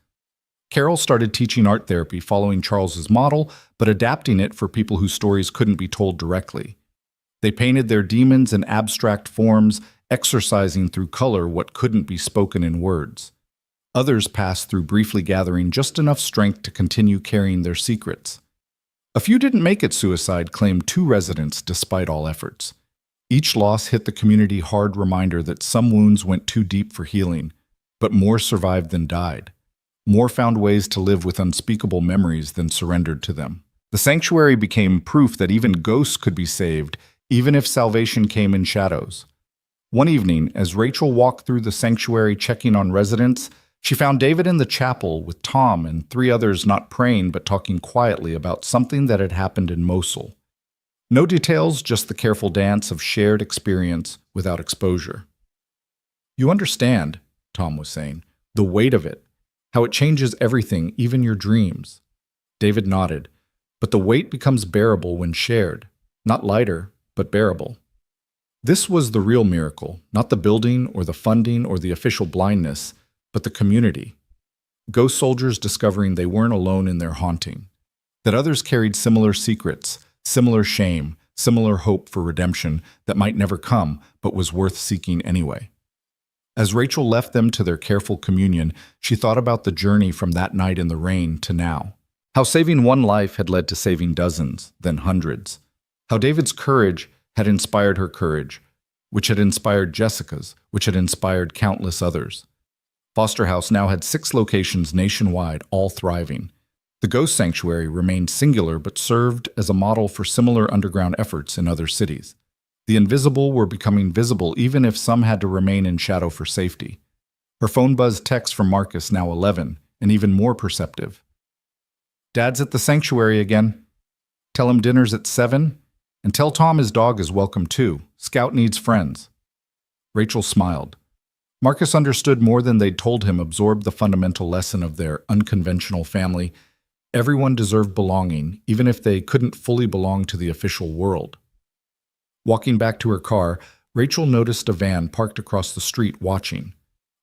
Carol started teaching art therapy, following Charles's model, but adapting it for people whose stories couldn't be told directly. They painted their demons in abstract forms, exercising through color what couldn't be spoken in words. Others passed through briefly, gathering just enough strength to continue carrying their secrets. A few didn't make it, suicide claimed 2 residents despite all efforts. Each loss hit the community hard reminder that some wounds went too deep for healing, but more survived than died. More found ways to live with unspeakable memories than surrendered to them. The sanctuary became proof that even ghosts could be saved, even if salvation came in shadows. One evening, as Rachel walked through the sanctuary checking on residents, she found David in the chapel with Tom and 3 others, not praying but talking quietly about something that had happened in Mosul. No details, just the careful dance of shared experience without exposure. "You understand," Tom was saying, "the weight of it, how it changes everything, even your dreams." David nodded. "But the weight becomes bearable when shared. Not lighter, but bearable." This was the real miracle, not the building or the funding or the official blindness, but the community. Ghost soldiers discovering they weren't alone in their haunting, that others carried similar secrets, similar shame, similar hope for redemption that might never come but was worth seeking anyway. As Rachel left them to their careful communion, she thought about the journey from that night in the rain to now. How saving one life had led to saving dozens, then hundreds. How David's courage had inspired her courage, which had inspired Jessica's, which had inspired countless others. Foster House now had 6 locations nationwide, all thriving. The Ghost Sanctuary remained singular but served as a model for similar underground efforts in other cities. The invisible were becoming visible even if some had to remain in shadow for safety. Her phone buzzed text from Marcus, now 11, and even more perceptive. "Dad's at the sanctuary again. Tell him dinner's at 7, and tell Tom his dog is welcome too. Scout needs friends." Rachel smiled. Marcus understood more than they'd told him, absorbed the fundamental lesson of their unconventional family. Everyone deserved belonging, even if they couldn't fully belong to the official world. Walking back to her car, Rachel noticed a van parked across the street watching.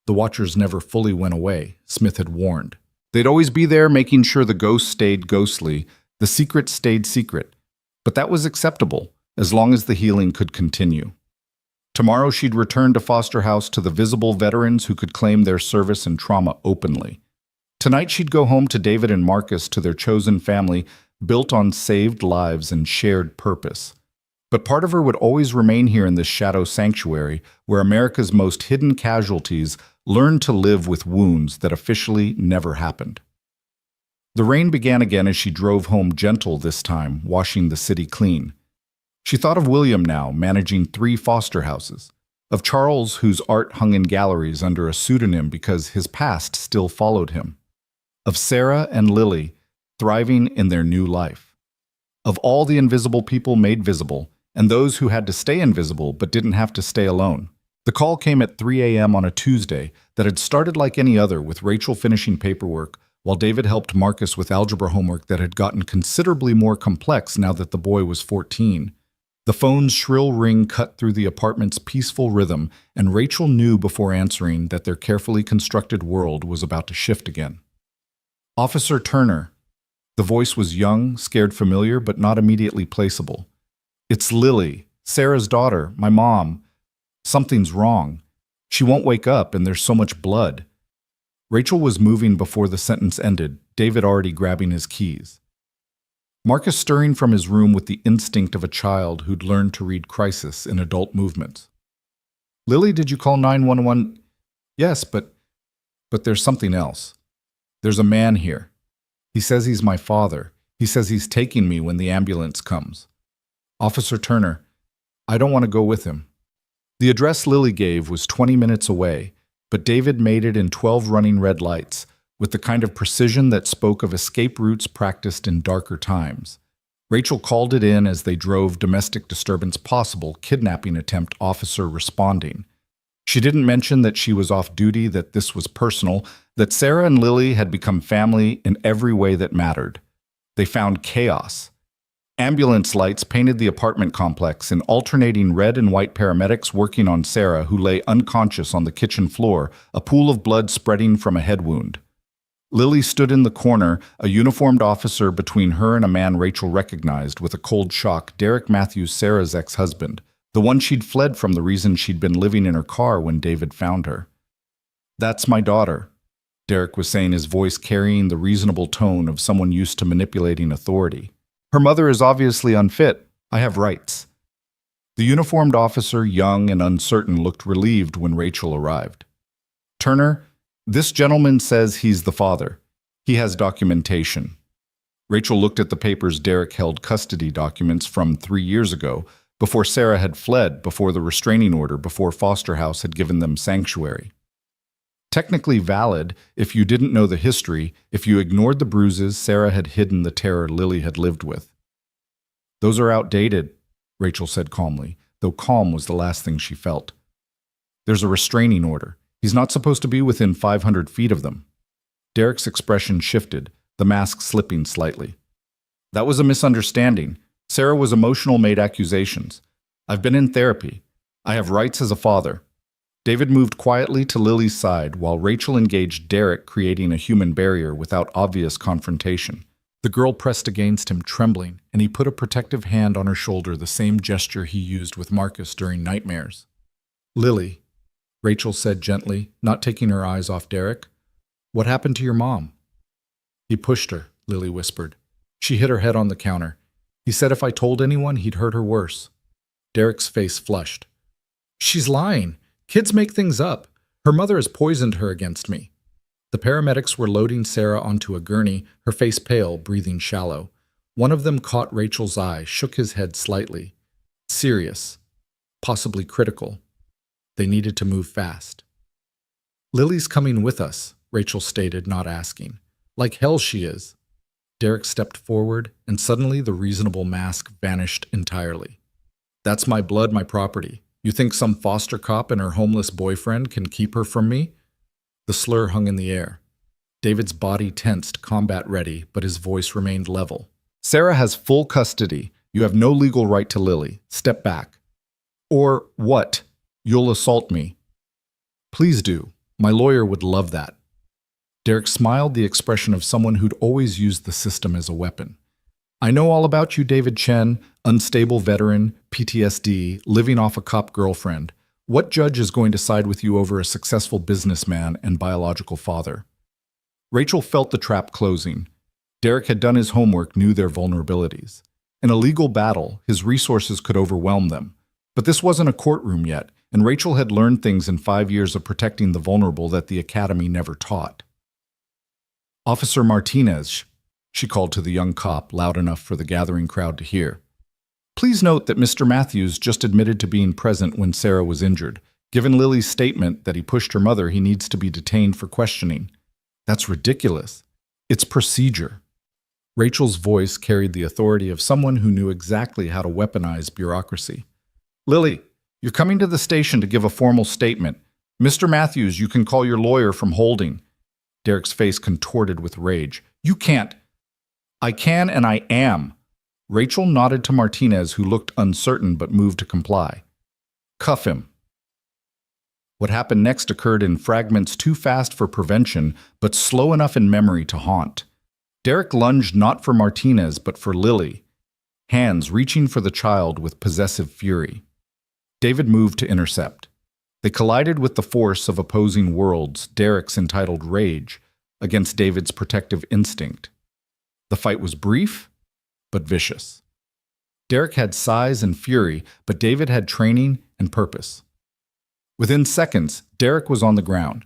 The watchers never fully went away, Smith had warned. They'd always be there making sure the ghost stayed ghostly, the secret stayed secret. But that was acceptable, as long as the healing could continue. Tomorrow she'd return to Foster House to the visible veterans who could claim their service and trauma openly. Tonight she'd go home to David and Marcus, to their chosen family, built on saved lives and shared purpose. But part of her would always remain here in this shadow sanctuary, where America's most hidden casualties learned to live with wounds that officially never happened. The rain began again as she drove home, gentle this time, washing the city clean. She thought of William now, managing 3 foster houses, of Charles, whose art hung in galleries under a pseudonym because his past still followed him, of Sarah and Lily, thriving in their new life, of all the invisible people made visible, and those who had to stay invisible but didn't have to stay alone. The call came at 3 a.m. on a Tuesday that had started like any other, with Rachel finishing paperwork, while David helped Marcus with algebra homework that had gotten considerably more complex now that the boy was 14. The phone's shrill ring cut through the apartment's peaceful rhythm, and Rachel knew before answering that their carefully constructed world was about to shift again. "Officer Turner." The voice was young, scared familiar, but not immediately placeable. "It's Lily, Sarah's daughter, my mom. Something's wrong. She won't wake up, and there's so much blood." Rachel was moving before the sentence ended, David already grabbing his keys. Marcus stirring from his room with the instinct of a child who'd learned to read crisis in adult movements. "Lily, did you call 911? "Yes, but there's something else. There's a man here. He says he's my father. He says he's taking me when the ambulance comes. Officer Turner, I don't want to go with him." The address Lily gave was 20 minutes away, but David made it in 12 running red lights, with the kind of precision that spoke of escape routes practiced in darker times. Rachel called it in as they drove. "Domestic disturbance possible, kidnapping attempt, officer responding." She didn't mention that she was off duty, that this was personal, that Sarah and Lily had become family in every way that mattered. They found chaos. Ambulance lights painted the apartment complex in alternating red and white, paramedics working on Sarah, who lay unconscious on the kitchen floor, a pool of blood spreading from a head wound. Lily stood in the corner, a uniformed officer between her and a man Rachel recognized with a cold shock, Derek Matthews, Sarah's ex-husband, the one she'd fled from, the reason she'd been living in her car when David found her. "That's my daughter," Derek was saying, his voice carrying the reasonable tone of someone used to manipulating authority. "Her mother is obviously unfit. I have rights." The uniformed officer, young and uncertain, looked relieved when Rachel arrived. "Turner, this gentleman says he's the father. He has documentation." Rachel looked at the papers. Derek held custody documents from 3 years ago, before Sarah had fled, before the restraining order, before Foster House had given them sanctuary. Technically valid if you didn't know the history, if you ignored the bruises Sarah had hidden, the terror Lily had lived with. "Those are outdated," Rachel said calmly, though calm was the last thing she felt. "There's a restraining order. He's not supposed to be within 500 feet of them." Derek's expression shifted, the mask slipping slightly. "That was a misunderstanding. Sarah was emotional, made accusations. I've been in therapy. I have rights as a father." David moved quietly to Lily's side while Rachel engaged Derek, creating a human barrier without obvious confrontation. The girl pressed against him, trembling, and he put a protective hand on her shoulder, the same gesture he used with Marcus during nightmares. "Lily," Rachel said gently, not taking her eyes off Derek. "What happened to your mom?" "He pushed her," Lily whispered. "She hit her head on the counter. He said if I told anyone, he'd hurt her worse." Derek's face flushed. "She's lying. Kids make things up. Her mother has poisoned her against me." The paramedics were loading Sarah onto a gurney, her face pale, breathing shallow. One of them caught Rachel's eye, shook his head slightly. Serious. Possibly critical. They needed to move fast. "Lily's coming with us," Rachel stated, not asking. "Like hell she is." Derek stepped forward, and suddenly the reasonable mask vanished entirely. "That's my blood, my property. You think some foster cop and her homeless boyfriend can keep her from me?" The slur hung in the air. David's body tensed, combat ready, but his voice remained level. "Sarah has full custody. You have no legal right to Lily. Step back." "Or what? You'll assault me." "Please do. My lawyer would love that." Derek smiled, the expression of someone who'd always used the system as a weapon. "I know all about you, David Chen, unstable veteran, PTSD, living off a cop girlfriend. What judge is going to side with you over a successful businessman and biological father?" Rachel felt the trap closing. Derek had done his homework, knew their vulnerabilities. In a legal battle, his resources could overwhelm them. But this wasn't a courtroom yet, and Rachel had learned things in 5 years of protecting the vulnerable that the academy never taught. "Officer Martinez," she called to the young cop, loud enough for the gathering crowd to hear. "Please note that Mr. Matthews just admitted to being present when Sarah was injured. Given Lily's statement that he pushed her mother, he needs to be detained for questioning." "That's ridiculous. It's procedure." Rachel's voice carried the authority of someone who knew exactly how to weaponize bureaucracy. "Lily, you're coming to the station to give a formal statement. Mr. Matthews, you can call your lawyer from holding." Derek's face contorted with rage. "You can't." "I can and I am." Rachel nodded to Martinez, who looked uncertain but moved to comply. "Cuff him." What happened next occurred in fragments too fast for prevention, but slow enough in memory to haunt. Derek lunged not for Martinez, but for Lily, hands reaching for the child with possessive fury. David moved to intercept. They collided with the force of opposing worlds, Derek's entitled rage against David's protective instinct. The fight was brief, but vicious. Derek had size and fury, but David had training and purpose. Within seconds, Derek was on the ground.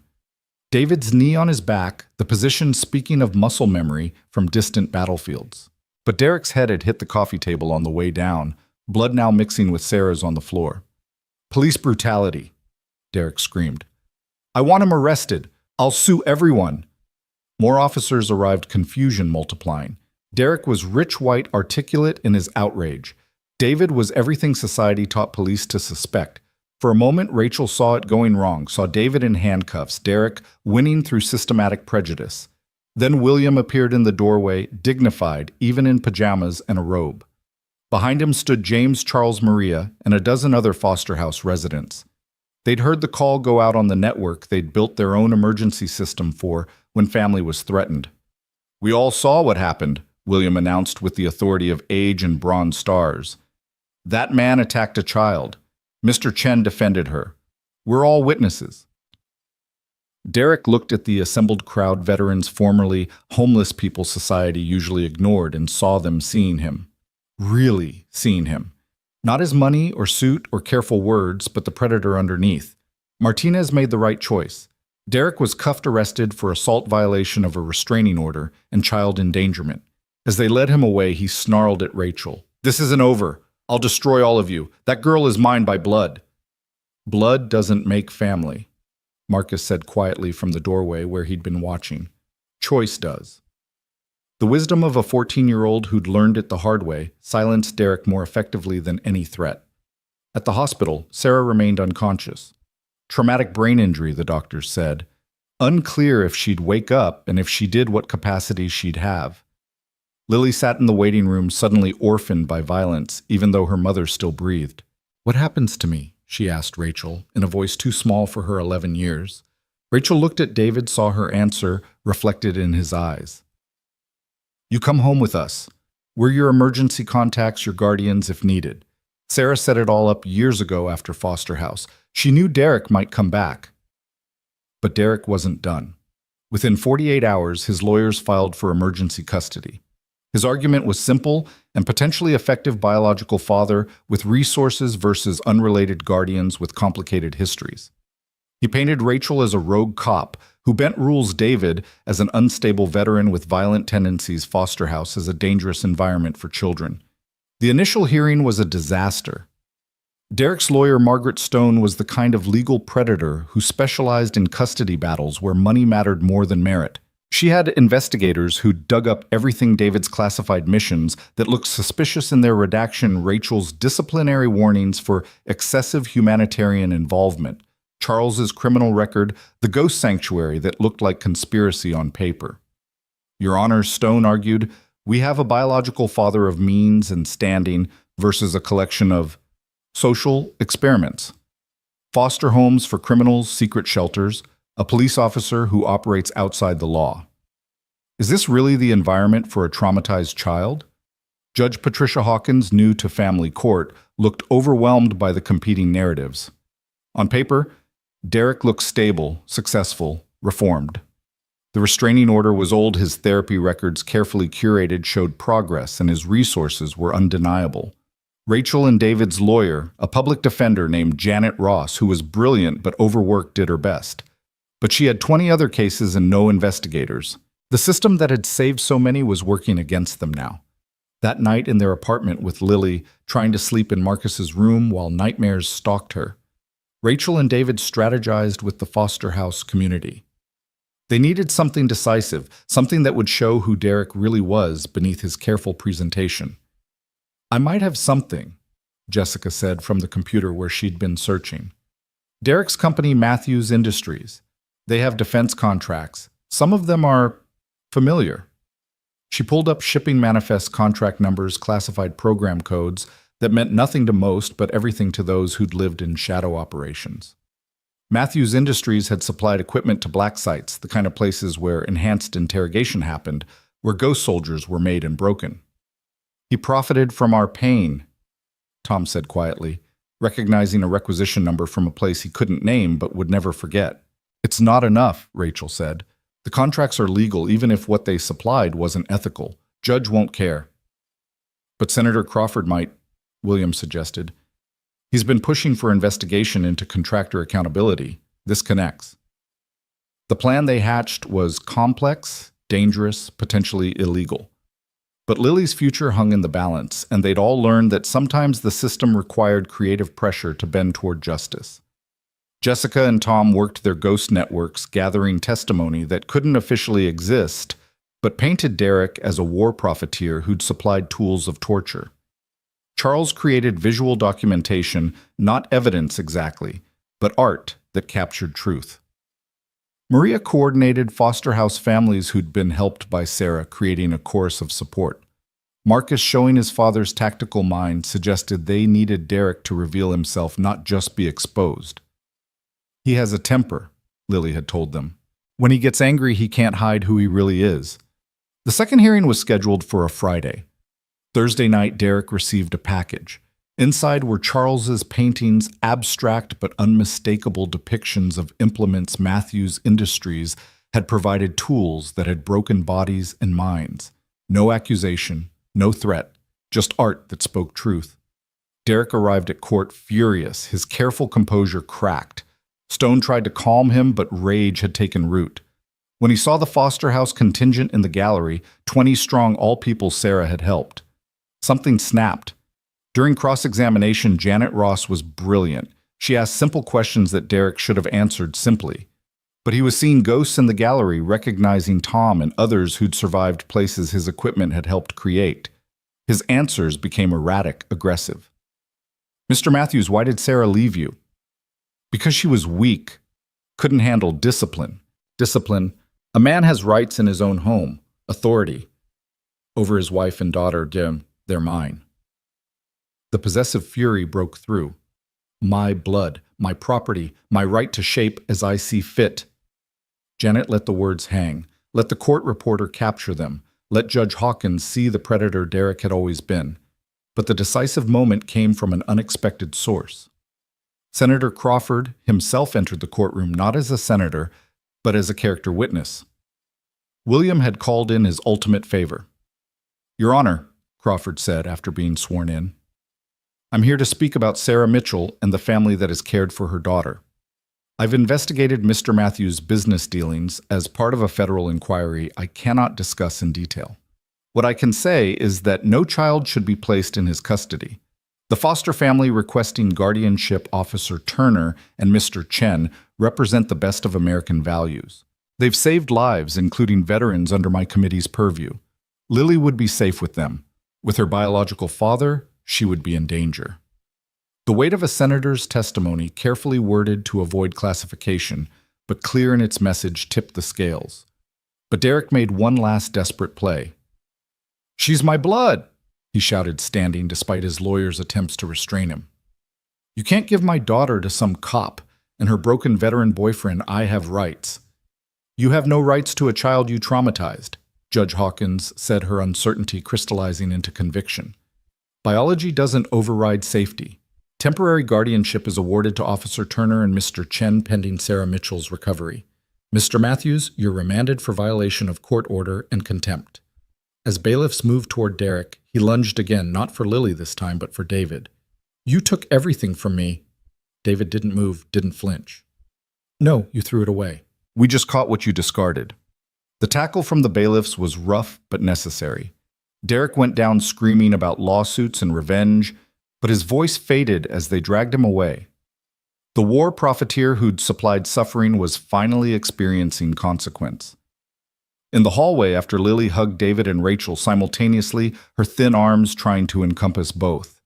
David's knee on his back, the position speaking of muscle memory from distant battlefields. But Derek's head had hit the coffee table on the way down, blood now mixing with Sarah's on the floor. "Police brutality," Derek screamed. "I want him arrested. I'll sue everyone." More officers arrived, confusion multiplying. Derek was rich, white, articulate in his outrage. David was everything society taught police to suspect. For a moment, Rachel saw it going wrong, saw David in handcuffs, Derek winning through systematic prejudice. Then William appeared in the doorway, dignified, even in pajamas and a robe. Behind him stood James Charles Maria and a dozen other foster house residents. They'd heard the call go out on the network they'd built their own emergency system for when family was threatened. "We all saw what happened," William announced with the authority of age and bronze stars. "That man attacked a child. Mr. Chen defended her. We're all witnesses." Derek looked at the assembled crowd, veterans formerly Homeless People Society usually ignored, and saw them seeing him. Really seeing him. Not his money or suit or careful words, but the predator underneath. Martinez made the right choice. Derek was cuffed, arrested for assault, violation of a restraining order, and child endangerment. As they led him away, he snarled at Rachel. "This isn't over. I'll destroy all of you. That girl is mine by blood." "Blood doesn't make family," Marcus said quietly from the doorway where he'd been watching. "Choice does." The wisdom of a 14-year-old who'd learned it the hard way silenced Derek more effectively than any threat. At the hospital, Sarah remained unconscious. Traumatic brain injury, the doctors said. Unclear if she'd wake up, and if she did, what capacity she'd have. Lily sat in the waiting room, suddenly orphaned by violence, even though her mother still breathed. "What happens to me?" she asked Rachel, in a voice too small for her 11 years. Rachel looked at David, saw her answer reflected in his eyes. You come home with us. We're your emergency contacts, your guardians if needed. Sarah set it all up years ago after Foster House. She knew Derek might come back. But Derek wasn't done. Within 48 hours, his lawyers filed for emergency custody. His argument was simple and potentially effective: biological father with resources versus unrelated guardians with complicated histories. He painted Rachel as a rogue cop who bent rules, David as an unstable veteran with violent tendencies, Foster House as a dangerous environment for children. The initial hearing was a disaster. Derek's lawyer, Margaret Stone, was the kind of legal predator who specialized in custody battles where money mattered more than merit. She had investigators who dug up everything: David's classified missions that looked suspicious in their redaction, Rachel's disciplinary warnings for excessive humanitarian involvement, Charles's criminal record, the ghost sanctuary that looked like conspiracy on paper. Your Honor, Stone argued, we have a biological father of means and standing versus a collection of social experiments. Foster homes for criminals, secret shelters, a police officer who operates outside the law. Is this really the environment for a traumatized child? Judge Patricia Hawkins, new to family court, looked overwhelmed by the competing narratives. On paper, Derek looked stable, successful, reformed. The restraining order was old, his therapy records, carefully curated, showed progress, and his resources were undeniable. Rachel and David's lawyer, a public defender named Janet Ross, who was brilliant but overworked, did her best. But she had 20 other cases and no investigators. The system that had saved so many was working against them now. That night in their apartment with Lily, trying to sleep in Marcus's room while nightmares stalked her, Rachel and David strategized with the Foster House community. They needed something decisive, something that would show who Derek really was beneath his careful presentation. I might have something, Jessica said from the computer where she'd been searching. Derek's company, Matthews Industries. They have defense contracts. Some of them are familiar. She pulled up shipping manifests, contract numbers, classified program codes that meant nothing to most but everything to those who'd lived in shadow operations. Matthews Industries had supplied equipment to black sites, the kind of places where enhanced interrogation happened, where ghost soldiers were made and broken. He profited from our pain, Tom said quietly, recognizing a requisition number from a place he couldn't name but would never forget. It's not enough, Rachel said. The contracts are legal even if what they supplied wasn't ethical. Judge won't care. But Senator Crawford might, Williams suggested. He's been pushing for investigation into contractor accountability. This connects. The plan they hatched was complex, dangerous, potentially illegal. But Lily's future hung in the balance, and they'd all learned that sometimes the system required creative pressure to bend toward justice. Jessica and Tom worked their ghost networks, gathering testimony that couldn't officially exist, but painted Derek as a war profiteer who'd supplied tools of torture. Charles created visual documentation, not evidence exactly, but art that captured truth. Maria coordinated foster house families who'd been helped by Sarah, creating a chorus of support. Marcus, showing his father's tactical mind, suggested they needed Derek to reveal himself, not just be exposed. He has a temper, Lily had told them. When he gets angry, he can't hide who he really is. The second hearing was scheduled for a Friday. Thursday night, Derek received a package. Inside were Charles's paintings, abstract but unmistakable depictions of implements Matthews Industries had provided, tools that had broken bodies and minds. No accusation, no threat, just art that spoke truth. Derek arrived at court furious, his careful composure cracked. Stone tried to calm him, but rage had taken root. When he saw the Foster House contingent in the gallery, 20 strong, all people Sarah had helped, something snapped. During cross-examination, Janet Ross was brilliant. She asked simple questions that Derek should have answered simply. But he was seeing ghosts in the gallery, recognizing Tom and others who'd survived places his equipment had helped create. His answers became erratic, aggressive. Mr. Matthews, why did Sarah leave you? Because she was weak, couldn't handle discipline. Discipline. A man has rights in his own home, authority. Over his wife and daughter, they're mine. The possessive fury broke through. My blood, my property, my right to shape as I see fit. Janet let the words hang. Let the court reporter capture them. let Judge Hawkins see the predator Derek had always been. But the decisive moment came from an unexpected source. Senator Crawford himself entered the courtroom not as a senator, but as a character witness. William had called in his ultimate favor. "Your Honor," Crawford said after being sworn in, "I'm here to speak about Sarah Mitchell and the family that has cared for her daughter. I've investigated Mr. Matthews' business dealings as part of a federal inquiry I cannot discuss in detail. What I can say is that no child should be placed in his custody. The foster family requesting guardianship, Officer Turner and Mr. Chen, represent the best of American values. They've saved lives, including veterans under my committee's purview. Lily would be safe with them. With her biological father, she would be in danger." The weight of a senator's testimony, carefully worded to avoid classification, but clear in its message, tipped the scales. But Derek made one last desperate play. "She's my blood!" he shouted, standing despite his lawyer's attempts to restrain him. "You can't give my daughter to some cop and her broken veteran boyfriend. I have rights." "You have no rights to a child you traumatized," Judge Hawkins said, her uncertainty crystallizing into conviction. "Biology doesn't override safety. Temporary guardianship is awarded to Officer Turner and Mr. Chen pending Sarah Mitchell's recovery. Mr. Matthews, you're remanded for violation of court order and contempt." As bailiffs moved toward Derek, he lunged again, not for Lily this time, but for David. "You took everything from me." David didn't move, didn't flinch. "No, you threw it away. We just caught what you discarded." The tackle from the bailiffs was rough but necessary. Derek went down screaming about lawsuits and revenge, but his voice faded as they dragged him away. The war profiteer who'd supplied suffering was finally experiencing consequence. In the hallway, after Lily hugged David and Rachel simultaneously, her thin arms trying to encompass both.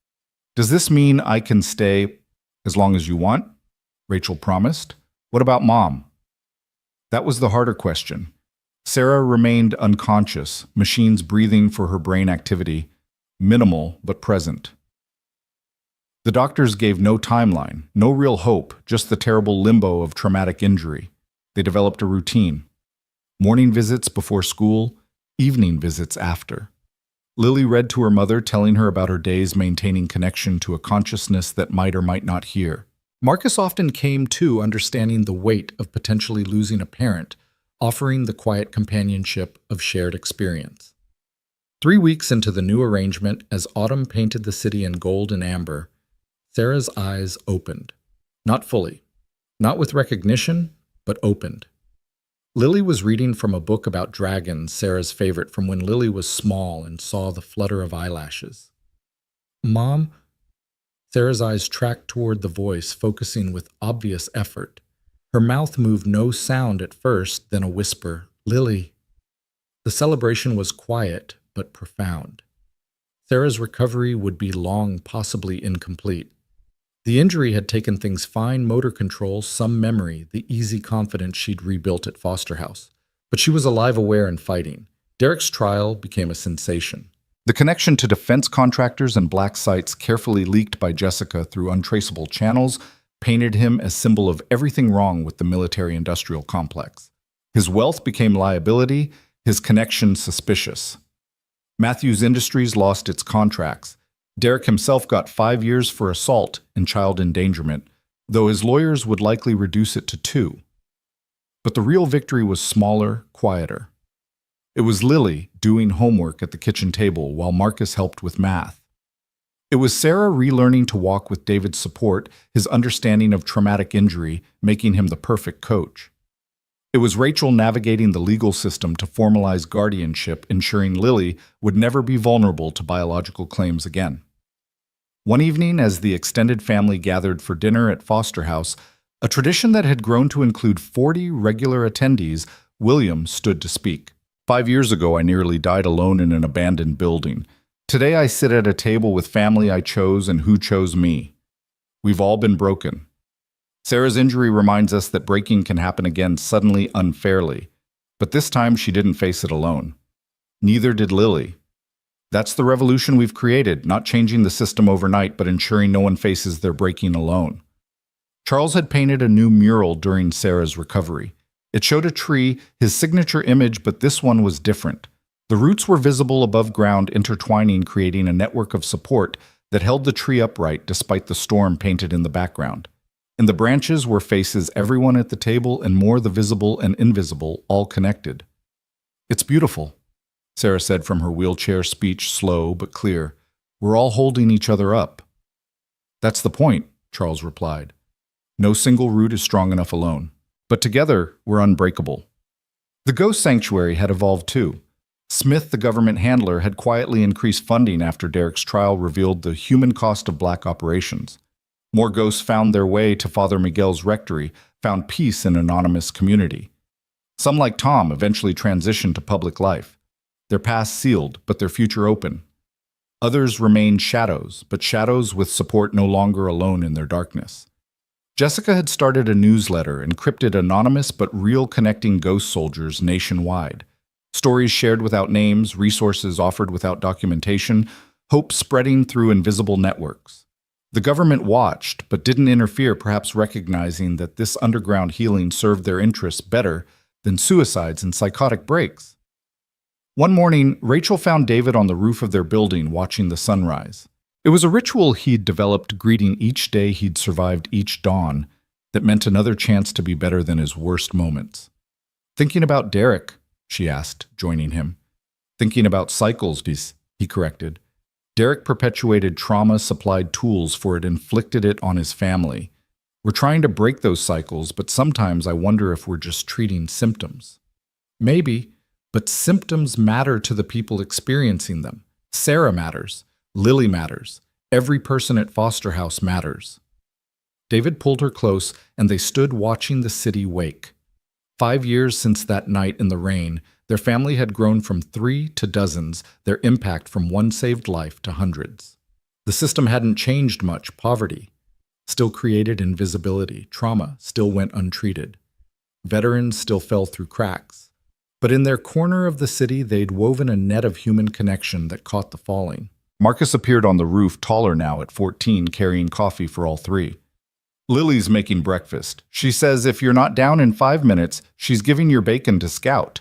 "Does this mean I can stay as long as you want?" Rachel promised. "What about Mom?" That was the harder question. Sarah remained unconscious, machines breathing for her brain activity, minimal but present. The doctors gave no timeline, no real hope, just the terrible limbo of traumatic injury. They developed a routine. Morning visits before school, evening visits after. Lily read to her mother, telling her about her days maintaining connection to a consciousness that might or might not hear. Marcus often came to understanding the weight of potentially losing a parent, offering the quiet companionship of shared experience. 3 weeks into the new arrangement, as autumn painted the city in gold and amber, Sarah's eyes opened. Not fully. Not with recognition, but opened. Lily was reading from a book about dragons, Sarah's favorite, from when Lily was small and saw the flutter of eyelashes. "Mom?" Sarah's eyes tracked toward the voice, focusing with obvious effort. Her mouth moved no sound at first, then a whisper, "Lily." The celebration was quiet, but profound. Sarah's recovery would be long, possibly incomplete. The injury had taken things fine motor control, some memory, the easy confidence she'd rebuilt at Foster House. But she was alive, aware, and fighting. Derek's trial became a sensation. The connection to defense contractors and black sites, carefully leaked by Jessica through untraceable channels, painted him as symbol of everything wrong with the military-industrial complex. His wealth became liability, his connection suspicious. Matthews Industries lost its contracts. Derek himself got 5 years for assault and child endangerment, though his lawyers would likely reduce it to 2. But the real victory was smaller, quieter. It was Lily doing homework at the kitchen table while Marcus helped with math. It was Sarah relearning to walk with David's support, his understanding of traumatic injury, making him the perfect coach. It was Rachel navigating the legal system to formalize guardianship, ensuring Lily would never be vulnerable to biological claims again. One evening, as the extended family gathered for dinner at Foster House, a tradition that had grown to include 40 regular attendees, William stood to speak. 5 years ago, I nearly died alone in an abandoned building. Today, I sit at a table with family I chose and who chose me. We've all been broken. Sarah's injury reminds us that breaking can happen again suddenly, unfairly. But this time, she didn't face it alone. Neither did Lily. That's the revolution we've created, not changing the system overnight, but ensuring no one faces their breaking alone. Charles had painted a new mural during Sarah's recovery. It showed a tree, his signature image, but this one was different. The roots were visible above ground, intertwining, creating a network of support that held the tree upright despite the storm painted in the background. In the branches were faces, everyone at the table, and more, the visible and invisible, all connected. "It's beautiful," Sarah said from her wheelchair, speech slow but clear. "We're all holding each other up." "That's the point," Charles replied. "No single root is strong enough alone. But together, we're unbreakable." The ghost sanctuary had evolved too. Smith, the government handler, had quietly increased funding after Derek's trial revealed the human cost of black operations. More ghosts found their way to Father Miguel's rectory, found peace in anonymous community. Some, like Tom, eventually transitioned to public life. Their past sealed, but their future open. Others remained shadows, but shadows with support, no longer alone in their darkness. Jessica had started a newsletter, encrypted, anonymous but real, connecting ghost soldiers nationwide. Stories shared without names, resources offered without documentation, hope spreading through invisible networks. The government watched, but didn't interfere, perhaps recognizing that this underground healing served their interests better than suicides and psychotic breaks. One morning, Rachel found David on the roof of their building watching the sunrise. It was a ritual he'd developed, greeting each day he'd survived, each dawn, that meant another chance to be better than his worst moments. "Thinking about Derek?" she asked, joining him. "Thinking about cycles," he corrected. "Derek perpetuated trauma, supplied tools for it, inflicted it on his family. We're trying to break those cycles, but sometimes I wonder if we're just treating symptoms." "Maybe, but symptoms matter to the people experiencing them. Sarah matters. Lily matters. Every person at Foster House matters." David pulled her close, and they stood watching the city wake. 5 years since that night in the rain, their family had grown from 3 to dozens, their impact from one saved life to hundreds. The system hadn't changed much. Poverty still created invisibility. Trauma still went untreated. Veterans still fell through cracks. But in their corner of the city, they'd woven a net of human connection that caught the falling. Marcus appeared on the roof, taller now at 14, carrying coffee for all three. "Lily's making breakfast. She says if you're not down in 5 minutes, she's giving your bacon to Scout."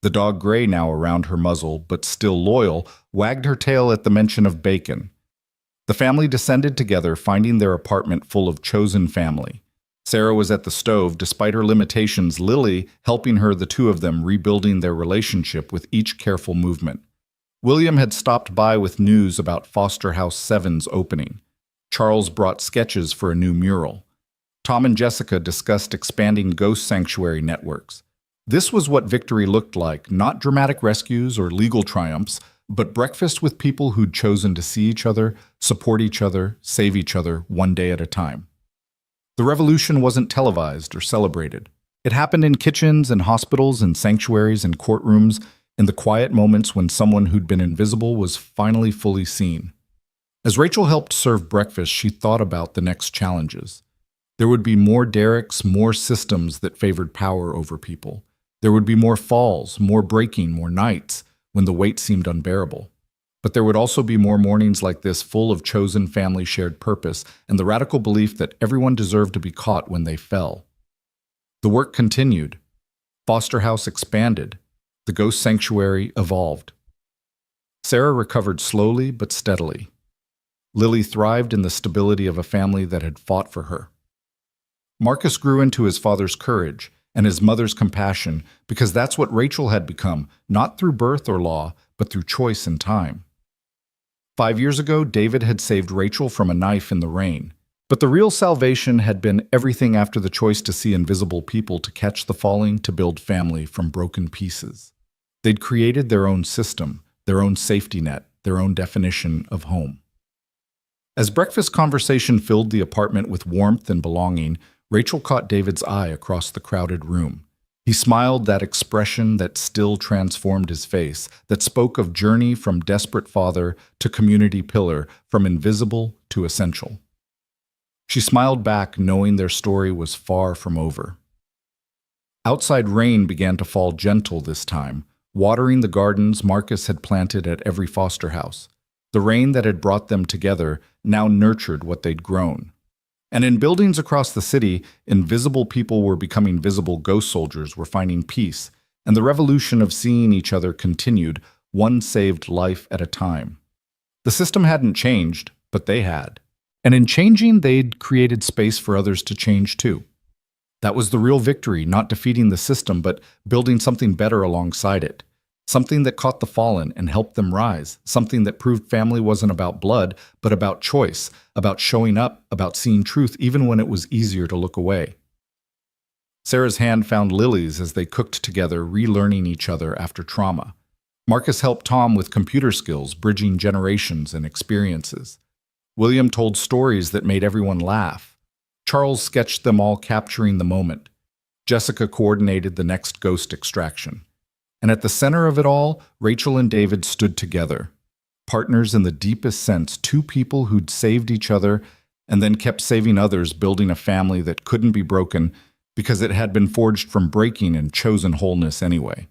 The dog, gray now around her muzzle, but still loyal, wagged her tail at the mention of bacon. The family descended together, finding their apartment full of chosen family. Sarah was at the stove, despite her limitations, Lily helping her, the two of them rebuilding their relationship with each careful movement. William had stopped by with news about Foster House 7's opening. Charles brought sketches for a new mural. Tom and Jessica discussed expanding ghost sanctuary networks. This was what victory looked like, not dramatic rescues or legal triumphs, but breakfast with people who'd chosen to see each other, support each other, save each other, one day at a time. The revolution wasn't televised or celebrated. It happened in kitchens and hospitals and sanctuaries and courtrooms, in the quiet moments when someone who'd been invisible was finally fully seen. As Rachel helped serve breakfast, she thought about the next challenges. There would be more Dereks, more systems that favored power over people. There would be more falls, more breaking, more nights when the weight seemed unbearable. But there would also be more mornings like this, full of chosen family, shared purpose, and the radical belief that everyone deserved to be caught when they fell. The work continued. Foster House expanded. The ghost sanctuary evolved. Sarah recovered slowly but steadily. Lily thrived in the stability of a family that had fought for her. Marcus grew into his father's courage and his mother's compassion, because that's what Rachel had become, not through birth or law, but through choice and time. 5 years ago, David had saved Rachel from a knife in the rain. But the real salvation had been everything after the choice to see invisible people, to catch the falling, to build family from broken pieces. They'd created their own system, their own safety net, their own definition of home. As breakfast conversation filled the apartment with warmth and belonging, Rachel caught David's eye across the crowded room. He smiled, that expression that still transformed his face, that spoke of journey from desperate father to community pillar, from invisible to essential. She smiled back, knowing their story was far from over. Outside, rain began to fall, gentle this time, watering the gardens Marcus had planted at every foster house. The rain that had brought them together now nurtured what they'd grown. And in buildings across the city, invisible people were becoming visible. Ghost soldiers were finding peace, and the revolution of seeing each other continued, one saved life at a time. The system hadn't changed, but they had. And in changing, they'd created space for others to change too. That was the real victory, not defeating the system, but building something better alongside it. Something that caught the fallen and helped them rise. Something that proved family wasn't about blood, but about choice, about showing up, about seeing truth even when it was easier to look away. Sarah's hand found Lily's as they cooked together, relearning each other after trauma. Marcus helped Tom with computer skills, bridging generations and experiences. William told stories that made everyone laugh. Charles sketched them all, capturing the moment. Jessica coordinated the next ghost extraction. And at the center of it all, Rachel and David stood together. Partners in the deepest sense, two people who'd saved each other and then kept saving others, building a family that couldn't be broken because it had been forged from breaking and chosen wholeness anyway.